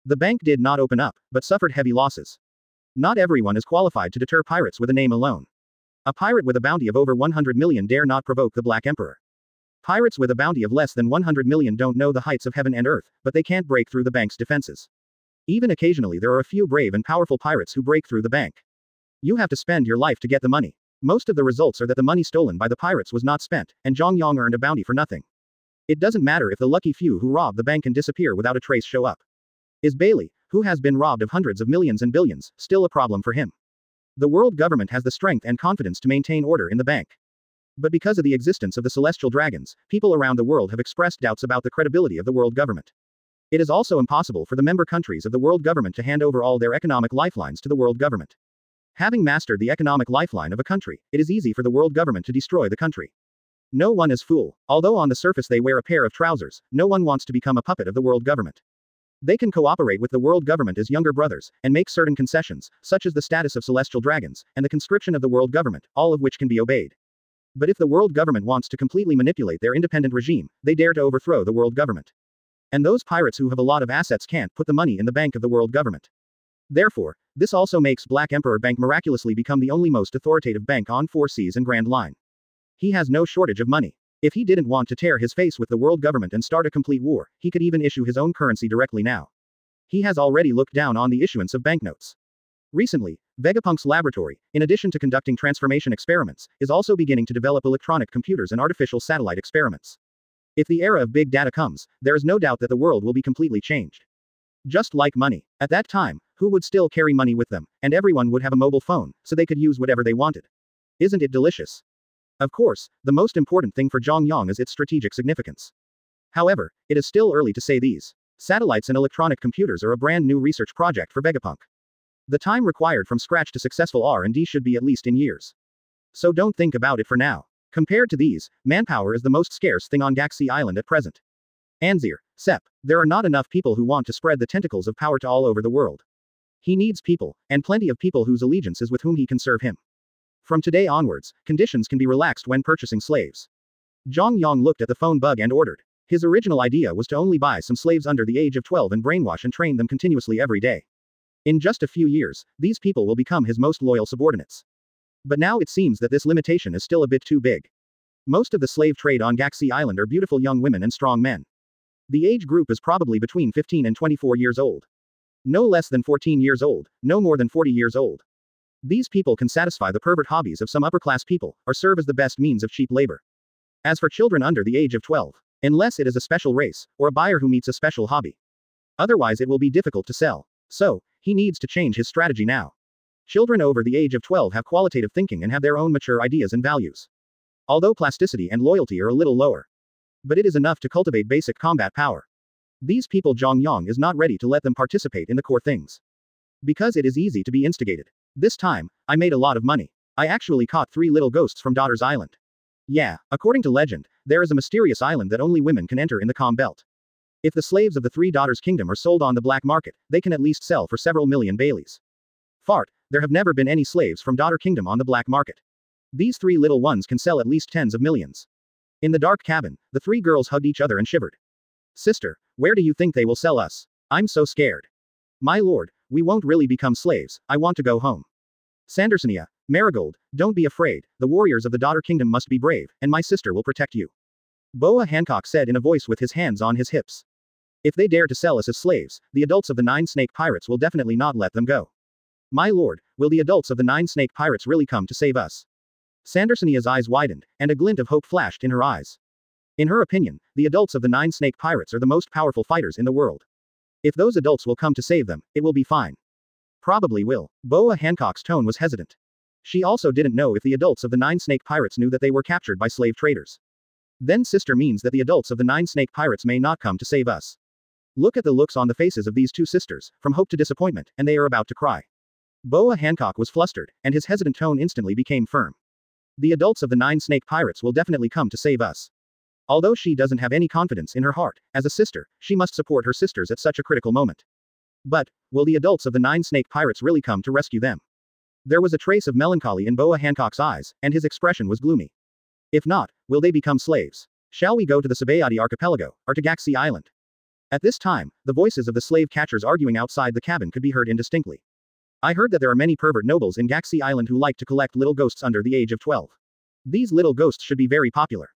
The bank did not open up, but suffered heavy losses. Not everyone is qualified to deter pirates with a name alone. A pirate with a bounty of over 100 million dare not provoke the Black Emperor. Pirates with a bounty of less than 100 million don't know the heights of heaven and earth, but they can't break through the bank's defenses. Even occasionally there are a few brave and powerful pirates who break through the bank. You have to spend your life to get the money. Most of the results are that the money stolen by the pirates was not spent, and Zhang Yang earned a bounty for nothing. It doesn't matter if the lucky few who rob the bank can disappear without a trace show up. Is Bailey, who has been robbed of hundreds of millions and billions, still a problem for him? The world government has the strength and confidence to maintain order in the bank. But because of the existence of the celestial dragons, people around the world have expressed doubts about the credibility of the world government. It is also impossible for the member countries of the world government to hand over all their economic lifelines to the world government. Having mastered the economic lifeline of a country, it is easy for the world government to destroy the country. No one is fool. Although on the surface they wear a pair of trousers, no one wants to become a puppet of the world government. They can cooperate with the world government as younger brothers, and make certain concessions, such as the status of celestial dragons, and the conscription of the world government, all of which can be obeyed. But if the world government wants to completely manipulate their independent regime, they dare to overthrow the world government. And those pirates who have a lot of assets can't put the money in the bank of the world government. Therefore, this also makes Black Emperor Bank miraculously become the only most authoritative bank on 4 seas and Grand Line. He has no shortage of money. If he didn't want to tear his face with the world government and start a complete war, he could even issue his own currency directly now. He has already looked down on the issuance of banknotes. Recently, Vegapunk's laboratory, in addition to conducting transformation experiments, is also beginning to develop electronic computers and artificial satellite experiments. If the era of big data comes, there is no doubt that the world will be completely changed. Just like money. At that time, who would still carry money with them, and everyone would have a mobile phone, so they could use whatever they wanted. Isn't it delicious? Of course, the most important thing for Zhang Yang is its strategic significance. However, it is still early to say these. Satellites and electronic computers are a brand new research project for Vegapunk. The time required from scratch to successful R&D should be at least in years. So don't think about it for now. Compared to these, manpower is the most scarce thing on Galaxy Island at present. Anzir, Sep, there are not enough people who want to spread the tentacles of power to all over the world. He needs people, and plenty of people whose allegiance is with whom he can serve him. From today onwards, conditions can be relaxed when purchasing slaves. Zhang Yang looked at the phone bug and ordered. His original idea was to only buy some slaves under the age of 12 and brainwash and train them continuously every day. In just a few years, these people will become his most loyal subordinates. But now it seems that this limitation is still a bit too big. Most of the slave trade on Galaxy Island are beautiful young women and strong men. The age group is probably between 15 and 24 years old. No less than 14 years old, no more than 40 years old. These people can satisfy the pervert hobbies of some upper-class people, or serve as the best means of cheap labor. As for children under the age of 12, unless it is a special race, or a buyer who meets a special hobby. Otherwise it will be difficult to sell. So, he needs to change his strategy now. Children over the age of 12 have qualitative thinking and have their own mature ideas and values. Although plasticity and loyalty are a little lower. But it is enough to cultivate basic combat power. These people Zhang Yang is not ready to let them participate in the core things. Because it is easy to be instigated. This time, I made a lot of money. I actually caught 3 little ghosts from Daughter's Island. Yeah, according to legend, there is a mysterious island that only women can enter in the Calm Belt. If the slaves of the 3 Daughters Kingdom are sold on the black market, they can at least sell for several million Baileys. Fart, there have never been any slaves from Daughter Kingdom on the black market. These 3 little ones can sell at least tens of millions. In the dark cabin, the 3 girls hugged each other and shivered. Sister, where do you think they will sell us? I'm so scared. My lord, we won't really become slaves, I want to go home. Sandersonia, Marigold, don't be afraid, the warriors of the Daughter Kingdom must be brave, and my sister will protect you. Boa Hancock said in a voice with his hands on his hips. If they dare to sell us as slaves, the adults of the 9 snake pirates will definitely not let them go. My lord, will the adults of the 9 snake pirates really come to save us? Sandersonia's eyes widened, and a glint of hope flashed in her eyes. In her opinion, the adults of the 9 snake pirates are the most powerful fighters in the world. If those adults will come to save them, it will be fine. Probably will. Boa Hancock's tone was hesitant. She also didn't know if the adults of the 9 snake pirates knew that they were captured by slave traders. Then sister means that the adults of the 9 snake pirates may not come to save us. Look at the looks on the faces of these 2 sisters, from hope to disappointment, and they are about to cry. Boa Hancock was flustered, and his hesitant tone instantly became firm. The adults of the 9 snake pirates will definitely come to save us. Although she doesn't have any confidence in her heart, as a sister, she must support her sisters at such a critical moment. But, will the adults of the 9 snake pirates really come to rescue them? There was a trace of melancholy in Boa Hancock's eyes, and his expression was gloomy. If not, will they become slaves? Shall we go to the Sabayati archipelago, or to Galaxy Island? At this time, the voices of the slave catchers arguing outside the cabin could be heard indistinctly. I heard that there are many pervert nobles in Galaxy Island who like to collect little ghosts under the age of 12. These little ghosts should be very popular.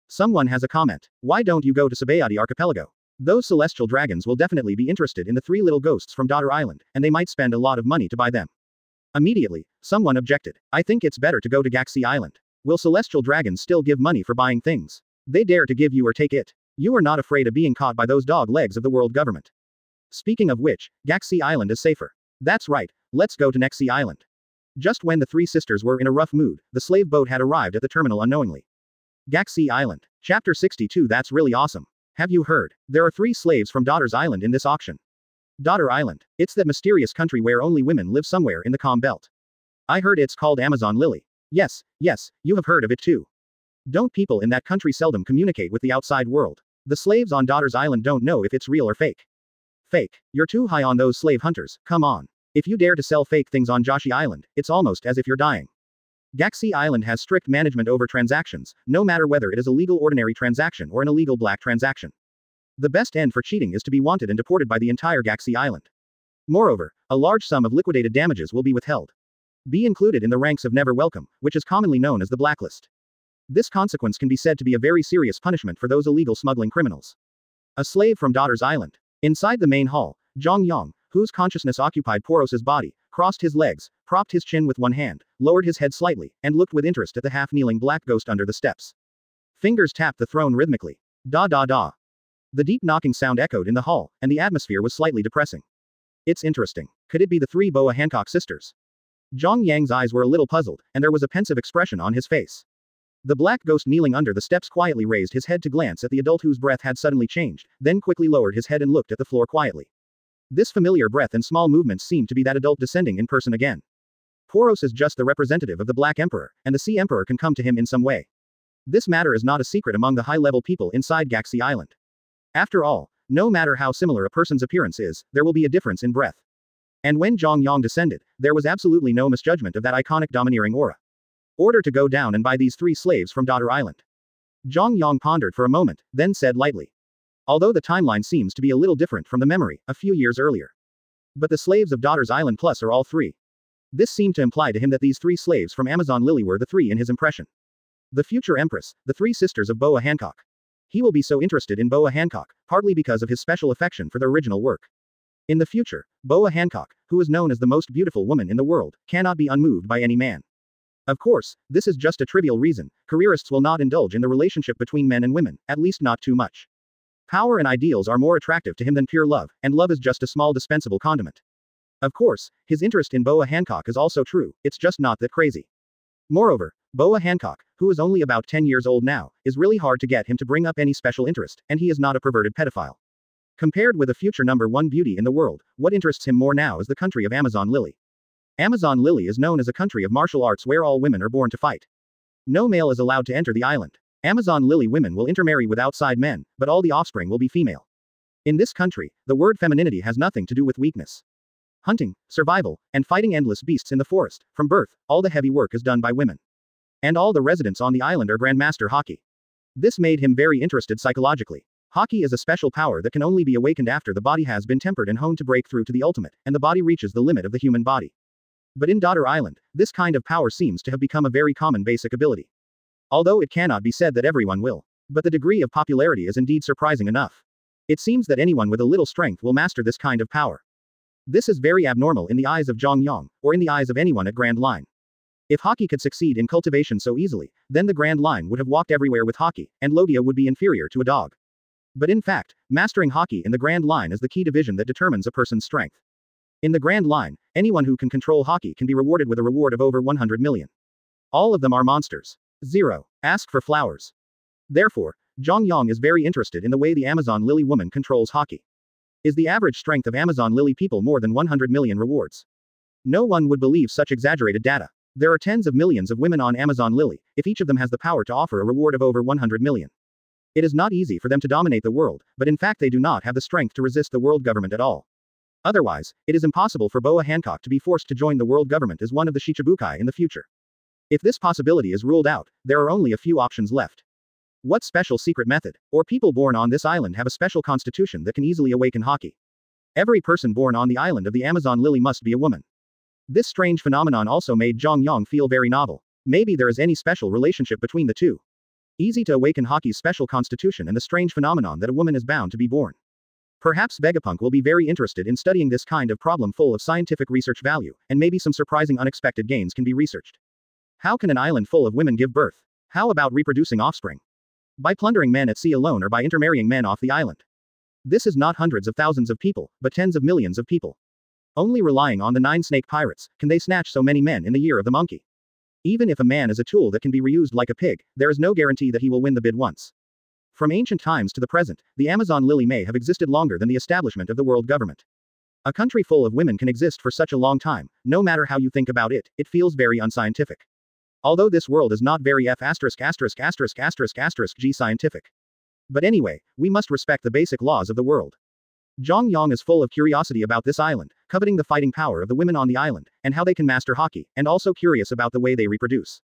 Someone has a comment. Why don't you go to Sabayati archipelago? Those celestial dragons will definitely be interested in the 3 little ghosts from Daughter Island, and they might spend a lot of money to buy them. Immediately, someone objected. I think it's better to go to Galaxy Island. Will celestial dragons still give money for buying things? They dare to give you or take it. You are not afraid of being caught by those dog legs of the world government. Speaking of which, Galaxy Island is safer. That's right, let's go to Galaxy Island. Just when the 3 sisters were in a rough mood, the slave boat had arrived at the terminal unknowingly. Galaxy Island. Chapter 62. That's really awesome. Have you heard? There are 3 slaves from Daughter's Island in this auction. Daughter Island. It's that mysterious country where only women live somewhere in the Calm Belt. I heard it's called Amazon Lily. Yes, you have heard of it too. Don't people in that country seldom communicate with the outside world? The slaves on Daughter's Island don't know if it's real or fake. Fake. You're too high on those slave hunters, come on. If you dare to sell fake things on Joshi Island, it's almost as if you're dying. Galaxy Island has strict management over transactions, no matter whether it is a legal ordinary transaction or an illegal black transaction. The best end for cheating is to be wanted and deported by the entire Galaxy Island. Moreover, a large sum of liquidated damages will be withheld. Be included in the ranks of never welcome, which is commonly known as the blacklist. This consequence can be said to be a very serious punishment for those illegal smuggling criminals. A slave from Daughter's Island. Inside the main hall, Zhang Yang, whose consciousness occupied Poros's body, crossed his legs, propped his chin with one hand, lowered his head slightly, and looked with interest at the half-kneeling black ghost under the steps. Fingers tapped the throne rhythmically. Da da da. The deep knocking sound echoed in the hall, and the atmosphere was slightly depressing. It's interesting. Could it be the three Boa Hancock sisters? Zhang Yang's eyes were a little puzzled, and there was a pensive expression on his face. The black ghost kneeling under the steps quietly raised his head to glance at the adult whose breath had suddenly changed, then quickly lowered his head and looked at the floor quietly. This familiar breath and small movements seemed to be that adult descending in person again. Poros is just the representative of the Black Emperor, and the Sea Emperor can come to him in some way. This matter is not a secret among the high-level people inside Galaxy Island. After all, no matter how similar a person's appearance is, there will be a difference in breath. And when Zhang Yang descended, there was absolutely no misjudgment of that iconic domineering aura. Order to go down and buy these three slaves from Daughter Island. Zhang Yang pondered for a moment, then said lightly. Although the timeline seems to be a little different from the memory, a few years earlier. But the slaves of Daughter's Island Plus are all three. This seemed to imply to him that these three slaves from Amazon Lily were the three in his impression. The future Empress, the three sisters of Boa Hancock. He will be so interested in Boa Hancock, partly because of his special affection for the original work. In the future, Boa Hancock, who is known as the most beautiful woman in the world, cannot be unmoved by any man. Of course, this is just a trivial reason. Careerists will not indulge in the relationship between men and women, at least not too much. Power and ideals are more attractive to him than pure love, and love is just a small dispensable condiment. Of course, his interest in Boa Hancock is also true, it's just not that crazy. Moreover, Boa Hancock, who is only about 10 years old now, is really hard to get him to bring up any special interest, and he is not a perverted pedophile. Compared with a future number one beauty in the world, what interests him more now is the country of Amazon Lily. Amazon Lily is known as a country of martial arts where all women are born to fight. No male is allowed to enter the island. Amazon Lily women will intermarry with outside men, but all the offspring will be female. In this country, the word femininity has nothing to do with weakness. Hunting, survival, and fighting endless beasts in the forest, from birth, all the heavy work is done by women. And all the residents on the island are Grandmaster Hockey. This made him very interested psychologically. Hockey is a special power that can only be awakened after the body has been tempered and honed to break through to the ultimate, and the body reaches the limit of the human body. But in Daughter Island, this kind of power seems to have become a very common basic ability. Although it cannot be said that everyone will. But the degree of popularity is indeed surprising enough. It seems that anyone with a little strength will master this kind of power. This is very abnormal in the eyes of Zhang Yang, or in the eyes of anyone at Grand Line. If Hockey could succeed in cultivation so easily, then the Grand Line would have walked everywhere with Hockey, and Logia would be inferior to a dog. But in fact, mastering Hockey in the Grand Line is the key division that determines a person's strength. In the Grand Line, anyone who can control Hockey can be rewarded with a reward of over 100 million. All of them are monsters. 0. Ask for flowers. Therefore, Zhang Yang is very interested in the way the Amazon Lily woman controls Hockey. Is the average strength of Amazon Lily people more than 100 million rewards? No one would believe such exaggerated data. There are tens of millions of women on Amazon Lily, if each of them has the power to offer a reward of over 100 million. It is not easy for them to dominate the world, but in fact they do not have the strength to resist the world government at all. Otherwise, it is impossible for Boa Hancock to be forced to join the world government as one of the Shichibukai in the future. If this possibility is ruled out, there are only a few options left. What special secret method, or people born on this island have a special constitution that can easily awaken Hockey? Every person born on the island of the Amazon Lily must be a woman. This strange phenomenon also made Zhang Yang feel very novel. Maybe there is any special relationship between the two. Easy to awaken Hockey's special constitution and the strange phenomenon that a woman is bound to be born. Perhaps Vegapunk will be very interested in studying this kind of problem full of scientific research value, and maybe some surprising unexpected gains can be researched. How can an island full of women give birth? How about reproducing offspring? By plundering men at sea alone or by intermarrying men off the island? This is not hundreds of thousands of people, but tens of millions of people. Only relying on the 9 snake pirates, can they snatch so many men in the year of the monkey? Even if a man is a tool that can be reused like a pig, there is no guarantee that he will win the bid once. From ancient times to the present, the Amazon Lily may have existed longer than the establishment of the world government. A country full of women can exist for such a long time, no matter how you think about it, it feels very unscientific. Although this world is not very G scientific. But anyway, we must respect the basic laws of the world. Zhang Yang is full of curiosity about this island, coveting the fighting power of the women on the island, and how they can master Hockey, and also curious about the way they reproduce.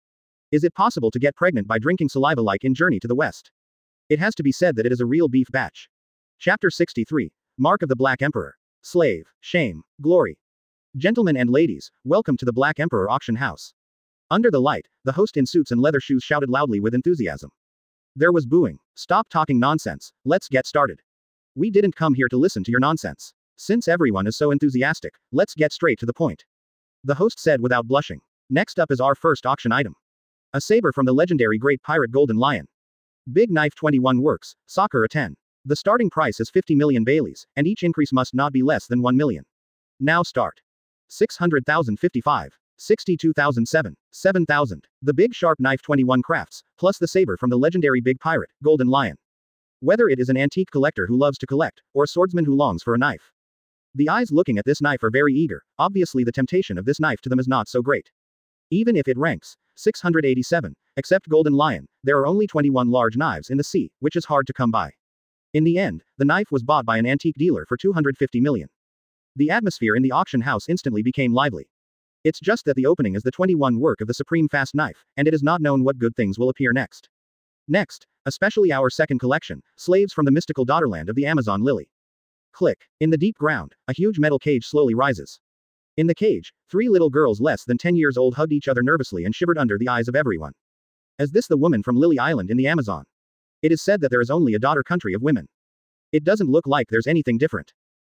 Is it possible to get pregnant by drinking saliva like in Journey to the West? It has to be said that it is a real beef batch. Chapter 63. Mark of the Black Emperor. Slave, shame, glory. Gentlemen and ladies, welcome to the Black Emperor auction house. Under the light, the host in suits and leather shoes shouted loudly with enthusiasm. There was booing. Stop talking nonsense, let's get started. We didn't come here to listen to your nonsense. Since everyone is so enthusiastic, let's get straight to the point. The host said without blushing. Next up is our first auction item. A saber from the legendary great pirate Golden Lion. Big knife 21 works, soccer a 10. The starting price is 50 million Baileys, and each increase must not be less than 1 million. Now start. 600,000 55. 62,007. 7,000. The big sharp knife 21 crafts, plus the saber from the legendary big pirate, Golden Lion. Whether it is an antique collector who loves to collect, or a swordsman who longs for a knife. The eyes looking at this knife are very eager, obviously the temptation of this knife to them is not so great. Even if it ranks 687, except Golden Lion, there are only 21 large knives in the sea, which is hard to come by. In the end, the knife was bought by an antique dealer for 250 million. The atmosphere in the auction house instantly became lively. It's just that the opening is the 21 work of the supreme fast knife, and it is not known what good things will appear next. Next, especially our second collection, slaves from the mystical daughterland of the Amazon lily. Click. In the deep ground, a huge metal cage slowly rises. In the cage, 3 little girls less than 10 years old hugged each other nervously and shivered under the eyes of everyone. Is this the woman from Lily Island in the Amazon? It is said that there is only a daughter country of women. It doesn't look like there's anything different.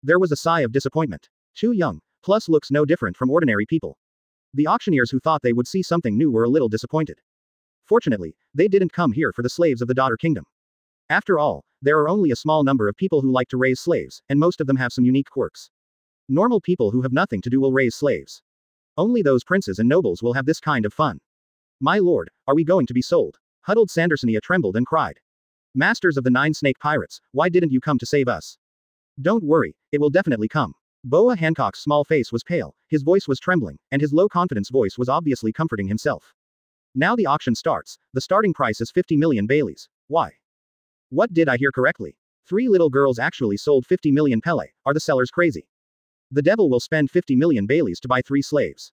There was a sigh of disappointment. Too young, plus looks no different from ordinary people. The auctioneers who thought they would see something new were a little disappointed. Fortunately, they didn't come here for the slaves of the daughter kingdom. After all, there are only a small number of people who like to raise slaves, and most of them have some unique quirks. Normal people who have nothing to do will raise slaves. Only those princes and nobles will have this kind of fun. My lord, are we going to be sold? Huddled Sandersonia trembled and cried. Masters of the 9 snake pirates, why didn't you come to save us? Don't worry, it will definitely come. Boa Hancock's small face was pale, his voice was trembling, and his low-confidence voice was obviously comforting himself. Now the auction starts. The starting price is 50 million Baileys. Why? What did I hear correctly? 3 little girls actually sold 50 million Pele. Are the sellers crazy? The devil will spend 50 million Baileys to buy 3 slaves.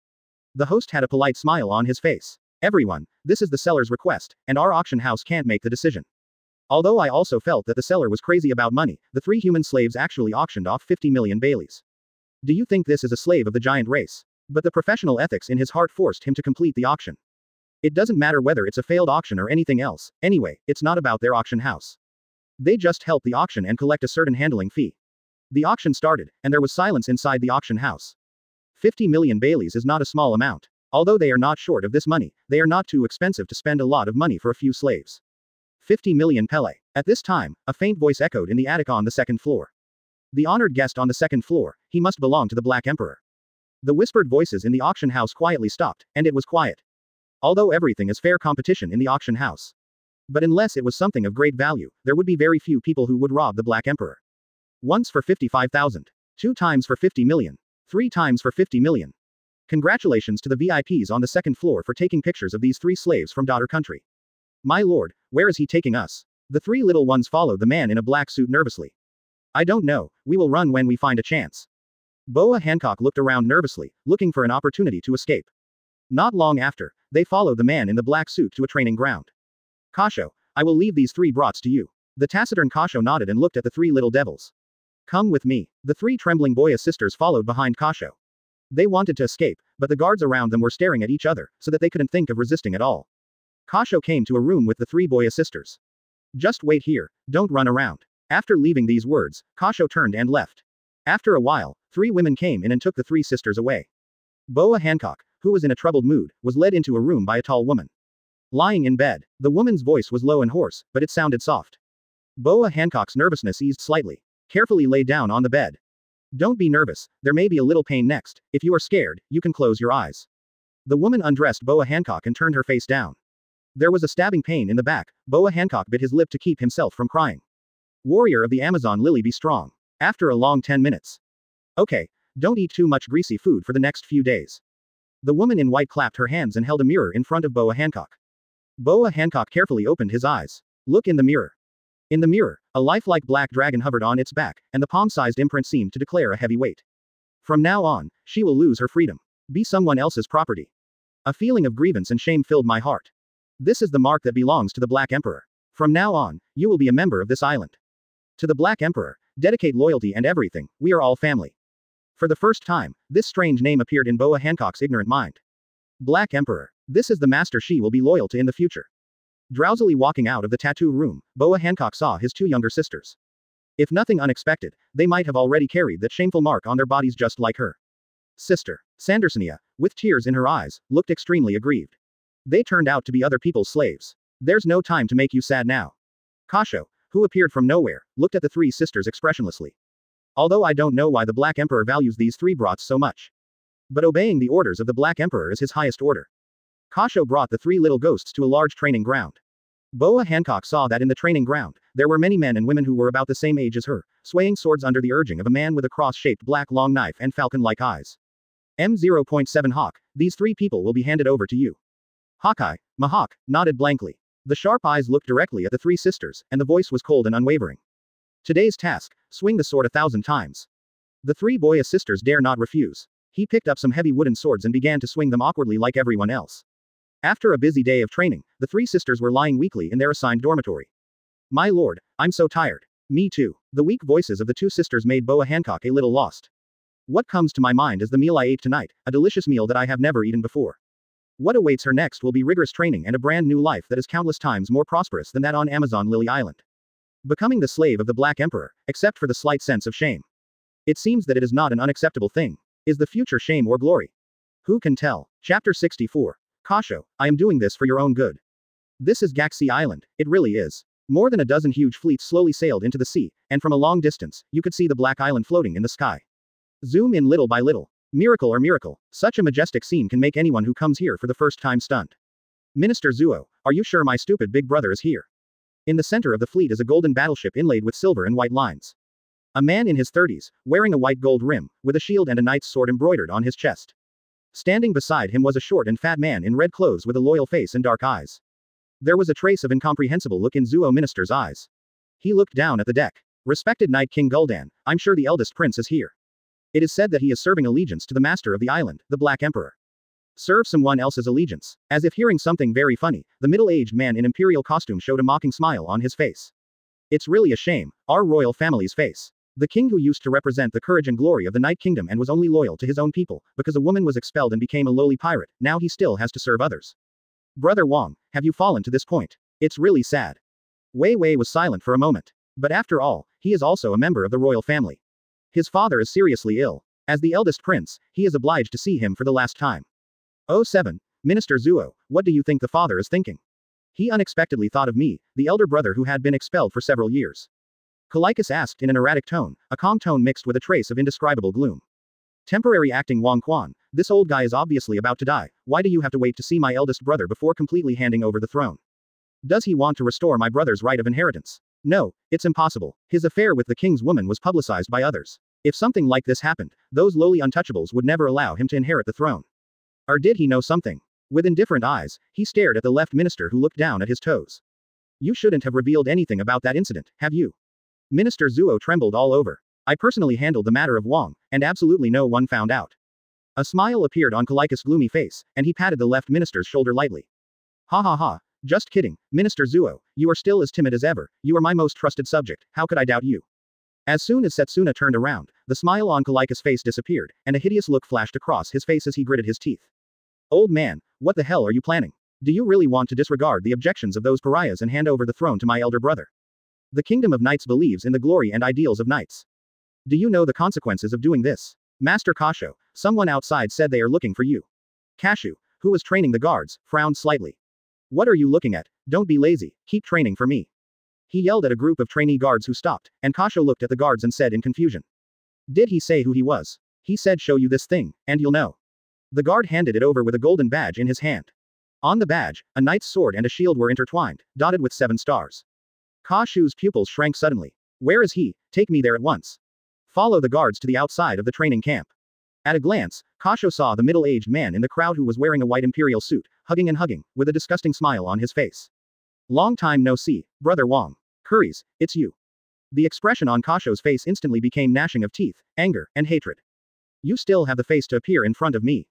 The host had a polite smile on his face. Everyone, this is the seller's request, and our auction house can't make the decision. Although I also felt that the seller was crazy about money, the 3 human slaves actually auctioned off 50 million Baileys. Do you think this is a slave of the giant race? But the professional ethics in his heart forced him to complete the auction. It doesn't matter whether it's a failed auction or anything else, anyway, it's not about their auction house. They just help the auction and collect a certain handling fee. The auction started, and there was silence inside the auction house. 50 million Baileys is not a small amount. Although they are not short of this money, they are not too expensive to spend a lot of money for a few slaves. 50 million Pele. At this time, a faint voice echoed in the attic on the second floor. The honored guest on the second floor, he must belong to the Black Emperor. The whispered voices in the auction house quietly stopped, and it was quiet. Although everything is fair competition in the auction house. But unless it was something of great value, there would be very few people who would rob the Black Emperor. Once for 55,000. 2 times for 50 million. 3 times for 50 million. Congratulations to the VIPs on the second floor for taking pictures of these 3 slaves from daughter country. My lord, where is he taking us? The 3 little ones followed the man in a black suit nervously. I don't know, we will run when we find a chance. Boa Hancock looked around nervously, looking for an opportunity to escape. Not long after, they followed the man in the black suit to a training ground. Kasho, I will leave these 3 brats to you. The taciturn Kasho nodded and looked at the 3 little devils. Come with me. The 3 trembling Boya sisters followed behind Kasho. They wanted to escape, but the guards around them were staring at each other, so that they couldn't think of resisting at all. Kasho came to a room with the 3 Boya sisters. Just wait here, don't run around. After leaving these words, Kasho turned and left. After a while, 3 women came in and took the 3 sisters away. Boa Hancock, who was in a troubled mood, was led into a room by a tall woman. Lying in bed, the woman's voice was low and hoarse, but it sounded soft. Boa Hancock's nervousness eased slightly. Carefully lay down on the bed. Don't be nervous, there may be a little pain next. If you are scared, you can close your eyes. The woman undressed Boa Hancock and turned her face down. There was a stabbing pain in the back. Boa Hancock bit his lip to keep himself from crying. Warrior of the Amazon Lily, be strong. After a long 10 minutes. Okay, don't eat too much greasy food for the next few days. The woman in white clapped her hands and held a mirror in front of Boa Hancock. Boa Hancock carefully opened his eyes. Look in the mirror. In the mirror, a lifelike black dragon hovered on its back, and the palm-sized imprint seemed to declare a heavy weight. From now on, she will lose her freedom. Be someone else's property. A feeling of grievance and shame filled my heart. This is the mark that belongs to the Black Emperor. From now on, you will be a member of this island. To the Black Emperor, dedicate loyalty and everything, we are all family. For the first time, this strange name appeared in Boa Hancock's ignorant mind. Black Emperor. This is the master she will be loyal to in the future. Drowsily walking out of the tattoo room, Boa Hancock saw his two younger sisters. If nothing unexpected, they might have already carried that shameful mark on their bodies just like her. Sister. Sandersonia, with tears in her eyes, looked extremely aggrieved. They turned out to be other people's slaves. There's no time to make you sad now. Kasho, who appeared from nowhere, looked at the three sisters expressionlessly. Although I don't know why the Black Emperor values these three brats so much. But obeying the orders of the Black Emperor is his highest order. Kasho brought the three little ghosts to a large training ground. Boa Hancock saw that in the training ground, there were many men and women who were about the same age as her, swaying swords under the urging of a man with a cross-shaped black long knife and falcon-like eyes. M0.7 Hawk, these three people will be handed over to you. Hawkeye, Mahawk, nodded blankly. The sharp eyes looked directly at the three sisters, and the voice was cold and unwavering. Today's task, swing the sword 1,000 times. The three Boya sisters dare not refuse. He picked up some heavy wooden swords and began to swing them awkwardly like everyone else. After a busy day of training, the three sisters were lying weakly in their assigned dormitory. My lord, I'm so tired. Me too. The weak voices of the two sisters made Boa Hancock a little lost. What comes to my mind is the meal I ate tonight, a delicious meal that I have never eaten before. What awaits her next will be rigorous training and a brand new life that is countless times more prosperous than that on Amazon Lily Island. Becoming the slave of the Black Emperor, except for the slight sense of shame. It seems that it is not an unacceptable thing. Is the future shame or glory? Who can tell? Chapter 64. Kasho, I am doing this for your own good. This is Gaxi Island, it really is. More than a dozen huge fleets slowly sailed into the sea, and from a long distance, you could see the Black Island floating in the sky. Zoom in little by little. Miracle or miracle, such a majestic scene can make anyone who comes here for the first time stunned. Minister Zuo, are you sure my stupid big brother is here? In the center of the fleet is a golden battleship inlaid with silver and white lines. A man in his 30s, wearing a white gold rim, with a shield and a knight's sword embroidered on his chest. Standing beside him was a short and fat man in red clothes with a loyal face and dark eyes. There was a trace of incomprehensible look in Zuo Minister's eyes. He looked down at the deck. Respected Knight King Gul'dan, I'm sure the eldest prince is here. It is said that he is serving allegiance to the master of the island, the Black Emperor. Serve someone else's allegiance. As if hearing something very funny, the middle-aged man in imperial costume showed a mocking smile on his face. It's really a shame, our royal family's face. The king who used to represent the courage and glory of the Night Kingdom and was only loyal to his own people, because a woman was expelled and became a lowly pirate, now he still has to serve others. Brother Wang, have you fallen to this point? It's really sad. Wei Wei was silent for a moment. But after all, he is also a member of the royal family. His father is seriously ill. As the eldest prince, he is obliged to see him for the last time. 07. Minister Zuo, what do you think the father is thinking? He unexpectedly thought of me, the elder brother who had been expelled for several years. Calicus asked in an erratic tone, a calm tone mixed with a trace of indescribable gloom. Temporary acting Wang Quan, this old guy is obviously about to die, why do you have to wait to see my eldest brother before completely handing over the throne? Does he want to restore my brother's right of inheritance? No, it's impossible. His affair with the king's woman was publicized by others. If something like this happened, those lowly untouchables would never allow him to inherit the throne. Or did he know something? With indifferent eyes, he stared at the left minister who looked down at his toes. You shouldn't have revealed anything about that incident, have you? Minister Zuo trembled all over. I personally handled the matter of Wang, and absolutely no one found out. A smile appeared on Calicus' gloomy face, and he patted the left minister's shoulder lightly. Ha ha ha, just kidding, Minister Zuo, you are still as timid as ever, you are my most trusted subject, how could I doubt you? As soon as Setsuna turned around, the smile on Calicus' face disappeared, and a hideous look flashed across his face as he gritted his teeth. Old man, what the hell are you planning? Do you really want to disregard the objections of those pariahs and hand over the throne to my elder brother? The kingdom of knights believes in the glory and ideals of knights. Do you know the consequences of doing this? Master Kasho, someone outside said they are looking for you. Kashu, who was training the guards, frowned slightly. What are you looking at? Don't be lazy, keep training for me. He yelled at a group of trainee guards who stopped, and Kasho looked at the guards and said in confusion. Did he say who he was? He said show you this thing, and you'll know. The guard handed it over with a golden badge in his hand. On the badge, a knight's sword and a shield were intertwined, dotted with 7 stars. Kashu's pupils shrank suddenly. Where is he? Take me there at once. Follow the guards to the outside of the training camp. At a glance, Kasho saw the middle-aged man in the crowd who was wearing a white imperial suit, hugging and hugging, with a disgusting smile on his face. Long time no see, Brother Wang. Curries, it's you. The expression on Kasho's face instantly became gnashing of teeth, anger, and hatred. You still have the face to appear in front of me.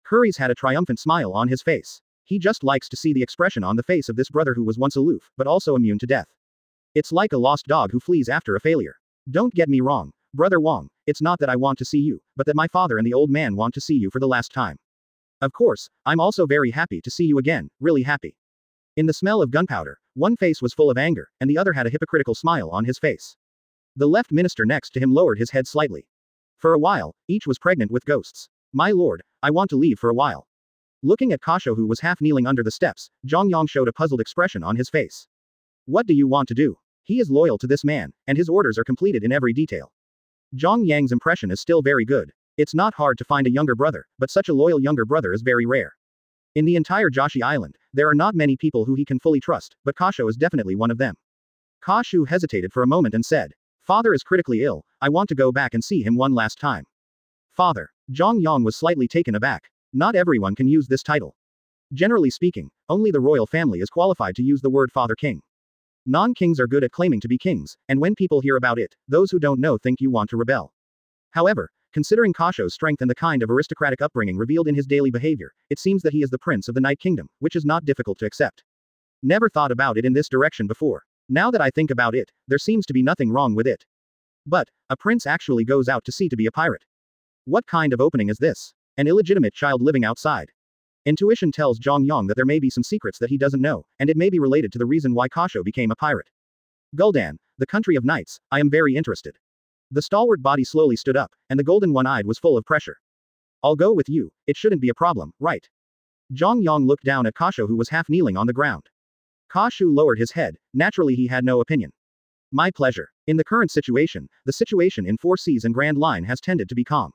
Curries had a triumphant smile on his face. He just likes to see the expression on the face of this brother who was once aloof, but also immune to death. It's like a lost dog who flees after a failure. Don't get me wrong, Brother Wang, it's not that I want to see you, but that my father and the old man want to see you for the last time. Of course, I'm also very happy to see you again, really happy. In the smell of gunpowder, one face was full of anger, and the other had a hypocritical smile on his face. The left minister next to him lowered his head slightly. For a while, each was pregnant with ghosts. My lord, I want to leave for a while. Looking at Kasho, who was half kneeling under the steps, Zhang Yang showed a puzzled expression on his face. What do you want to do? He is loyal to this man, and his orders are completed in every detail. Zhang Yang's impression is still very good. It's not hard to find a younger brother, but such a loyal younger brother is very rare. In the entire Joshi Island, there are not many people who he can fully trust, but Kasho is definitely one of them. Kashu hesitated for a moment and said, Father is critically ill, I want to go back and see him one last time. Father. Zhang Yang was slightly taken aback. Not everyone can use this title. Generally speaking, only the royal family is qualified to use the word Father King. Non-kings are good at claiming to be kings, and when people hear about it, those who don't know think you want to rebel. However, considering Kasho's strength and the kind of aristocratic upbringing revealed in his daily behavior, it seems that he is the prince of the Night Kingdom, which is not difficult to accept. Never thought about it in this direction before. Now that I think about it, there seems to be nothing wrong with it. But, a prince actually goes out to sea to be a pirate. What kind of opening is this? An illegitimate child living outside. Intuition tells Zhang Yang that there may be some secrets that he doesn't know, and it may be related to the reason why Kasho became a pirate. Gul'dan, the country of knights, I am very interested. The stalwart body slowly stood up, and the golden one-eyed was full of pressure. I'll go with you, it shouldn't be a problem, right? Zhang Yang looked down at Kasho, who was half kneeling on the ground. Kashu lowered his head, naturally he had no opinion. My pleasure. In the current situation, the situation in Four Seas and Grand Line has tended to be calm.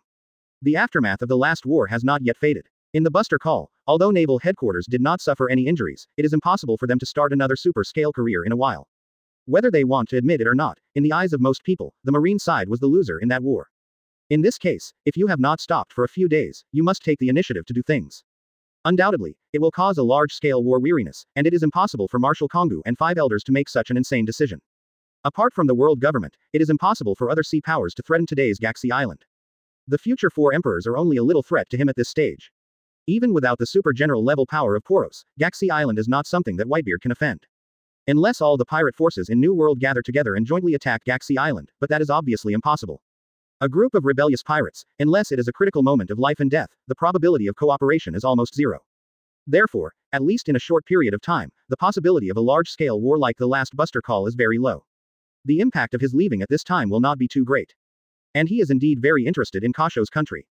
The aftermath of the last war has not yet faded. In the Buster Call, although naval headquarters did not suffer any injuries, it is impossible for them to start another super-scale career in a while. Whether they want to admit it or not, in the eyes of most people, the Marine side was the loser in that war. In this case, if you have not stopped for a few days, you must take the initiative to do things. Undoubtedly, it will cause a large-scale war weariness, and it is impossible for Marshal Kongu and 5 elders to make such an insane decision. Apart from the world government, it is impossible for other sea powers to threaten today's Galaxy Island. The future 4 emperors are only a little threat to him at this stage. Even without the super general level power of Poros, Galaxy Island is not something that Whitebeard can offend. Unless all the pirate forces in New World gather together and jointly attack Galaxy Island, but that is obviously impossible. A group of rebellious pirates, unless it is a critical moment of life and death, the probability of cooperation is almost zero. Therefore, at least in a short period of time, the possibility of a large-scale war like the last Buster Call is very low. The impact of his leaving at this time will not be too great. And he is indeed very interested in Kasho's country.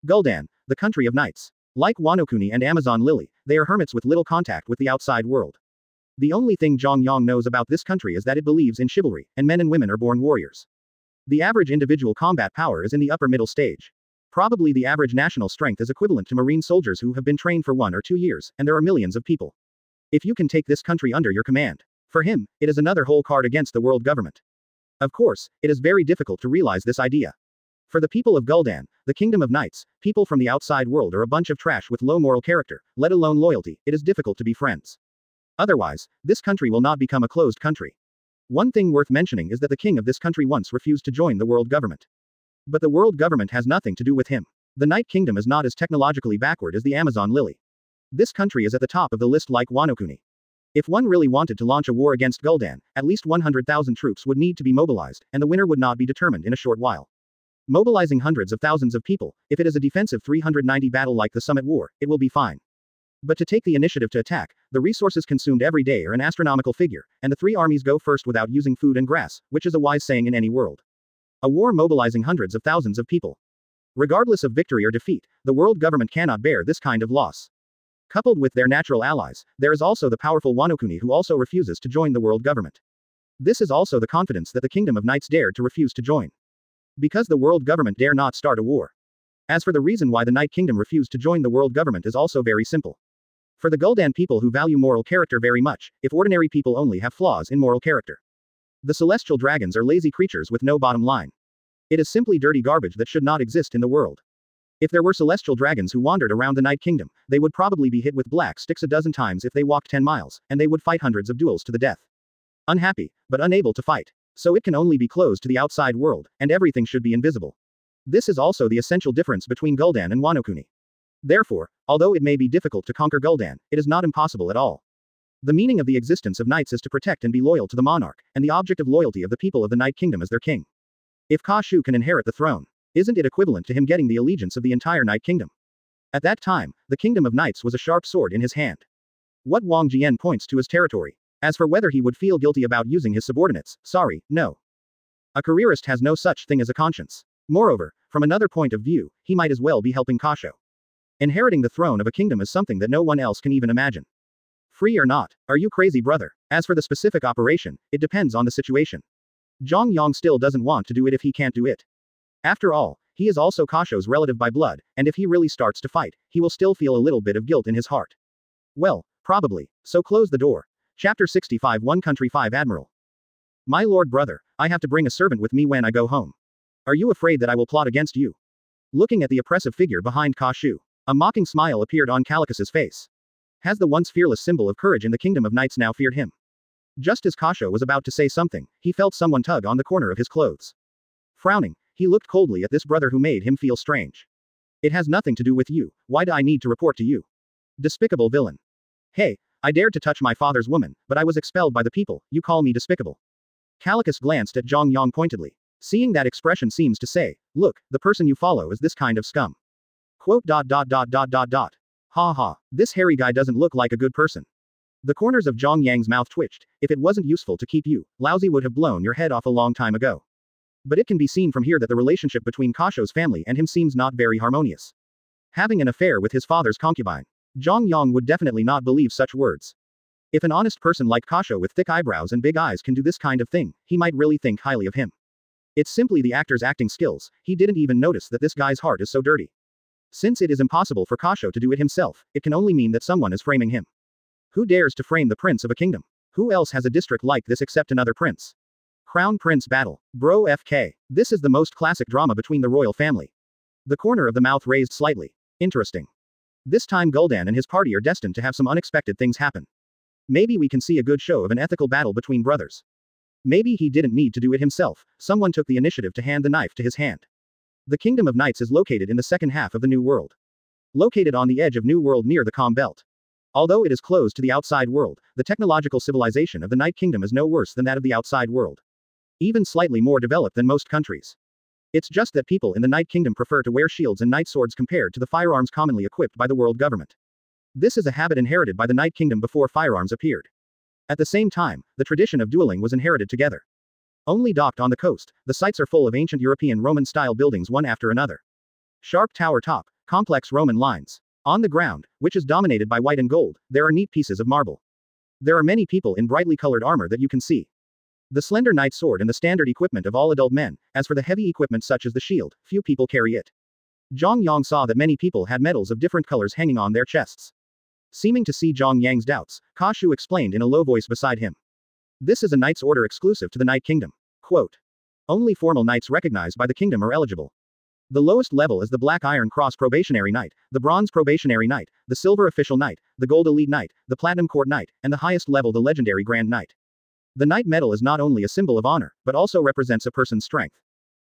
Gul'dan, the country of knights. Like Wanokuni and Amazon Lily, they are hermits with little contact with the outside world. The only thing Zhang Yang knows about this country is that it believes in chivalry, and men and women are born warriors. The average individual combat power is in the upper middle stage. Probably the average national strength is equivalent to Marine soldiers who have been trained for 1 or 2 years, and there are millions of people. If you can take this country under your command. For him, it is another whole card against the world government. Of course, it is very difficult to realize this idea. For the people of Gul'dan, the Kingdom of Knights, people from the outside world are a bunch of trash with low moral character, let alone loyalty, it is difficult to be friends. Otherwise, this country will not become a closed country. One thing worth mentioning is that the king of this country once refused to join the world government. But the world government has nothing to do with him. The Night Kingdom is not as technologically backward as the Amazon Lily. This country is at the top of the list like Wanokuni. If one really wanted to launch a war against Gul'dan, at least 100,000 troops would need to be mobilized, and the winner would not be determined in a short while. Mobilizing hundreds of thousands of people, if it is a defensive 390 battle like the Summit War, it will be fine. But to take the initiative to attack, the resources consumed every day are an astronomical figure, and the 3 armies go first without using food and grass, which is a wise saying in any world. A war mobilizing hundreds of thousands of people. Regardless of victory or defeat, the world government cannot bear this kind of loss. Coupled with their natural allies, there is also the powerful Wanokuni who also refuses to join the world government. This is also the confidence that the Kingdom of Knights dared to refuse to join. Because the world government dare not start a war. As for the reason why the Night Kingdom refused to join the world government is also very simple. For the Gul'dan people who value moral character very much, if ordinary people only have flaws in moral character. The celestial dragons are lazy creatures with no bottom line. It is simply dirty garbage that should not exist in the world. If there were celestial dragons who wandered around the Night Kingdom, they would probably be hit with black sticks a dozen times if they walked 10 miles, and they would fight hundreds of duels to the death. Unhappy, but unable to fight. So it can only be closed to the outside world, and everything should be invisible. This is also the essential difference between Gul'dan and Wanokuni. Therefore, although it may be difficult to conquer Gul'dan, it is not impossible at all. The meaning of the existence of knights is to protect and be loyal to the monarch, and the object of loyalty of the people of the Night Kingdom is their king. If Kashu can inherit the throne, isn't it equivalent to him getting the allegiance of the entire Night Kingdom? At that time, the Kingdom of Knights was a sharp sword in his hand. What Wang Jian points to as territory. As for whether he would feel guilty about using his subordinates, sorry, no. A careerist has no such thing as a conscience. Moreover, from another point of view, he might as well be helping Kasho. Inheriting the throne of a kingdom is something that no one else can even imagine. Free or not, are you crazy, brother? As for the specific operation, it depends on the situation. Zhang Yang still doesn't want to do it if he can't do it. After all, he is also Kasho's relative by blood, and if he really starts to fight, he will still feel a little bit of guilt in his heart. Well, probably. So close the door. Chapter 65 One Country 5 Admiral. My lord brother, I have to bring a servant with me when I go home. Are you afraid that I will plot against you? Looking at the oppressive figure behind Kashu, a mocking smile appeared on Calicus's face. Has the once fearless symbol of courage in the Kingdom of Knights now feared him? Just as Kasho was about to say something, he felt someone tug on the corner of his clothes. Frowning, he looked coldly at this brother who made him feel strange. It has nothing to do with you, why do I need to report to you? Despicable villain. Hey, I dared to touch my father's woman, but I was expelled by the people, you call me despicable. Calicus glanced at Zhang Yang pointedly. Seeing that expression seems to say, look, the person you follow is this kind of scum. Quote. Ha ha, this hairy guy doesn't look like a good person. The corners of Zhang Yang's mouth twitched. If it wasn't useful to keep you, Lousy would have blown your head off a long time ago. But it can be seen from here that the relationship between Kasho's family and him seems not very harmonious. Having an affair with his father's concubine. Zhang Yang would definitely not believe such words. If an honest person like Kasho with thick eyebrows and big eyes can do this kind of thing, he might really think highly of him. It's simply the actor's acting skills, he didn't even notice that this guy's heart is so dirty. Since it is impossible for Kasho to do it himself, it can only mean that someone is framing him. Who dares to frame the prince of a kingdom? Who else has a district like this except another prince? Crown Prince battle. Bro FK. This is the most classic drama between the royal family. The corner of the mouth raised slightly. Interesting. This time Gul'dan and his party are destined to have some unexpected things happen. Maybe we can see a good show of an ethical battle between brothers. Maybe he didn't need to do it himself, someone took the initiative to hand the knife to his hand. The Kingdom of Knights is located in the second half of the New World. Located on the edge of New World near the Calm Belt. Although it is closed to the outside world, the technological civilization of the Night Kingdom is no worse than that of the outside world. Even slightly more developed than most countries. It's just that people in the Night Kingdom prefer to wear shields and night swords compared to the firearms commonly equipped by the world government. This is a habit inherited by the Night Kingdom before firearms appeared. At the same time, the tradition of dueling was inherited together. Only docked on the coast, the sites are full of ancient European Roman-style buildings one after another. Sharp tower top, complex Roman lines. On the ground, which is dominated by white and gold, there are neat pieces of marble. There are many people in brightly colored armor that you can see. The slender knight sword and the standard equipment of all adult men, as for the heavy equipment such as the shield, few people carry it. Zhang Yang saw that many people had medals of different colors hanging on their chests. Seeming to see Zhang Yang's doubts, Kashu explained in a low voice beside him. This is a knight's order exclusive to the Night Kingdom. Quote. Only formal knights recognized by the kingdom are eligible. The lowest level is the Black Iron Cross Probationary Knight, the Bronze Probationary Knight, the Silver Official Knight, the Gold Elite Knight, the Platinum Court Knight, and the highest level the Legendary Grand Knight. The Knight Medal is not only a symbol of honor, but also represents a person's strength.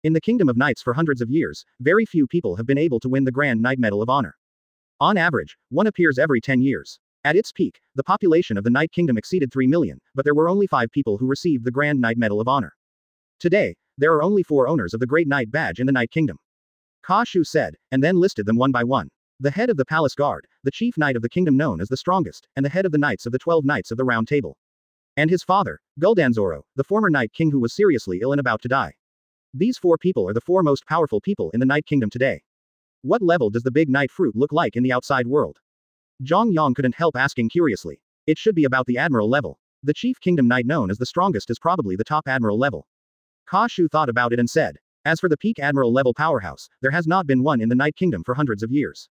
In the Kingdom of Knights for hundreds of years, very few people have been able to win the Grand Knight Medal of Honor. On average, one appears every 10 years. At its peak, the population of the Night Kingdom exceeded 3 million, but there were only 5 people who received the Grand Knight Medal of Honor. Today, there are only 4 owners of the Great Knight Badge in the Night Kingdom. Kashu said, and then listed them one by one. The head of the Palace Guard, the chief knight of the kingdom known as the strongest, and the head of the knights of the 12 Knights of the Round Table. And his father, Gul'dan, the former Night King who was seriously ill and about to die. These 4 people are the 4 most powerful people in the Night Kingdom today. What level does the big Night Fruit look like in the outside world? Zhang Yang couldn't help asking curiously. It should be about the Admiral level. The Chief Kingdom Knight known as the strongest is probably the top Admiral level. Kashu thought about it and said. As for the peak Admiral level powerhouse, there has not been one in the Night Kingdom for hundreds of years.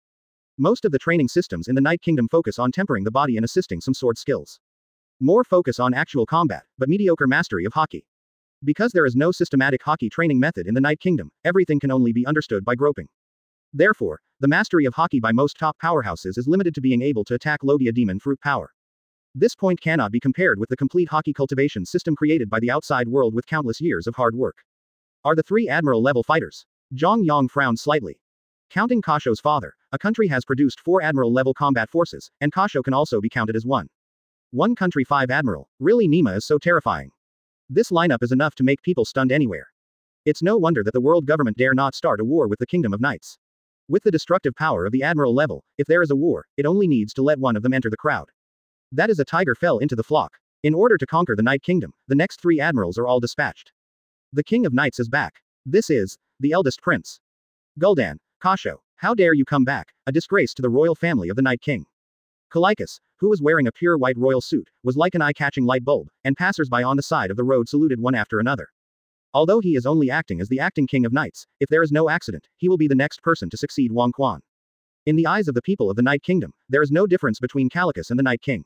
Most of the training systems in the Night Kingdom focus on tempering the body and assisting some sword skills. More focus on actual combat, but mediocre mastery of hockey. Because there is no systematic hockey training method in the Night Kingdom, everything can only be understood by groping. Therefore, the mastery of hockey by most top powerhouses is limited to being able to attack Lodia Demon Fruit power. This point cannot be compared with the complete hockey cultivation system created by the outside world with countless years of hard work. Are the 3 Admiral-level fighters? Zhang Yang frowned slightly. Counting Kasho's father, a country has produced 4 Admiral-level combat forces, and Kasho can also be counted as one. One country 5 Admiral, really Nima is so terrifying. This lineup is enough to make people stunned anywhere. It's no wonder that the world government dare not start a war with the Kingdom of Knights. With the destructive power of the admiral level, if there is a war, it only needs to let one of them enter the crowd. That is a tiger fell into the flock. In order to conquer the Night Kingdom, the next 3 admirals are all dispatched. The King of Knights is back. This is the eldest prince. Gul'dan, Kasho, how dare you come back, a disgrace to the royal family of the Night King. Calicus, who was wearing a pure white royal suit, was like an eye-catching light bulb, and passers-by on the side of the road saluted one after another. Although he is only acting as the acting King of Knights, if there is no accident, he will be the next person to succeed Wang Quan. In the eyes of the people of the Night Kingdom, there is no difference between Calicus and the Night King.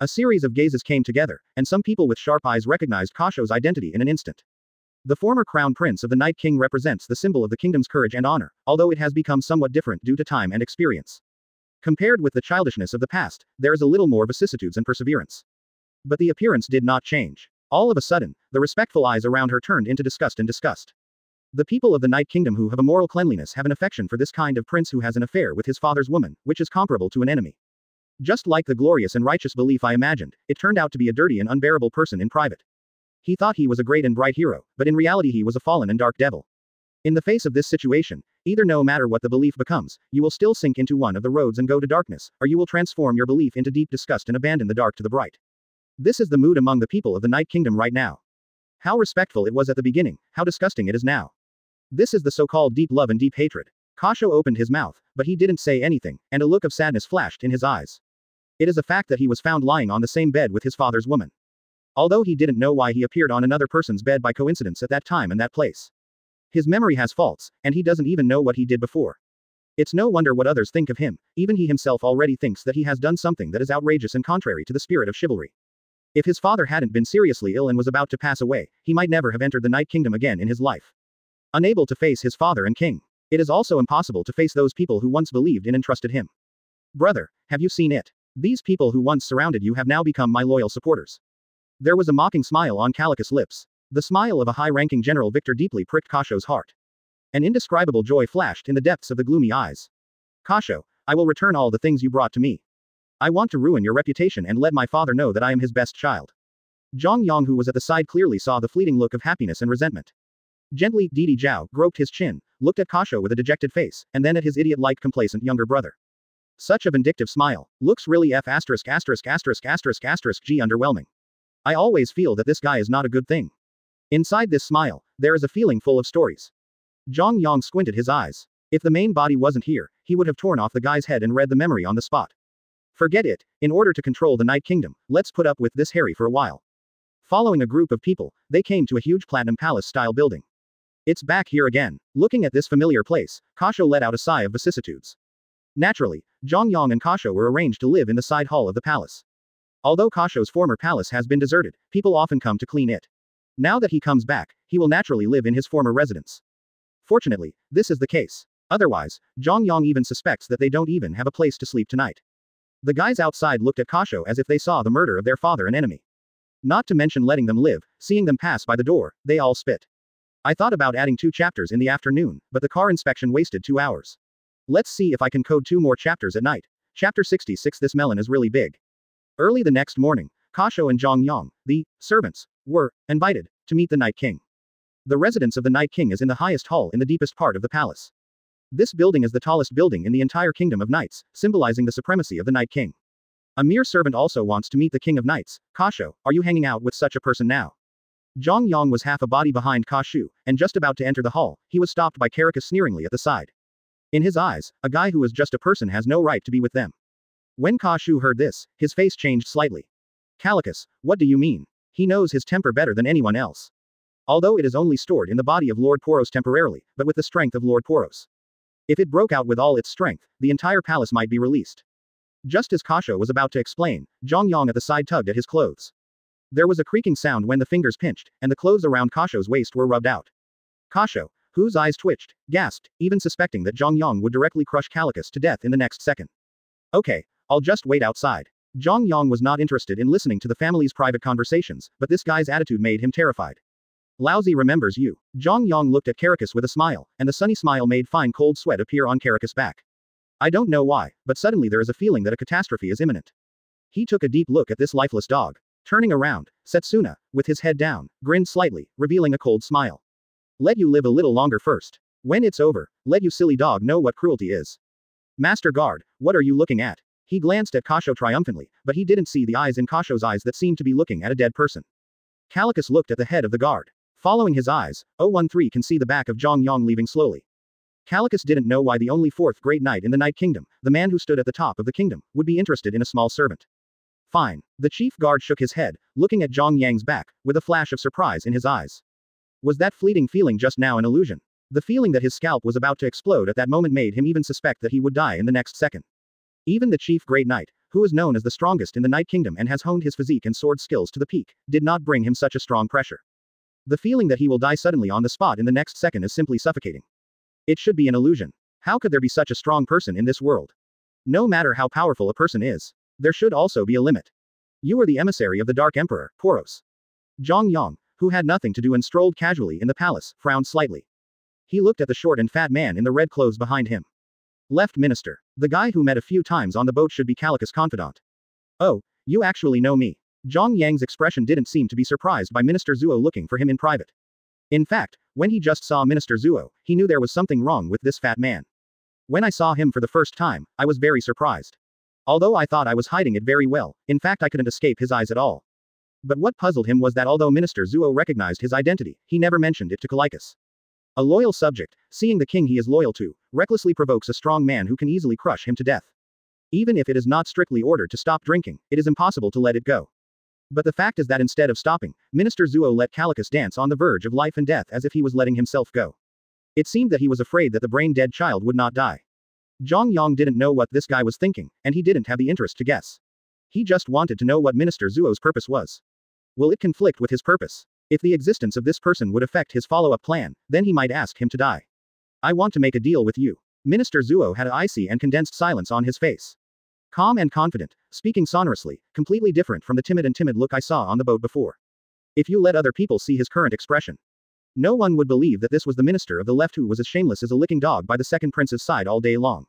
A series of gazes came together, and some people with sharp eyes recognized Kasho's identity in an instant. The former crown prince of the Night King represents the symbol of the kingdom's courage and honor, although it has become somewhat different due to time and experience. Compared with the childishness of the past, there is a little more vicissitudes and perseverance. But the appearance did not change. All of a sudden, the respectful eyes around her turned into disgust and disgust. The people of the Night Kingdom who have a moral cleanliness have an affection for this kind of prince who has an affair with his father's woman, which is comparable to an enemy. Just like the glorious and righteous belief I imagined, it turned out to be a dirty and unbearable person in private. He thought he was a great and bright hero, but in reality he was a fallen and dark devil. In the face of this situation, either no matter what the belief becomes, you will still sink into one of the roads and go to darkness, or you will transform your belief into deep disgust and abandon the dark to the bright. This is the mood among the people of the Night Kingdom right now. How respectful it was at the beginning, how disgusting it is now. This is the so-called deep love and deep hatred. Kasho opened his mouth, but he didn't say anything, and a look of sadness flashed in his eyes. It is a fact that he was found lying on the same bed with his father's woman. Although he didn't know why he appeared on another person's bed by coincidence at that time and that place. His memory has faults, and he doesn't even know what he did before. It's no wonder what others think of him, even he himself already thinks that he has done something that is outrageous and contrary to the spirit of chivalry. If his father hadn't been seriously ill and was about to pass away, he might never have entered the Night Kingdom again in his life. Unable to face his father and king. It is also impossible to face those people who once believed in and trusted him. Brother, have you seen it? These people who once surrounded you have now become my loyal supporters. There was a mocking smile on Calicus' lips. The smile of a high-ranking general victor deeply pricked Kasho's heart. An indescribable joy flashed in the depths of the gloomy eyes. Kasho, I will return all the things you brought to me. I want to ruin your reputation and let my father know that I am his best child. Zhang Yang, who was at the side, clearly saw the fleeting look of happiness and resentment. Gently, Didi Zhao groped his chin, looked at Kasho with a dejected face, and then at his idiot-like complacent younger brother. Such a vindictive smile. Looks really G underwhelming. I always feel that this guy is not a good thing. Inside this smile, there is a feeling full of stories. Zhang Yang squinted his eyes. If the main body wasn't here, he would have torn off the guy's head and read the memory on the spot. Forget it. In order to control the Night Kingdom, let's put up with this Harry for a while. Following a group of people, they came to a huge platinum palace-style building. It's back here again. Looking at this familiar place, Kasho let out a sigh of vicissitudes. Naturally, Zhang Yang and Kasho were arranged to live in the side hall of the palace. Although Kasho's former palace has been deserted, people often come to clean it. Now that he comes back, he will naturally live in his former residence. Fortunately, this is the case. Otherwise, Zhang Yang even suspects that they don't even have a place to sleep tonight. The guys outside looked at Kasho as if they saw the murder of their father and enemy. Not to mention letting them live, seeing them pass by the door, they all spit. I thought about adding 2 chapters in the afternoon, but the car inspection wasted 2 hours. Let's see if I can code 2 more chapters at night. Chapter 66. This melon is really big. Early the next morning, Kasho and Zhang Yang, the servants, were invited to meet the Night King. The residence of the Night King is in the highest hall in the deepest part of the palace. This building is the tallest building in the entire Kingdom of Knights, symbolizing the supremacy of the Night King. A mere servant also wants to meet the King of Knights. Kasho, are you hanging out with such a person now? Zhang Yang was half a body behind Kasho, and just about to enter the hall, he was stopped by Calicus sneeringly at the side. In his eyes, a guy who is just a person has no right to be with them. When Kasho heard this, his face changed slightly. Calicus, what do you mean? He knows his temper better than anyone else. Although it is only stored in the body of Lord Poros temporarily, but with the strength of Lord Poros. If it broke out with all its strength, the entire palace might be released. Just as Kasho was about to explain, Zhang Yang at the side tugged at his clothes. There was a creaking sound when the fingers pinched, and the clothes around Kasho's waist were rubbed out. Kasho, whose eyes twitched, gasped, even suspecting that Zhang Yang would directly crush Calicus to death in the next second. Okay, I'll just wait outside. Zhang Yang was not interested in listening to the family's private conversations, but this guy's attitude made him terrified. Lousy remembers you. Zhang Yang looked at Calicus with a smile, and the sunny smile made fine cold sweat appear on Calicus' back. I don't know why, but suddenly there is a feeling that a catastrophe is imminent. He took a deep look at this lifeless dog. Turning around, Setsuna, with his head down, grinned slightly, revealing a cold smile. Let you live a little longer first. When it's over, Let you silly dog know what cruelty is. Master Guard, what are you looking at? He glanced at Kasho triumphantly, but he didn't see the eyes in Kasho's eyes that seemed to be looking at a dead person. Calicus looked at the head of the guard. Following his eyes, 013 can see the back of Zhang Yang leaving slowly. Calicus didn't know why the only fourth great knight in the Night Kingdom, the man who stood at the top of the kingdom, would be interested in a small servant. Fine. The chief guard shook his head, looking at Zhang Yang's back, with a flash of surprise in his eyes. Was that fleeting feeling just now an illusion? The feeling that his scalp was about to explode at that moment made him even suspect that he would die in the next second. Even the chief great knight, who is known as the strongest in the Night Kingdom and has honed his physique and sword skills to the peak, did not bring him such a strong pressure. The feeling that he will die suddenly on the spot in the next second is simply suffocating. It should be an illusion. How could there be such a strong person in this world? No matter how powerful a person is, there should also be a limit. You are the emissary of the Dark Emperor, Poros. Zhang Yang, who had nothing to do and strolled casually in the palace, frowned slightly. He looked at the short and fat man in the red clothes behind him. Left Minister. The guy who met a few times on the boat should be Calicus' confidant. Oh, you actually know me. Zhang Yang's expression didn't seem to be surprised by Minister Zuo looking for him in private. In fact, when he just saw Minister Zuo, he knew there was something wrong with this fat man. When I saw him for the first time, I was very surprised. Although I thought I was hiding it very well, in fact I couldn't escape his eyes at all. But what puzzled him was that although Minister Zuo recognized his identity, he never mentioned it to Calicus. A loyal subject, seeing the king he is loyal to, recklessly provokes a strong man who can easily crush him to death. Even if it is not strictly ordered to stop drinking, it is impossible to let it go. But the fact is that instead of stopping, Minister Zuo let Calicus dance on the verge of life and death as if he was letting himself go. It seemed that he was afraid that the brain-dead child would not die. Zhang Yang didn't know what this guy was thinking, and he didn't have the interest to guess. He just wanted to know what Minister Zuo's purpose was. Will it conflict with his purpose? If the existence of this person would affect his follow-up plan, then he might ask him to die. I want to make a deal with you. Minister Zuo had an icy and condensed silence on his face. Calm and confident, speaking sonorously, completely different from the timid look I saw on the boat before. If you let other people see his current expression, no one would believe that this was the minister of the left who was as shameless as a licking dog by the second prince's side all day long.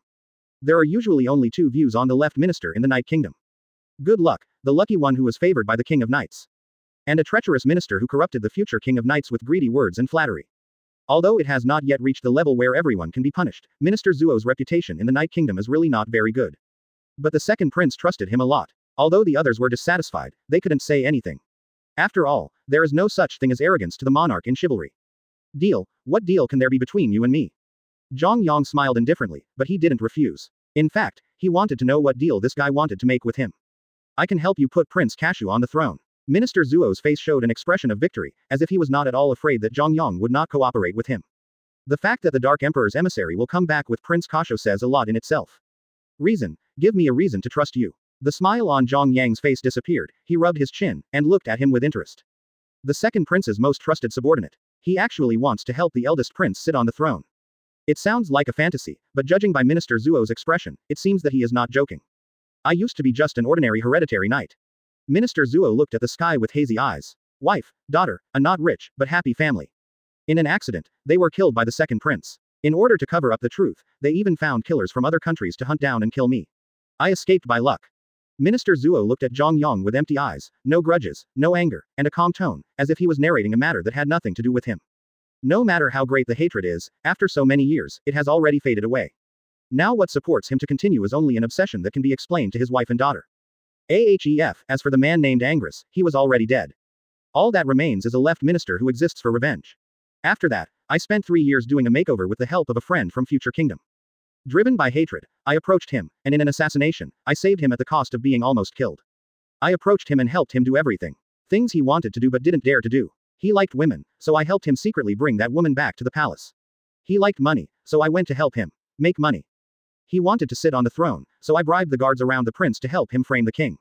There are usually only two views on the left minister in the Night Kingdom. Good luck, the lucky one who was favored by the King of Knights. And a treacherous minister who corrupted the future King of Knights with greedy words and flattery. Although it has not yet reached the level where everyone can be punished, Minister Zuo's reputation in the Night Kingdom is really not very good. But the second prince trusted him a lot. Although the others were dissatisfied, they couldn't say anything. After all, there is no such thing as arrogance to the monarch in chivalry. Deal, what deal can there be between you and me? Zhang Yang smiled indifferently, but he didn't refuse. In fact, he wanted to know what deal this guy wanted to make with him. I can help you put Prince Kashu on the throne. Minister Zuo's face showed an expression of victory, as if he was not at all afraid that Zhang Yang would not cooperate with him. The fact that the Dark Emperor's emissary will come back with Prince Kashu says a lot in itself. Reason, give me a reason to trust you. The smile on Zhang Yang's face disappeared, he rubbed his chin, and looked at him with interest. The second prince's most trusted subordinate. He actually wants to help the eldest prince sit on the throne. It sounds like a fantasy, but judging by Minister Zuo's expression, it seems that he is not joking. I used to be just an ordinary hereditary knight. Minister Zuo looked at the sky with hazy eyes. Wife, daughter, a not rich, but happy family. In an accident, they were killed by the second prince. In order to cover up the truth, they even found killers from other countries to hunt down and kill me. I escaped by luck. Minister Zuo looked at Zhang Yang with empty eyes, no grudges, no anger, and a calm tone, as if he was narrating a matter that had nothing to do with him. No matter how great the hatred is, after so many years, it has already faded away. Now what supports him to continue is only an obsession that can be explained to his wife and daughter. As for the man named Angrus, he was already dead. All that remains is a left minister who exists for revenge. After that, I spent 3 years doing a makeover with the help of a friend from Future Kingdom. Driven by hatred, I approached him, and in an assassination, I saved him at the cost of being almost killed. I approached him and helped him do everything. Things he wanted to do but didn't dare to do. He liked women, so I helped him secretly bring that woman back to the palace. He liked money, so I went to help him make money. He wanted to sit on the throne, so I bribed the guards around the prince to help him frame the king.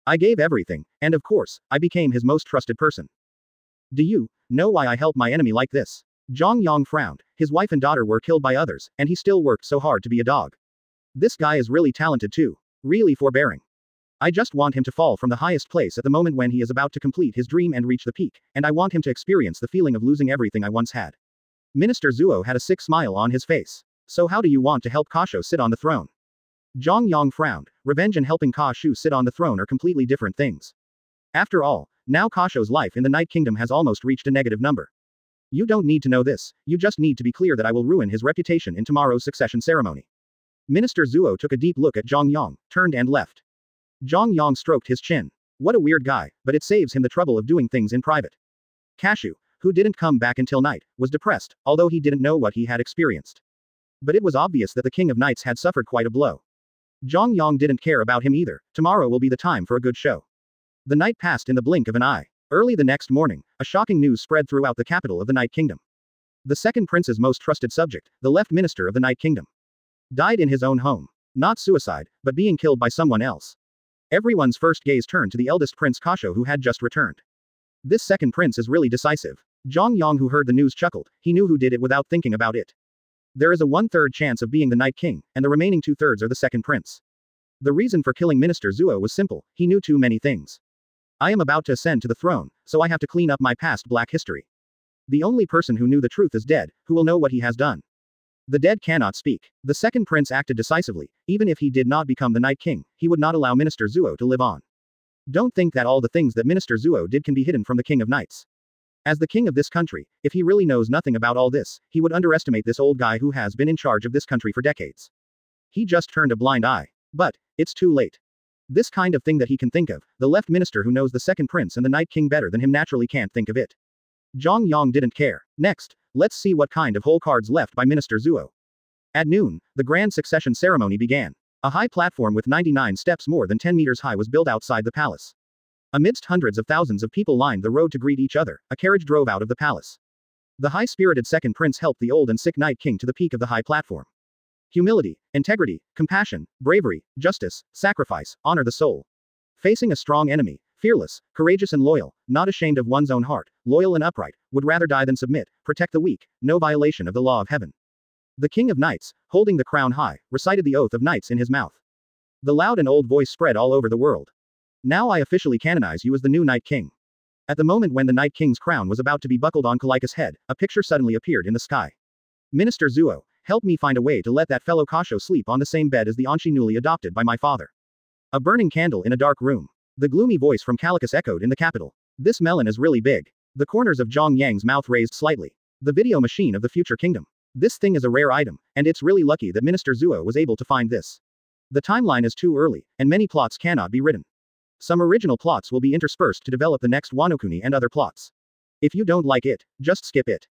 I gave everything, and of course, I became his most trusted person. Do you know why I helped my enemy like this? Zhang Yang frowned. His wife and daughter were killed by others, and he still worked so hard to be a dog. This guy is really talented too. Really forbearing. I just want him to fall from the highest place at the moment when he is about to complete his dream and reach the peak, and I want him to experience the feeling of losing everything I once had. Minister Zuo had a sick smile on his face. So how do you want to help Kashu sit on the throne? Zhang Yang frowned. Revenge and helping Kashu sit on the throne are completely different things. After all, now Kashu's life in the Night Kingdom has almost reached a negative number. You don't need to know this, you just need to be clear that I will ruin his reputation in tomorrow's succession ceremony. Minister Zuo took a deep look at Zhang Yang, turned and left. Zhang Yang stroked his chin. What a weird guy, but it saves him the trouble of doing things in private. Cashew, who didn't come back until night, was depressed, although he didn't know what he had experienced. But it was obvious that the King of Knights had suffered quite a blow. Zhang Yang didn't care about him either. Tomorrow will be the time for a good show. The night passed in the blink of an eye. Early the next morning, a shocking news spread throughout the capital of the Night Kingdom. The second prince's most trusted subject, the left minister of the Night Kingdom, died in his own home. Not suicide, but being killed by someone else. Everyone's first gaze turned to the eldest prince Kasho, who had just returned. This second prince is really decisive. Zhang Yang, who heard the news, chuckled. He knew who did it without thinking about it. There is a 1/3 chance of being the Night King, and the remaining 2/3 are the second prince. The reason for killing Minister Zuo was simple. He knew too many things. I am about to ascend to the throne, so I have to clean up my past black history. The only person who knew the truth is dead, who will know what he has done. The dead cannot speak. The second prince acted decisively. Even if he did not become the Night King, he would not allow Minister Zuo to live on. Don't think that all the things that Minister Zuo did can be hidden from the King of Knights. As the king of this country, if he really knows nothing about all this, he would underestimate this old guy who has been in charge of this country for decades. He just turned a blind eye. But, it's too late. This kind of thing that he can think of, the left minister who knows the second prince and the Night King better than him naturally can't think of it. Zhang Yang didn't care. Next, let's see what kind of hole cards left by Minister Zuo. At noon, the grand succession ceremony began. A high platform with 99 steps more than 10 meters high was built outside the palace. Amidst hundreds of thousands of people lined the road to greet each other, a carriage drove out of the palace. The high-spirited second prince helped the old and sick Night King to the peak of the high platform. Humility, integrity, compassion, bravery, justice, sacrifice, honor the soul. Facing a strong enemy, fearless, courageous and loyal, not ashamed of one's own heart, loyal and upright, would rather die than submit, protect the weak, no violation of the law of heaven. The King of Knights, holding the crown high, recited the oath of knights in his mouth. The loud and old voice spread all over the world. Now I officially canonize you as the new Night King. At the moment when the Night King's crown was about to be buckled on Kalika's head, a picture suddenly appeared in the sky. Minister Zuo, help me find a way to let that fellow Kasho sleep on the same bed as the Anshi newly adopted by my father. A burning candle in a dark room. The gloomy voice from Kalikas echoed in the capital. This melon is really big. The corners of Zhang Yang's mouth raised slightly. The video machine of the future kingdom. This thing is a rare item, and it's really lucky that Minister Zuo was able to find this. The timeline is too early, and many plots cannot be written. Some original plots will be interspersed to develop the next Wano Kuni and other plots. If you don't like it, just skip it.